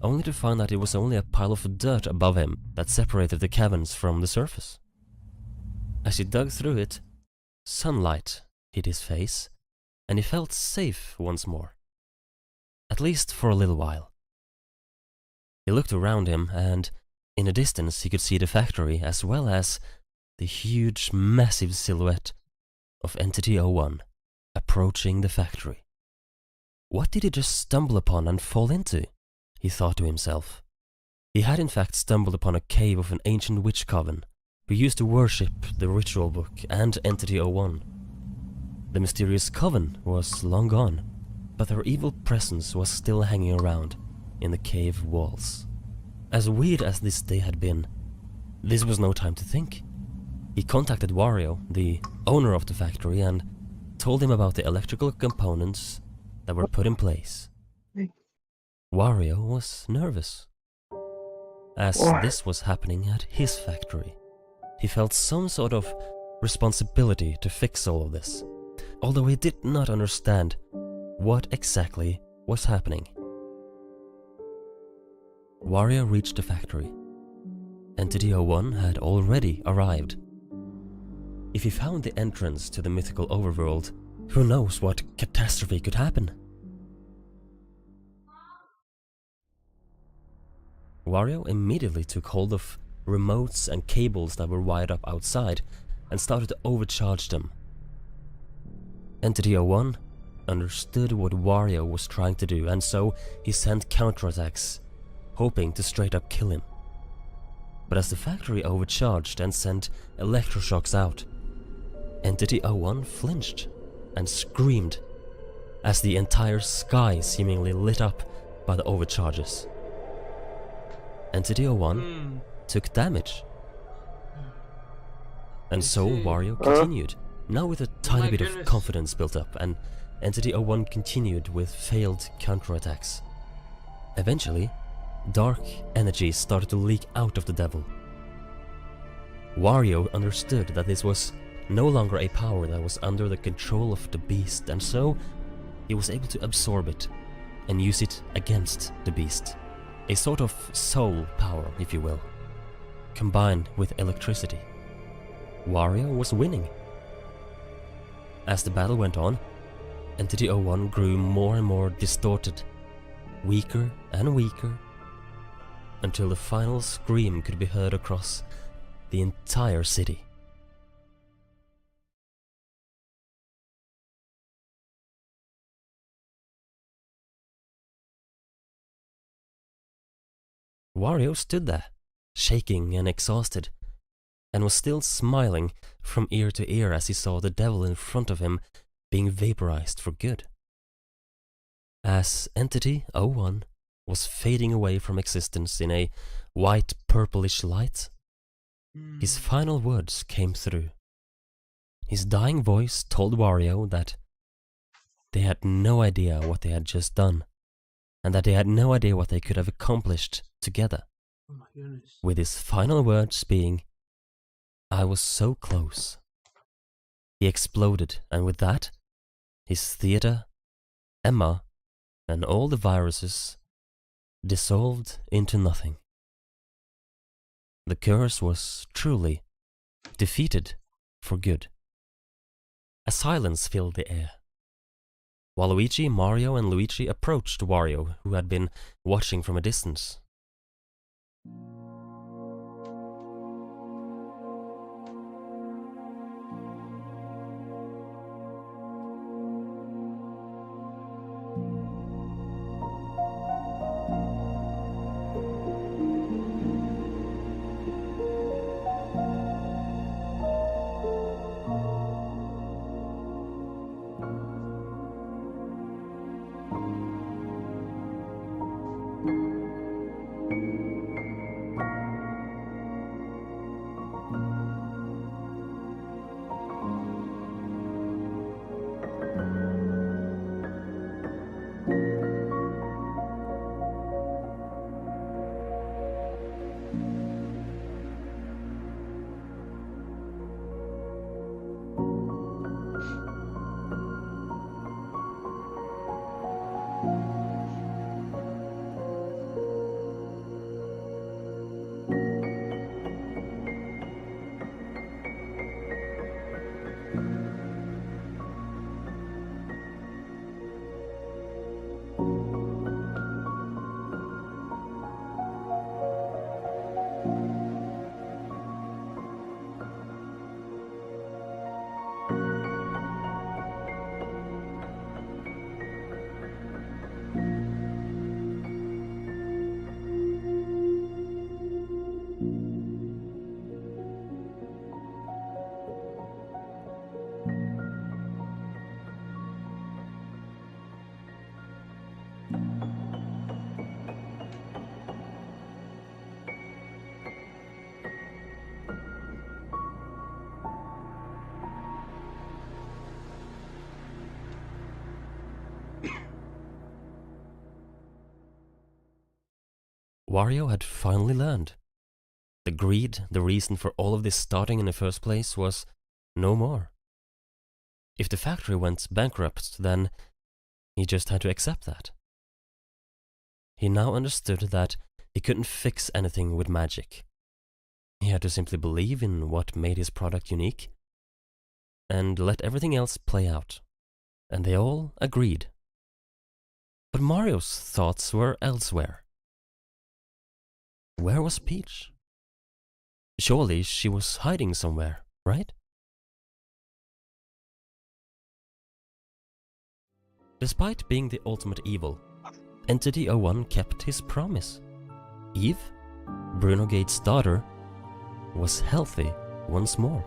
only to find that it was only a pile of dirt above him that separated the caverns from the surface. As he dug through it, sunlight hit his face, and he felt safe once more. At least for a little while. He looked around him, and in the distance he could see the factory as well as the huge, massive silhouette of Entity 01 approaching the factory. What did he just stumble upon and fall into? He thought to himself. He had in fact stumbled upon a cave of an ancient witch coven who used to worship the ritual book and Entity 01. The mysterious coven was long gone, but their evil presence was still hanging around in the cave walls. As weird as this day had been, this was no time to think. He contacted Wario, the owner of the factory, and told him about the electrical components that were put in place. Wario was nervous, as this was happening at his factory. He felt some sort of responsibility to fix all of this, although he did not understand what exactly was happening. Wario reached the factory. Entity 01 had already arrived. If he found the entrance to the mythical overworld, who knows what catastrophe could happen? Wario immediately took hold of remotes and cables that were wired up outside and started to overcharge them. Entity 01 understood what Wario was trying to do, and so he sent counterattacks, hoping to straight up kill him. But as the factory overcharged and sent electroshocks out, Entity 01 flinched and screamed as the entire sky seemingly lit up by the overcharges. Entity 01 took damage. And so Wario continued, now with a tiny bit of confidence built up, and Entity 01 continued with failed counterattacks. Eventually, dark energy started to leak out of the devil. Wario understood that this was no longer a power that was under the control of the beast, and so he was able to absorb it and use it against the beast. A sort of soul power, if you will, combined with electricity. Wario was winning. As the battle went on, Entity 01 grew more and more distorted, weaker and weaker, until the final scream could be heard across the entire city. Wario stood there, shaking and exhausted, and was still smiling from ear to ear as he saw the devil in front of him being vaporized for good. As Entity 01 was fading away from existence in a white purplish light, his final words came through. His dying voice told Wario that they had no idea what they had just done, and that they had no idea what they could have accomplished together. Oh my goodness. With his final words being, "I was so close." He exploded, and with that, his theater, Emma, and all the viruses dissolved into nothing. The curse was truly defeated for good. A silence filled the air. Waluigi, Mario, and Luigi approached Wario, who had been watching from a distance. Wario had finally learned. The greed, the reason for all of this starting in the first place, was no more. If the factory went bankrupt, then he just had to accept that. He now understood that he couldn't fix anything with magic. He had to simply believe in what made his product unique and let everything else play out. And they all agreed. But Mario's thoughts were elsewhere. Where was Peach? Surely she was hiding somewhere, right? Despite being the ultimate evil, Entity 01 kept his promise. Eve, Bruno Gates' daughter, was healthy once more.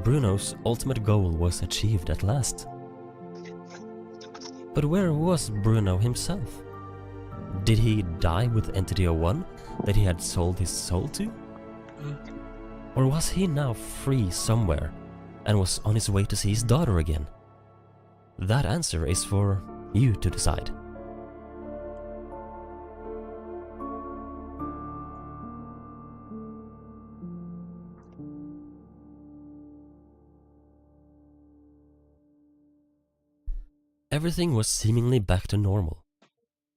Bruno's ultimate goal was achieved at last. But where was Bruno himself? Did he die with Entity 01 that he had sold his soul to? Or was he now free somewhere and was on his way to see his daughter again? That answer is for you to decide. Everything was seemingly back to normal.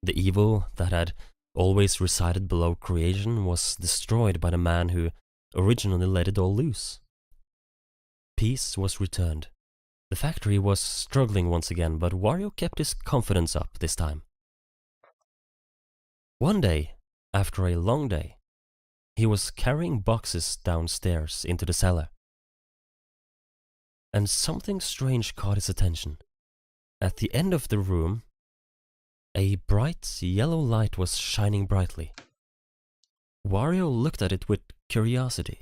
The evil that had always resided below creation was destroyed by the man who originally let it all loose. Peace was returned. The factory was struggling once again, but Wario kept his confidence up this time. One day, after a long day, he was carrying boxes downstairs into the cellar. And something strange caught his attention. At the end of the room, a bright yellow light was shining brightly. Wario looked at it with curiosity.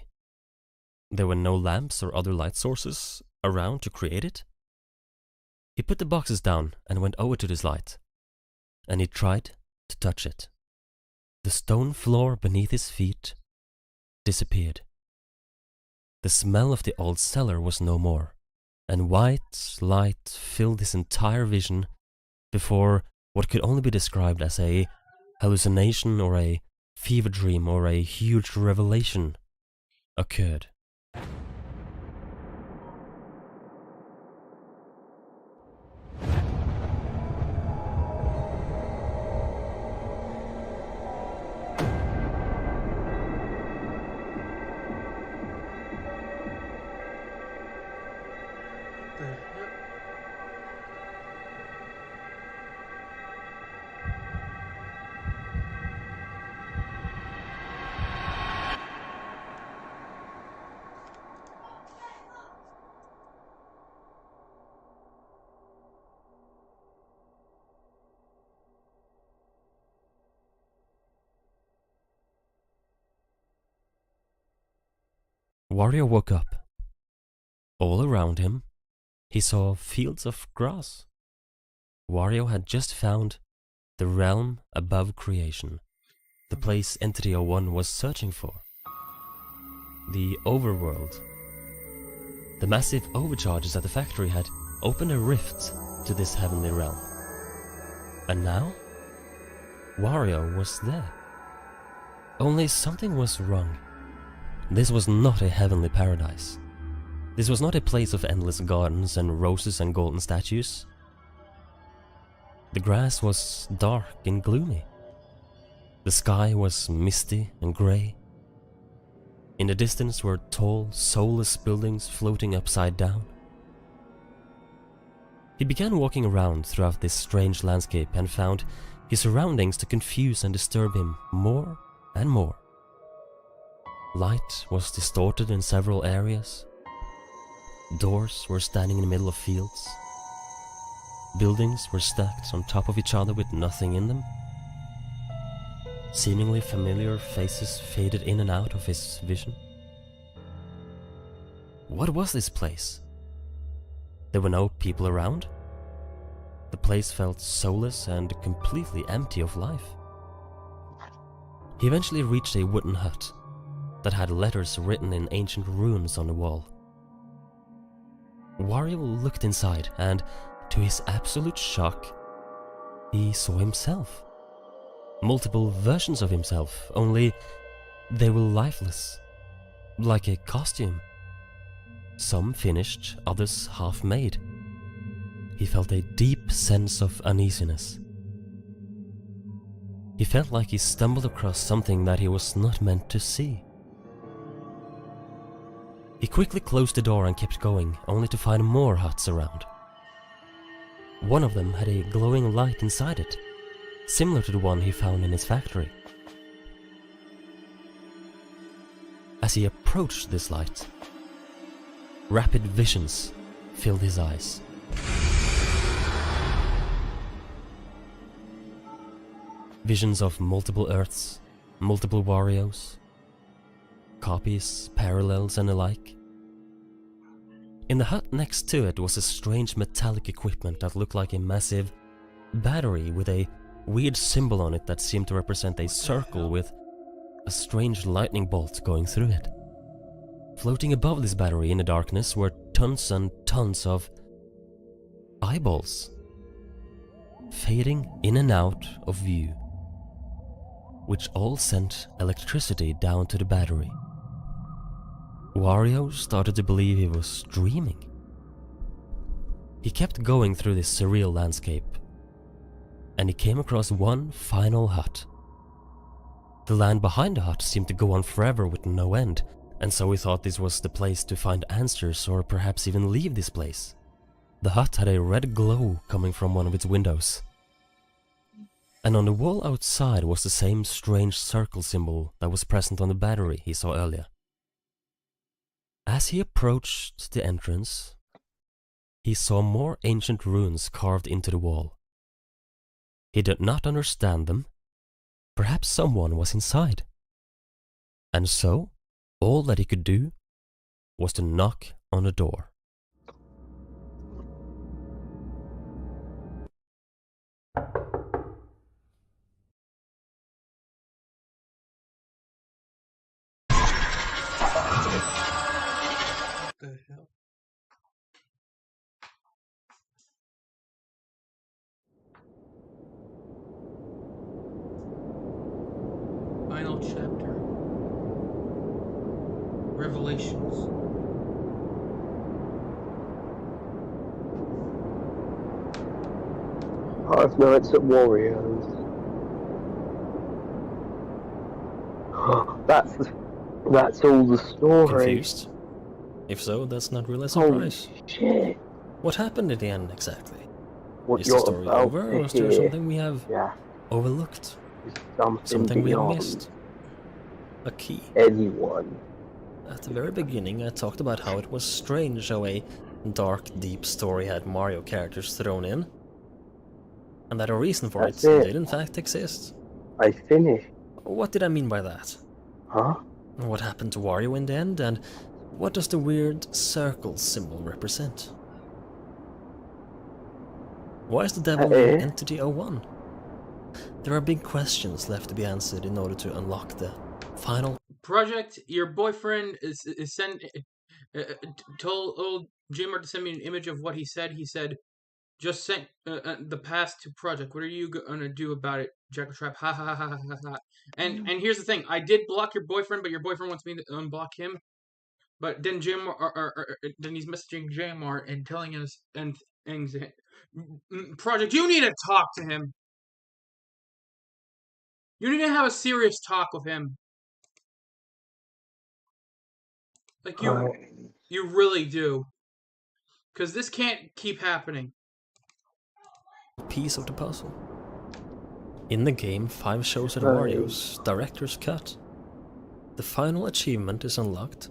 There were no lamps or other light sources around to create it. He put the boxes down and went over to this light, and he tried to touch it. The stone floor beneath his feet disappeared. The smell of the old cellar was no more, and white light filled his entire vision before what could only be described as a hallucination or a fever dream or a huge revelation occurred. Wario woke up. All around him, he saw fields of grass. Wario had just found the realm above creation, the place Entity 01 was searching for. The overworld. The massive overcharges at the factory had opened a rift to this heavenly realm. And now, Wario was there. Only something was wrong. This was not a heavenly paradise. This was not a place of endless gardens and roses and golden statues. The grass was dark and gloomy. The sky was misty and grey. In the distance were tall, soulless buildings floating upside down. He began walking around throughout this strange landscape and found his surroundings to confuse and disturb him more and more. Light was distorted in several areas. Doors were standing in the middle of fields. Buildings were stacked on top of each other with nothing in them. Seemingly familiar faces faded in and out of his vision. What was this place? There were no people around. The place felt soulless and completely empty of life. He eventually reached a wooden hut that had letters written in ancient runes on the wall. Wario looked inside and, to his absolute shock, he saw himself. Multiple versions of himself, only they were lifeless, like a costume. Some finished, others half-made. He felt a deep sense of uneasiness. He felt like he stumbled across something that he was not meant to see. He quickly closed the door and kept going, only to find more huts around. One of them had a glowing light inside it, similar to the one he found in his factory. As he approached this light, rapid visions filled his eyes. Visions of multiple Earths, multiple warios, copies, parallels and the like. In the hut next to it was a strange metallic equipment that looked like a massive battery with a weird symbol on it that seemed to represent a circle with a strange lightning bolt going through it. Floating above this battery in the darkness were tons and tons of eyeballs, fading in and out of view, which all sent electricity down to the battery. Wario started to believe he was dreaming. He kept going through this surreal landscape, and he came across one final hut. The land behind the hut seemed to go on forever with no end, and so he thought this was the place to find answers or perhaps even leave this place. The hut had a red glow coming from one of its windows. And on the wall outside was the same strange circle symbol that was present on the battery he saw earlier. As he approached the entrance, he saw more ancient runes carved into the wall. He did not understand them. Perhaps someone was inside. And so, all that he could do was to knock on the door. The hell? Final chapter. Revelations. Five Nights at Warios. That's all the story. Confused? If so, that's not really a surprise. Holy shit. What happened at the end exactly? What Is the you're story about over, to or is there hear, something we have overlooked? Something we have beyond missed? A key. anyone. At the very beginning, I talked about how it was strange how a dark, deep story had Mario characters thrown in, and that a reason for That's it it. did in fact exist. I finished. What did I mean by that? Huh? What happened to Wario in the end, and what does the weird circle symbol represent? Why is the devil in Entity 01? There are big questions left to be answered in order to unlock the final Project, your boyfriend is told old Jimmer to send me an image of what he said. He said, just sent the past to Project. What are you gonna do about it, Jack Trap? Ha ha ha ha ha ha. And here's the thing. I did block your boyfriend, but your boyfriend wants me to unblock him. But then then he's messaging Jamar and telling us, and Project, you need to talk to him. You need to have a serious talk with him. Like you really do. Because this can't keep happening. Piece of the puzzle. In the game 5 shows at Wario's Director's Cut, the final achievement is unlocked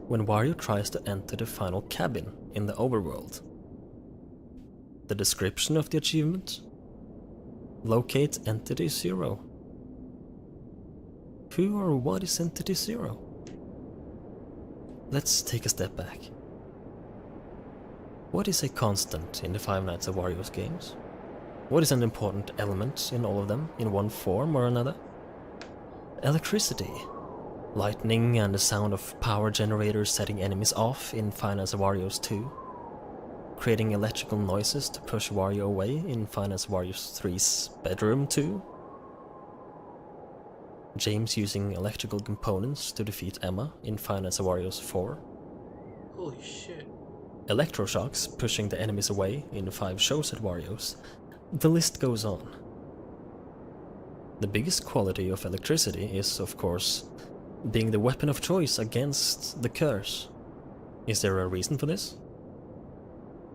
when Wario tries to enter the final cabin in the overworld. The description of the achievement? Locate Entity 0. Who or what is Entity 0? Let's take a step back. What is a constant in the Five Nights at Wario's games? What is an important element in all of them, in one form or another? Electricity. Lightning and the sound of power generators setting enemies off in Five Nights at Wario's 2. Creating electrical noises to push Wario away in Five Nights at Wario's 3's bedroom 2. James using electrical components to defeat Emma in Five Nights at Wario's 4. Holy shit. Electroshocks pushing the enemies away in 5 shows at Wario's. The list goes on. The biggest quality of electricity is, of course, being the weapon of choice against the curse. Is there a reason for this?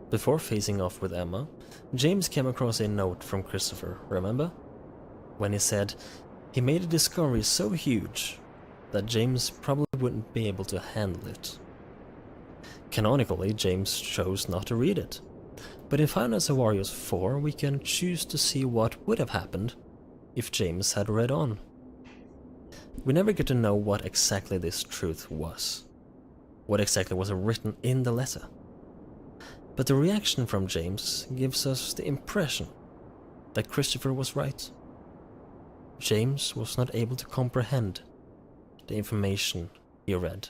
Before facing off with Emma, James came across a note from Christopher, remember? When he said he made a discovery so huge that James probably wouldn't be able to handle it. Canonically, James chose not to read it. But in Five Nights at Wario's 4, we can choose to see what would have happened if James had read on. We never get to know what exactly this truth was. What exactly was written in the letter. But the reaction from James gives us the impression that Christopher was right. James was not able to comprehend the information he read.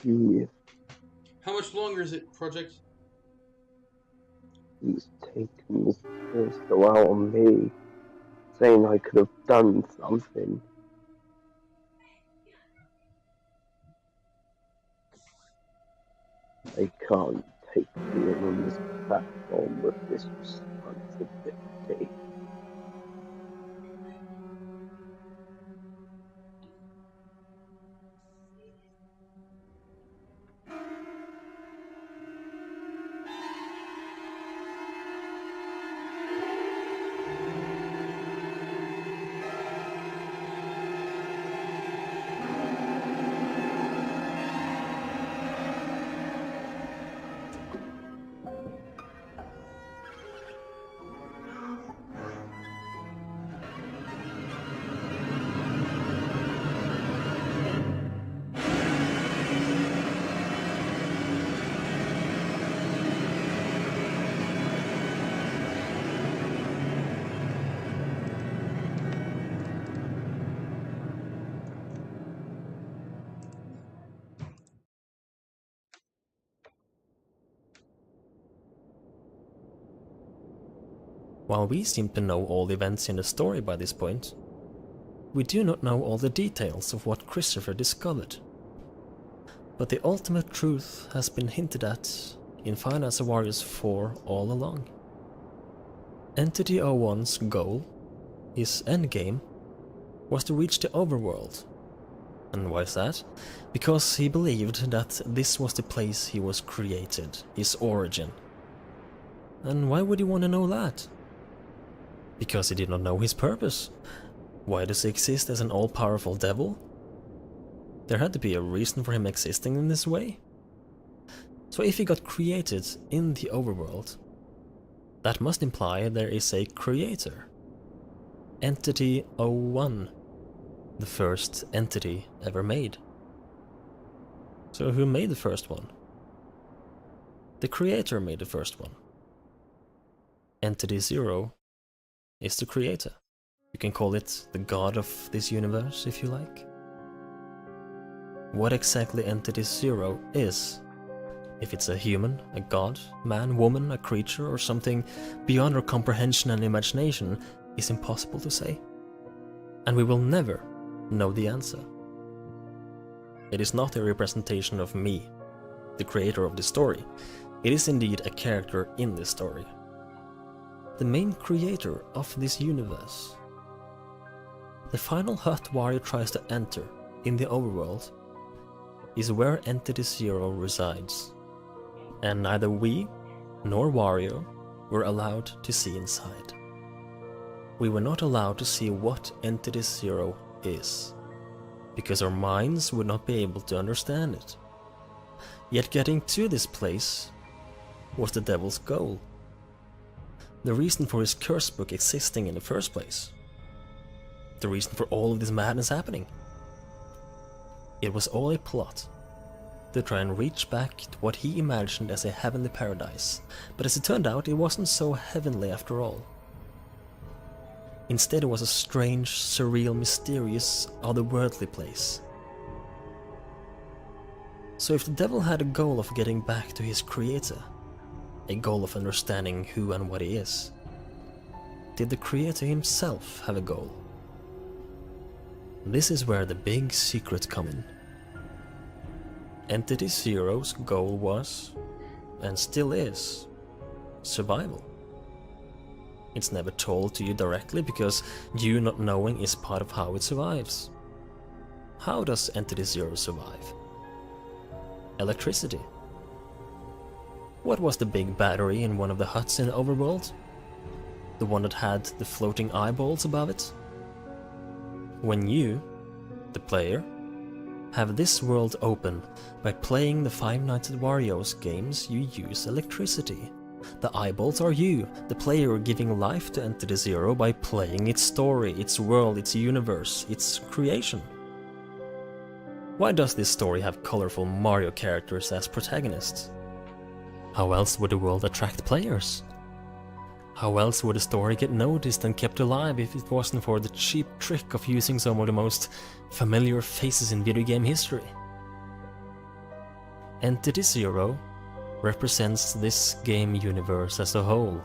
Yeah, How much longer is it, Project? he's taken this pistol out on me, saying I could have done something. I can't take being on this platform with this responsibility. While we seem to know all the events in the story by this point, we do not know all the details of what Christopher discovered. But the ultimate truth has been hinted at in Five Nights at Wario's 4 all along. Entity 01's goal, his endgame, was to reach the overworld. And why is that? Because he believed that this was the place he was created, his origin. And why would he want to know that? Because he did not know his purpose. Why does he exist as an all-powerful devil? There had to be a reason for him existing in this way. So if he got created in the overworld, that must imply there is a creator. Entity 01, the first entity ever made. So who made the first one? The creator made the first one. Entity 0 is the creator. You can call it the god of this universe if you like. What exactly Entity 0 is, if it's a human, a god, man, woman, a creature, or something beyond our comprehension and imagination, is impossible to say. And we will never know the answer. It is not a representation of me, the creator of the story. It is indeed a character in this story. The main creator of this universe. The final hut Wario tries to enter in the overworld is where Entity 0 resides, and neither we nor Wario were allowed to see inside. We were not allowed to see what Entity 0 is, because our minds would not be able to understand it. Yet getting to this place was the devil's goal. The reason for his curse book existing in the first place. The reason for all of this madness happening. It was all a plot to try and reach back to what he imagined as a heavenly paradise, but as it turned out, it wasn't so heavenly after all. Instead, it was a strange, surreal, mysterious, otherworldly place. So if the devil had a goal of getting back to his creator, a goal of understanding who and what he is, did the creator himself have a goal? This is where the big secret come in. Entity 0's goal was, and still is, survival. It's never told to you directly because you not knowing is part of how it survives. How does Entity 0 survive? Electricity. What was the big battery in one of the huts in the overworld? The one that had the floating eyeballs above it? When you, the player, have this world open by playing the Five Nights at Wario's games, you use electricity. The eyeballs are you, the player, giving life to Entity 0 by playing its story, its world, its universe, its creation. Why does this story have colorful Mario characters as protagonists? How else would the world attract players? How else would the story get noticed and kept alive if it wasn't for the cheap trick of using some of the most familiar faces in video game history? Entity 0 represents this game universe as a whole,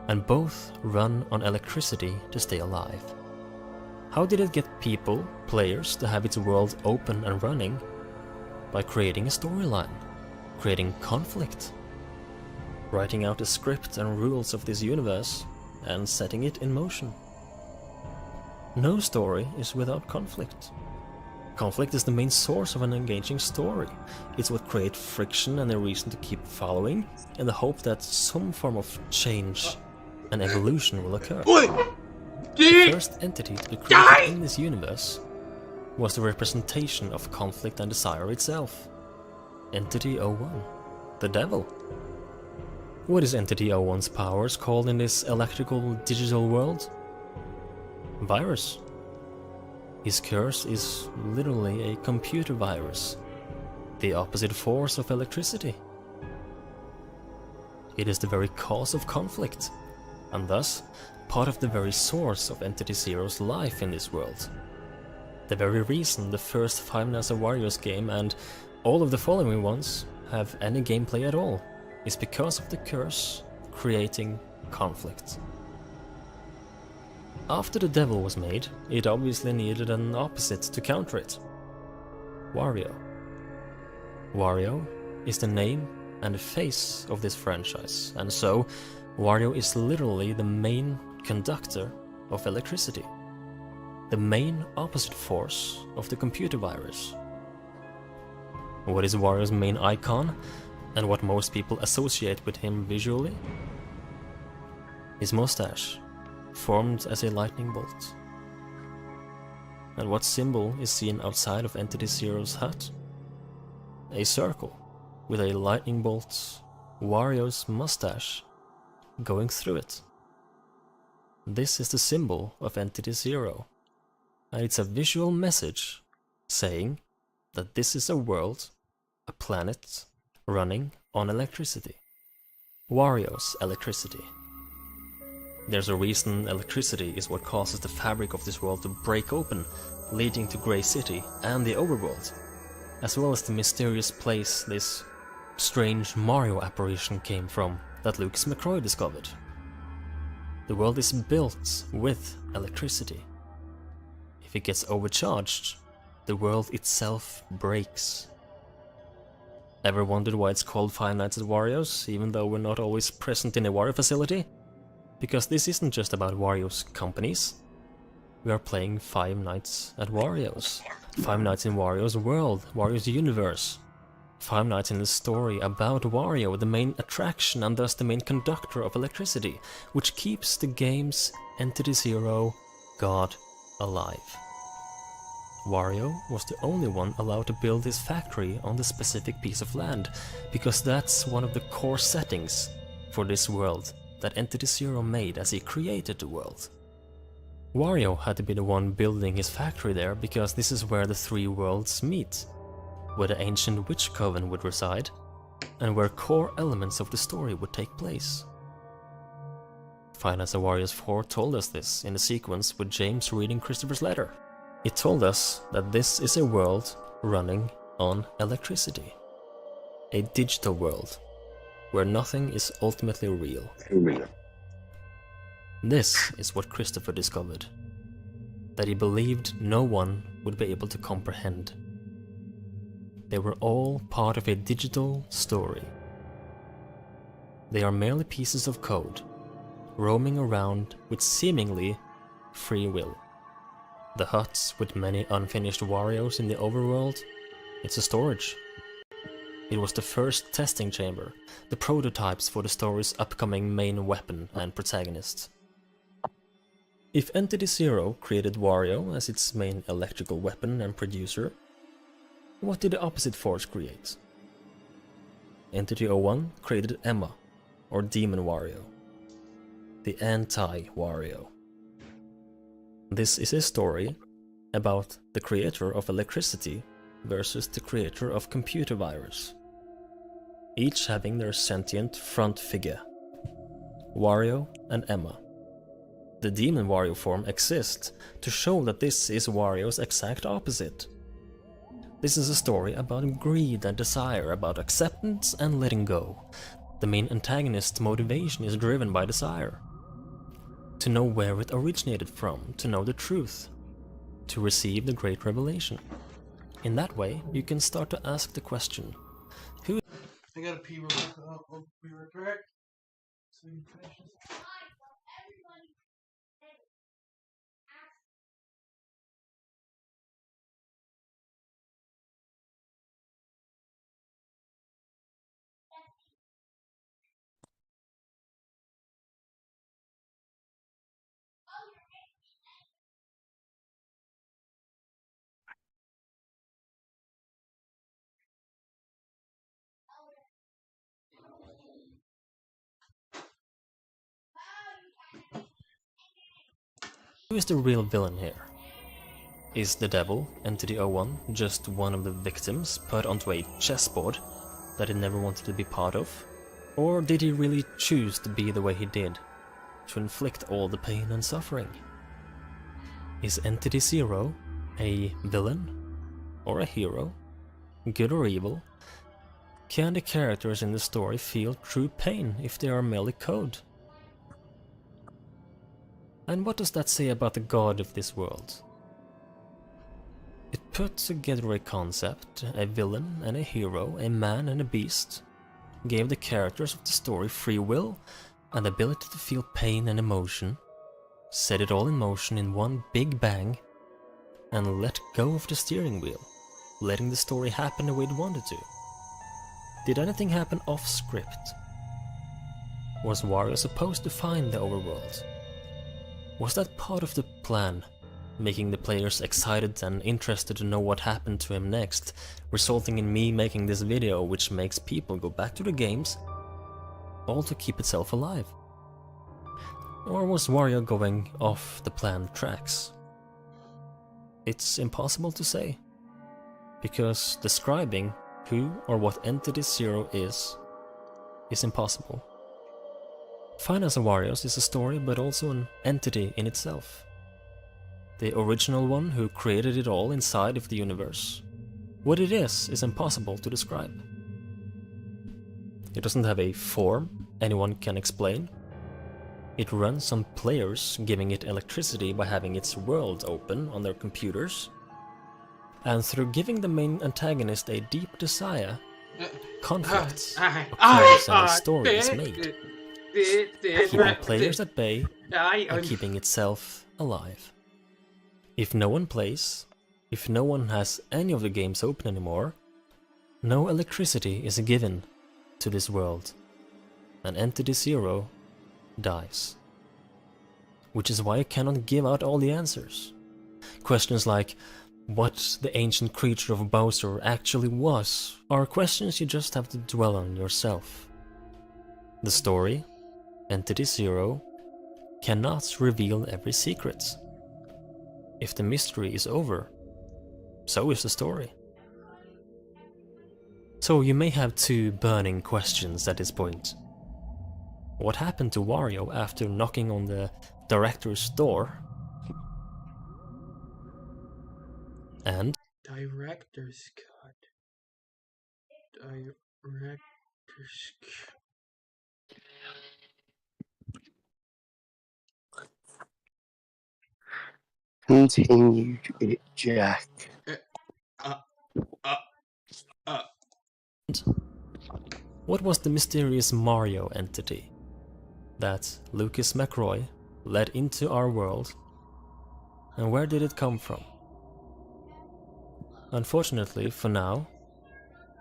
and both run on electricity to stay alive. How did it get people, players, to have its world open and running? By creating a storyline, creating conflict, writing out the script and rules of this universe, and setting it in motion. No story is without conflict. Conflict is the main source of an engaging story. It's what creates friction and a reason to keep following, in the hope that some form of change and evolution will occur. The first entity to be created in this universe was the representation of conflict and desire itself. Entity 01, the devil. What is Entity 01's powers called in this electrical digital world? Virus. His curse is literally a computer virus, the opposite force of electricity. It is the very cause of conflict, and thus part of the very source of Entity 0's life in this world. The very reason the first Five Nights at Wario's game and all of the following ones have any gameplay at all is because of the curse creating conflict. After the devil was made, it obviously needed an opposite to counter it. Wario. Wario is the name and the face of this franchise, and so Wario is literally the main conductor of electricity. The main opposite force of the computer virus. What is Wario's main icon, and what most people associate with him visually? His mustache, formed as a lightning bolt. And what symbol is seen outside of Entity Zero's hut? A circle with a lightning bolt, Wario's mustache, going through it. This is the symbol of Entity Zero, and it's a visual message saying that this is a world, a planet, running on electricity. Wario's electricity. There's a reason electricity is what causes the fabric of this world to break open, leading to Grey City and the overworld, as well as the mysterious place this strange Mario apparition came from that Lucas McCroy discovered. The world is built with electricity. If it gets overcharged, the world itself breaks. Ever wondered why it's called Five Nights at Wario's, even though we're not always present in a Wario facility? Because this isn't just about Wario's companies. We are playing Five Nights at Wario's. 5 nights in Wario's world, Wario's universe. 5 nights in the story about Wario, the main attraction and thus the main conductor of electricity, which keeps the game's Entity Zero god alive. Wario was the only one allowed to build his factory on the specific piece of land, because that's one of the core settings for this world that Entity Zero made as he created the world. Wario had to be the one building his factory there because this is where the 3 worlds meet, where the ancient witch coven would reside, and where core elements of the story would take place. Five Nights at Wario's 4 told us this in the sequence with James reading Christopher's letter. It told us that this is a world running on electricity. A digital world, where nothing is ultimately real. This is what Christopher discovered, that he believed no one would be able to comprehend. They were all part of a digital story. They are merely pieces of code, roaming around with seemingly free will. The huts with many unfinished Warios in the overworld, it's a storage. It was the first testing chamber, the prototypes for the story's upcoming main weapon and protagonist. If Entity Zero created Wario as its main electrical weapon and producer, what did the opposite force create? Entity 01 created Emma, or Demon Wario, the anti-Wario. This is a story about the creator of electricity versus the creator of computer virus, each having their sentient front figure, Wario and Emma. The Demon Wario form exists to show that this is Wario's exact opposite. This is a story about greed and desire, about acceptance and letting go. The main antagonist's motivation is driven by desire. To know where it originated from, to know the truth, to receive the great revelation. In that way, you can start to ask the question, who— I gotta pee real quick. I'll be right back. So you can finish this. Who is the real villain here? Is the devil, Entity 01, just one of the victims put onto a chessboard that he never wanted to be part of? Or did he really choose to be the way he did, to inflict all the pain and suffering? Is Entity Zero a villain? Or a hero? Good or evil? Can the characters in the story feel true pain if they are merely code? And what does that say about the god of this world? It put together a concept, a villain and a hero, a man and a beast, gave the characters of the story free will and the ability to feel pain and emotion, set it all in motion in one big bang, and let go of the steering wheel, letting the story happen the way it wanted to. Did anything happen off script? Was Wario supposed to find the overworld? Was that part of the plan, making the players excited and interested to know what happened to him next, resulting in me making this video which makes people go back to the games, all to keep itself alive? Or was Wario going off the planned tracks? It's impossible to say, because describing who or what Entity Zero is impossible. Finance of Warios is a story, but also an entity in itself. The original one who created it all inside of the universe. What it is impossible to describe. It doesn't have a form anyone can explain. It runs on players giving it electricity by having its world open on their computers. And through giving the main antagonist a deep desire, conflicts occurs and a story is made, keeping players at bay and keeping itself alive. If no one plays, if no one has any of the games open anymore, no electricity is given to this world, and Entity Zero dies. Which is why I cannot give out all the answers. Questions like what the ancient creature of Bowser actually was are questions you just have to dwell on yourself. The story, Entity Zero, cannot reveal every secret. If the mystery is over, so is the story. So you may have two burning questions at this point. What happened to Wario after knocking on the director's door? And Director's cut. Director's Continue it, Jack. What was the mysterious Mario entity that Lucas McRoy led into our world, and where did it come from? Unfortunately, for now,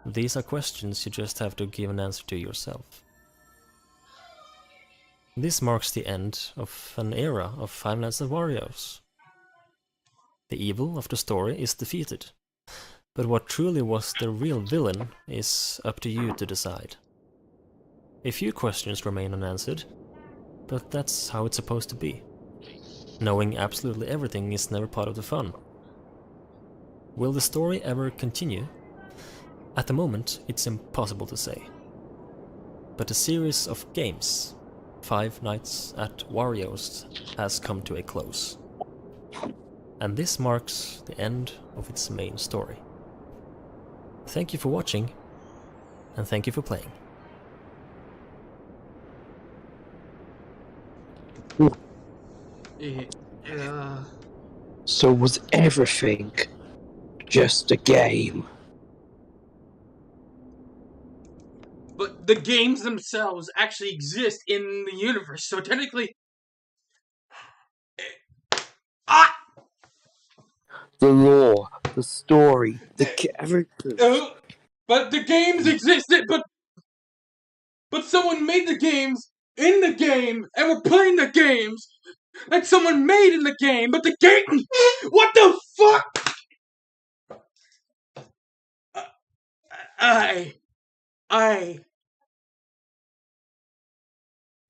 these are questions you just have to give an answer to yourself. This marks the end of an era of Five Nights at Warios. The evil of the story is defeated, but what truly was the real villain is up to you to decide. A few questions remain unanswered, but that's how it's supposed to be. Knowing absolutely everything is never part of the fun. Will the story ever continue? At the moment, it's impossible to say. But the series of games, Five Nights at Warios, has come to a close. And this marks the end of its main story. Thank you for watching, and thank you for playing. So was everything just a game? But the games themselves actually exist in the universe, so technically... The lore, the story, the characters. But the games existed, but someone made the games in the game, and we're playing the games that someone made in the game, but the game... What the fuck?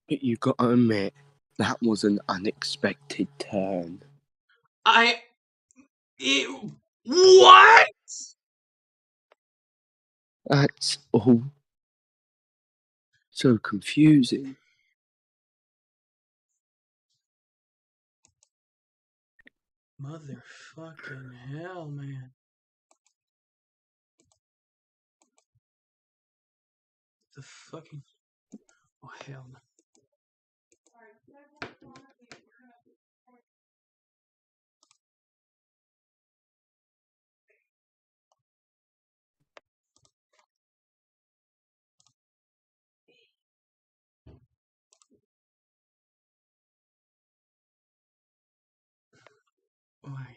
But you gotta admit, that was an unexpected turn. What? That's all. So confusing. Motherfucking hell, man. The fucking... Oh, hell no. Why?